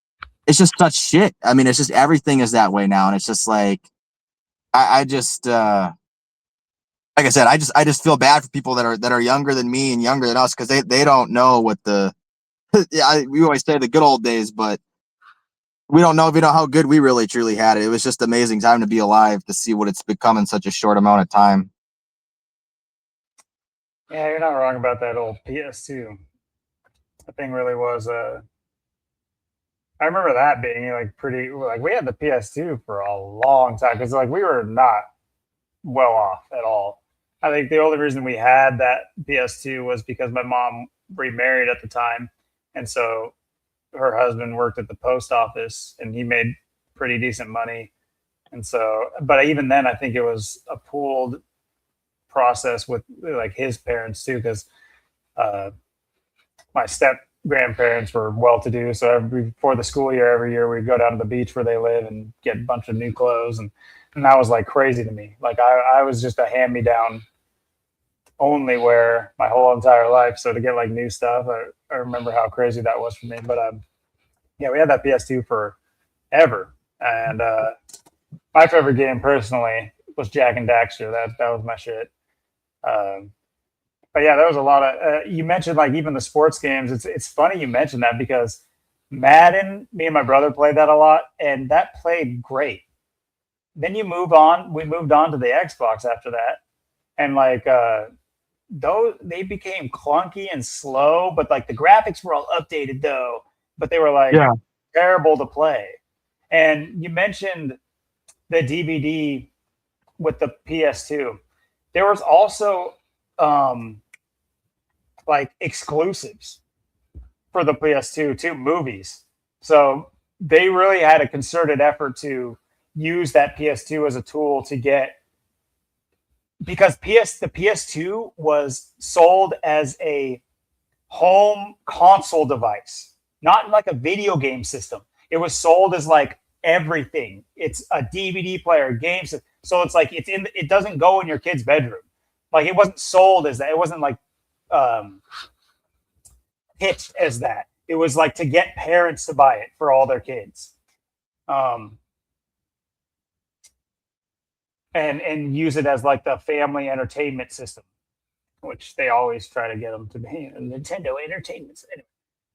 [SPEAKER 2] It's just such shit. I mean, it's just everything is that way now, and it's just like I just like I said, I just feel bad for people that are younger than me and younger than us because they don't know what the we always say the good old days, but we don't know if you know how good we really truly had it. It was just amazing time to be alive to see what it's become in such a short amount of time.
[SPEAKER 1] Yeah, you're not wrong about that old PS2. That thing really was. I remember that being like pretty. Like we had the PS2 for a long time because like we were not well off at all. I think the only reason we had that PS2 was because my mom remarried at the time, and so her husband worked at the post office, and he made pretty decent money. And so, but even then, I think it was a pooled process with like his parents too, because uh, my step grandparents were well to do. So before the school year, every year we'd go down to the beach where they live and get a bunch of new clothes. And that was like crazy to me. Like I was just a hand me down only wear my whole entire life. So to get like new stuff, I remember how crazy that was for me. But yeah, we had that PS2 forever. And my favorite game personally was Jack and Daxter. That was my shit. Um, but yeah, there was a lot of. You mentioned like even the sports games. It's funny you mentioned that because Madden, me and my brother played that a lot, and that played great. Then you move on. We moved on to the Xbox after that, and like those they became clunky and slow, but like the graphics were all updated though, but they were like
[SPEAKER 2] Yeah.
[SPEAKER 1] terrible to play. And you mentioned the DVD with the PS2. There was also um, like exclusives for the PS2 too, movies. So they really had a concerted effort to use that PS2 as a tool to get because the PS2 was sold as a home console device, not like a video game system. It was sold as like everything. It's a DVD player, games. So it's like it doesn't go in your kid's bedroom. Like it wasn't sold as that. It wasn't like um, pitched as that. It was like to get parents to buy it for all their kids. Um, and use it as like the family entertainment system, which they always try to get them to be a Nintendo Entertainment System.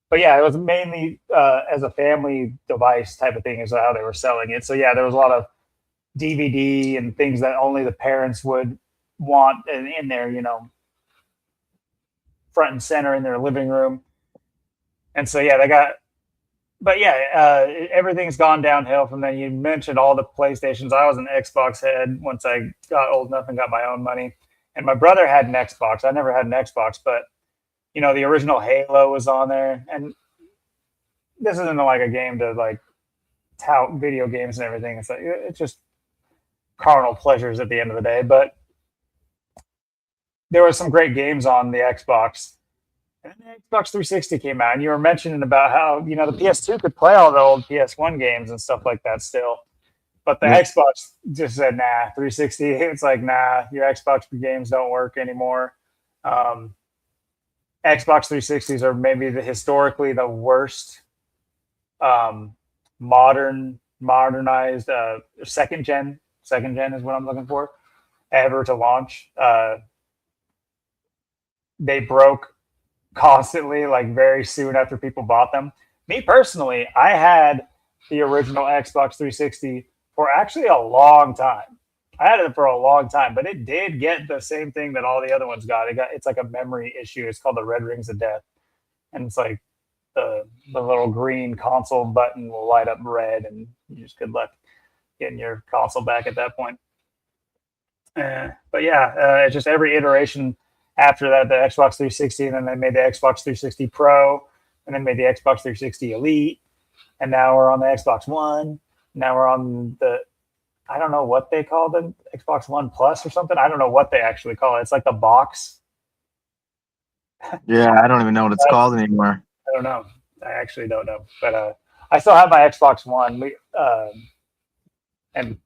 [SPEAKER 1] But yeah, it was mainly as a family device type of thing is how they were selling it. So yeah, there was a lot of DVD and things that only the parents would want in their, front and center in their living room. And so yeah, they got. But yeah, everything's gone downhill from then. You mentioned all the PlayStations. I was an Xbox head once I got old enough and got my own money. And my brother had an Xbox. I never had an Xbox, but the original Halo was on there. And this isn't like a game to like tout video games and everything. It's like it's just carnal pleasures at the end of the day. But there were some great games on the Xbox. And then the Xbox 360 came out, and you were mentioning about how the PS2 could play all the old PS1 games and stuff like that still, but the Xbox just said nah. 360, it's like nah, your Xbox games don't work anymore. Xbox 360s are maybe historically the worst modernized second gen is what I'm looking for ever to launch. They broke constantly, like very soon after people bought them. Me personally, I had the original Xbox 360 for actually a long time. I had it for a long time, but it did get the same thing that all the other ones got. It's like a memory issue. It's called the Red Rings of Death, and it's like the little green console button will light up red, and you just good luck getting your console back at that point. But yeah, it's just every iteration after that, the Xbox 360, and then they made the Xbox 360 Pro, and then made the Xbox 360 Elite, and now we're on the Xbox One. Now we're on the, I don't know what they call them, Xbox One Plus or something. I don't know what they actually call it. It's like the box.
[SPEAKER 2] Yeah, I don't even know what it's called anymore.
[SPEAKER 1] I don't know. I actually don't know. But I still have my Xbox One. And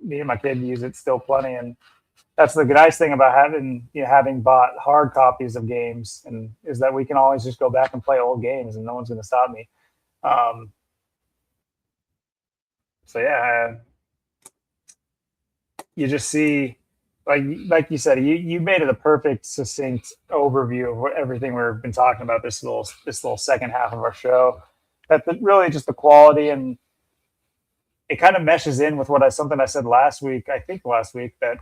[SPEAKER 1] me and my kid use it still plenty. And that's the nice thing about having bought hard copies of games, and is that we can always just go back and play old games, and no one's going to stop me. So yeah, you just see, like you said, you made it a perfect, succinct overview of everything we've been talking about this little second half of our show. That really just the quality, and it kind of meshes in with something I said last week. I think last week, that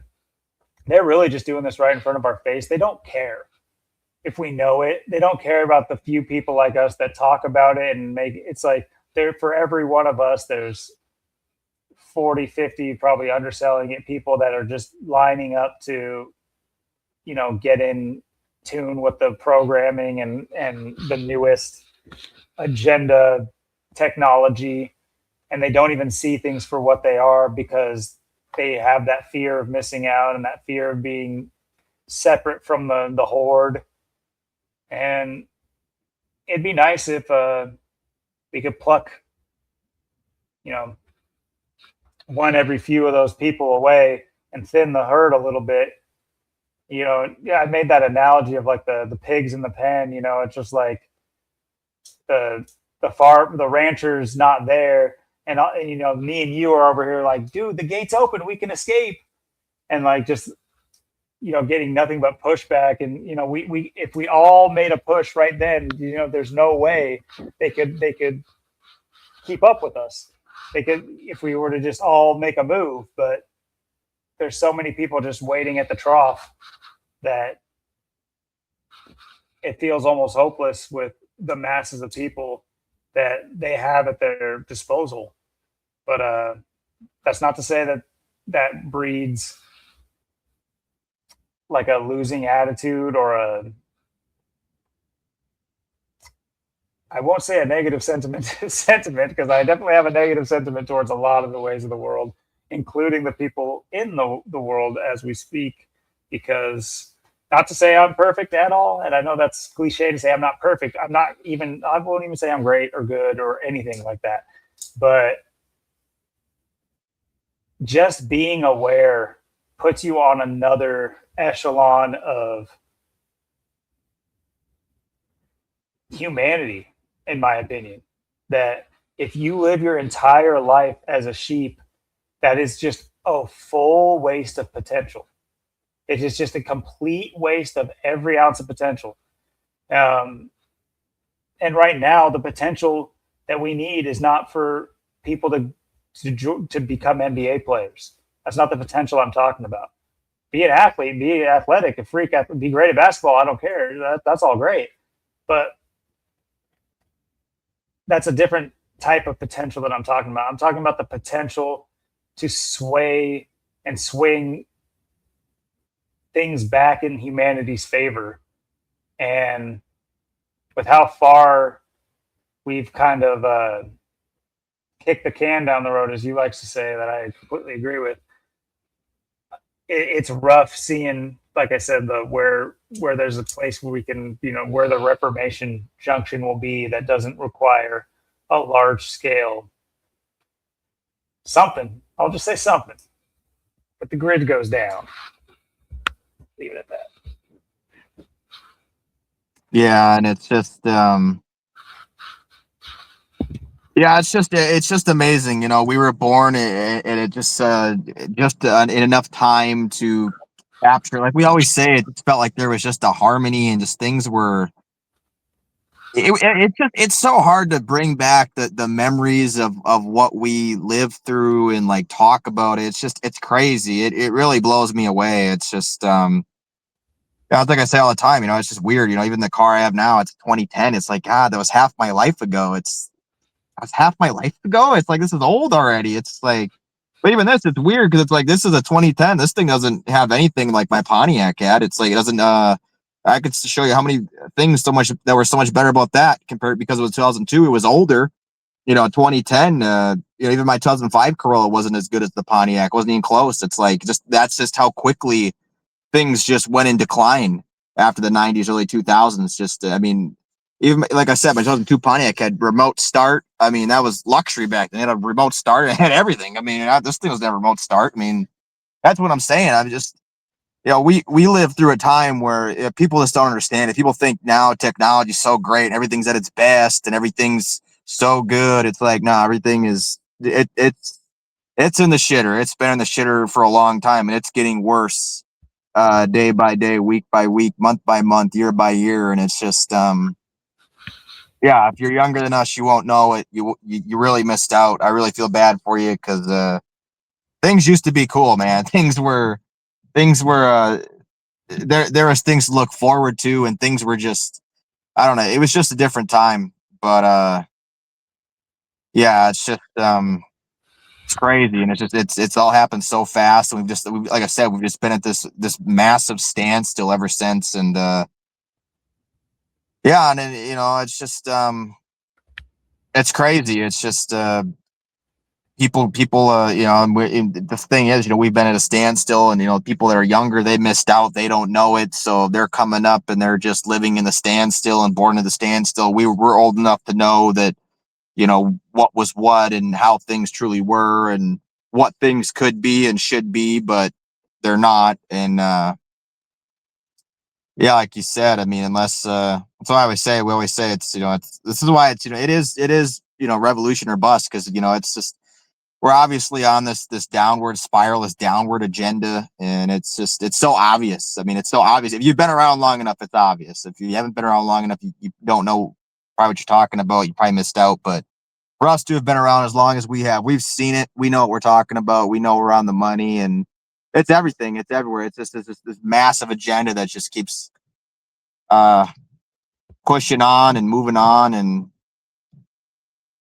[SPEAKER 1] they're really just doing this right in front of our face. They don't care if we know it. They don't care about the few people like us that talk about it and make it's like there for every one of us, there's 40, 50 probably underselling it people that are just lining up to, get in tune with the programming and the newest agenda technology. And they don't even see things for what they are, because they have that fear of missing out and that fear of being separate from the horde. And it'd be nice if we could pluck, one every few of those people away and thin the herd a little bit. I made that analogy of like the pigs in the pen. It's just like the rancher's not there, and me and you are over here like, dude, the gate's open, we can escape, and like just getting nothing but pushback. And we if we all made a push right then, there's no way they could keep up with us. They could, if we were to just all make a move, but there's so many people just waiting at the trough that it feels almost hopeless with the masses of people that they have at their disposal. But that's not to say that breeds like a losing attitude, or I won't say a negative sentiment, because I definitely have a negative sentiment towards a lot of the ways of the world, including the people in the world as we speak. Because, not to say I'm perfect at all, and I know that's cliche to say I'm not perfect. I won't even say I'm great or good or anything like that. But just being aware puts you on another echelon of humanity, in my opinion. That if you live your entire life as a sheep, that is just a full waste of potential. It is just a complete waste of every ounce of potential. And right now, the potential that we need is not for people to become NBA players. That's not the potential I'm talking about. Be an athlete, be athletic, a freak, be great at basketball. I don't care. That's all great. But that's a different type of potential that I'm talking about. I'm talking about the potential to sway and swing things back in humanity's favor. And with how far we've kind of kicked the can down the road, as you like to say, that I completely agree with, it's rough seeing, like I said, where there's a place where we can, where the Reformation junction will be that doesn't require a large scale something. I'll just say something, but the grid goes down. Leave it at that.
[SPEAKER 2] Yeah, and it's just it's just amazing. We were born and it just in enough time to capture, like we always say, it felt like there was just a harmony, and just things were it's so hard to bring back the memories of what we lived through and like talk about it. It's crazy. It really blows me away. It's just it's like I say all the time, it's just weird. Even the car I have now, it's 2010. It's like, God, that was half my life ago. That's half my life ago. It's like, this is old already. It's like, but even this, it's weird because it's like, this is a 2010. This thing doesn't have anything like my Pontiac had. It's like, it doesn't, I could show you how many things that were so much better about that compared because it was 2002. It was older. 2010, even my 2005 Corolla wasn't as good as the Pontiac. It wasn't even close. It's like, that's just how quickly things just went in decline after the 90s, early 2000s. Even like I said, my 2002 Pontiac had remote start. I mean, that was luxury back then. It had a remote start. It had everything. I mean, this thing was never remote start. I mean, that's what I'm saying. I'm just, we live through a time where people just don't understand it. People think now technology's so great and everything's at its best and everything's so good. It's like, no, everything is, it's in the shitter. It's been in the shitter for a long time and it's getting worse day by day, week by week, month by month, year by year. And it's just, yeah, if you're younger than us, you won't know it. You really missed out. I really feel bad for you because things used to be cool, man. Things were there was things to look forward to, and things were just, I don't know. It was just a different time, but yeah, it's crazy, and it's all happened so fast, and like I said, we've just been at this massive standstill ever since, and yeah, and then, it's just it's crazy. It's just people and the thing is, we've been at a standstill, and people that are younger, they missed out, they don't know it, so they're coming up and they're just living in the standstill and born in the standstill. We're old enough to know that what was what and how things truly were and what things could be and should be, but they're not. And yeah, like you said, I mean, unless that's what we always say it's, this is why it's, it is revolution or bust, because it's just, we're obviously on this downward spiral, this downward agenda, and it's so obvious. I mean, it's so obvious. If you've been around long enough, it's obvious. If you haven't been around long enough, you don't know probably what you're talking about. You probably missed out. But for us to have been around as long as we have, we've seen it. We know what we're talking about. We know we're on the money, and it's everything. It's everywhere. It's just this massive agenda that just keeps uh, pushing on and moving on, and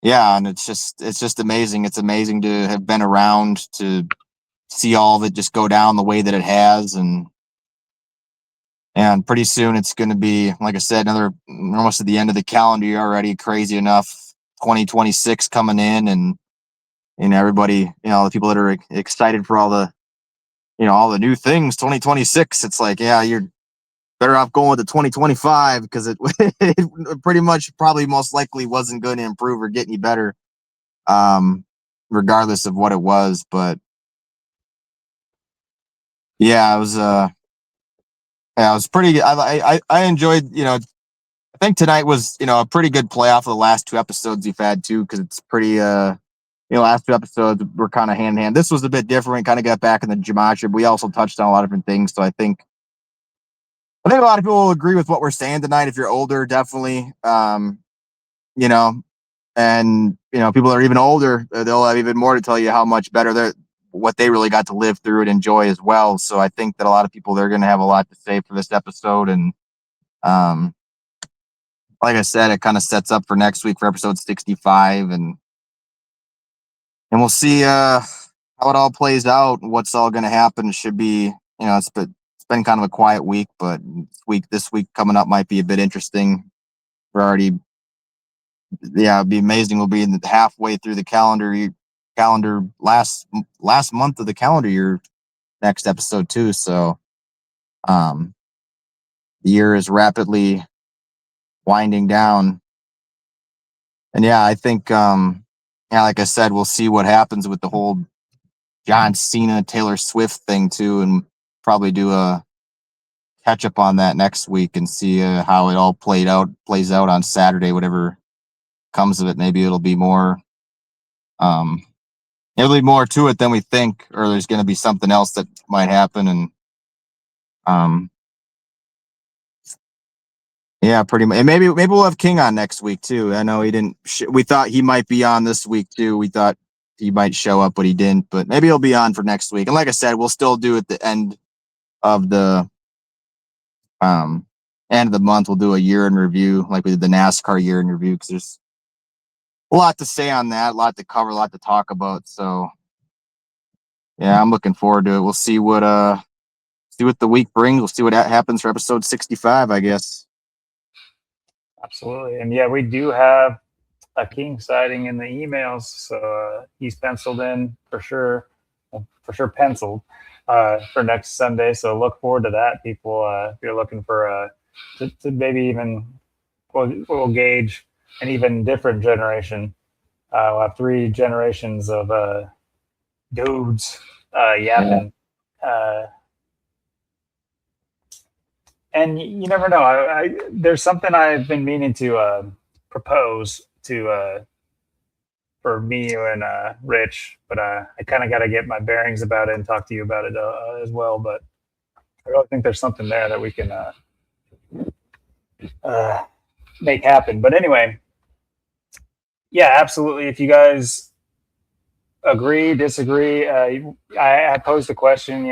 [SPEAKER 2] yeah, and it's just amazing. It's amazing to have been around to see all of it just go down the way that it has, and pretty soon it's going to be, like I said, another, almost at the end of the calendar year already. Crazy enough, 2026 coming in, and everybody, the people that are excited for all the new things, 2026. It's like, yeah, you're better off going with the 2025 because it pretty much probably most likely wasn't going to improve or get any better, regardless of what it was. But yeah, it was pretty. I enjoyed. I think tonight was a pretty good playoff of the last two episodes we've had too, because it's pretty. Last two episodes were kind of hand in hand. This was a bit different. Kind of got back in the gematria, but we also touched on a lot of different things. So I think a lot of people will agree with what we're saying tonight. If you're older, definitely. You know, and people that are even older, they'll have even more to tell you how much better what they really got to live through and enjoy as well. So I think that a lot of people, they're going to have a lot to say for this episode, and um, like I said, it kind of sets up for next week for episode 65, and we'll see how it all plays out. What's all going to happen should be, it's been kind of a quiet week, but this week coming up might be a bit interesting. We're already, yeah, it'd be amazing. We'll be in the halfway through the calendar last month of the calendar year next episode too. So um the year is rapidly winding down. And yeah, I think yeah, like I said, we'll see what happens with the whole John Cena Taylor Swift thing too, and probably do a catch up on that next week and see how it all plays out on Saturday, whatever comes of it. Maybe um it'll be more to it than we think, or there's going to be something else that might happen. And um yeah, pretty much. And maybe we'll have King on next week too. I know he didn't. We thought he might be on this week too. We thought he might show up, but he didn't. But maybe he'll be on for next week. And like I said, we'll still do at the end of the End of the month, we'll do a year in review, like we did the NASCAR year in review, because there's a lot to say on that, a lot to cover, a lot to talk about. So yeah, I'm looking forward to it. We'll see what the week brings. We'll see what happens for episode 65, I guess.
[SPEAKER 1] Absolutely. And yeah, we do have a king sighting in the emails, so he's penciled in for sure, penciled for next Sunday. So look forward to that, people. If you're looking for to maybe even we'll gauge an even different generation. We'll have 3 generations of dudes yapping. Yeah. And you never know. There's something I've been meaning to propose to for me and Rich, but I kind of got to get my bearings about it and talk to you about it as well. But I really think there's something there that we can make happen. But anyway, yeah, absolutely. If you guys agree, disagree, I posed a question.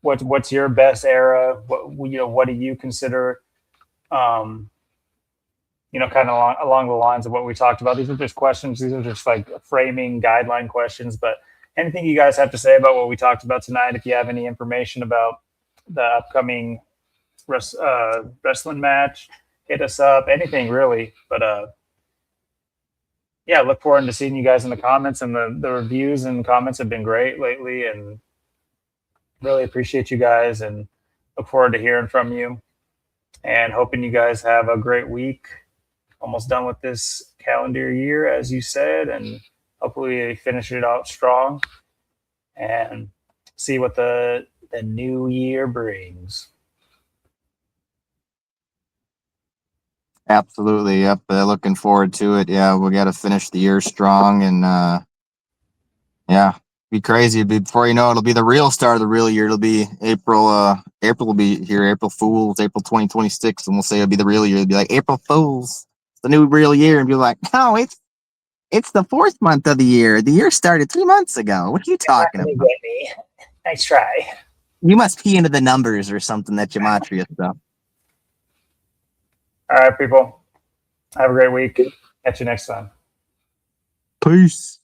[SPEAKER 1] What's your best era? What do you consider? Kind of along the lines of what we talked about. These are just questions. These are just like framing guideline questions. But anything you guys have to say about what we talked about tonight, if you have any information about the upcoming wrestling match, hit us up. Anything really. But yeah, look forward to seeing you guys in the comments. And the reviews and comments have been great lately. And really appreciate you guys and look forward to hearing from you. And hoping you guys have a great week. Almost done with this calendar year, as you said, and hopefully finish it out strong and see what the new year brings.
[SPEAKER 2] Absolutely. Yep. Looking forward to it. Yeah, we got to finish the year strong, and yeah, be crazy. Before you know it, it'll be the real start of the real year. It'll be April. April will be here. April Fools. April 2026, and we'll say it'll be the real year. It'll be like April Fools, the new real year, and be like, no, it's the 4th month of the year. The year started 3 months ago. What are you talking about?
[SPEAKER 1] Get me. Nice try.
[SPEAKER 2] You must key into the numbers or something that gematria stuff.
[SPEAKER 1] All right, people. Have a great week. Catch you next time.
[SPEAKER 2] Peace.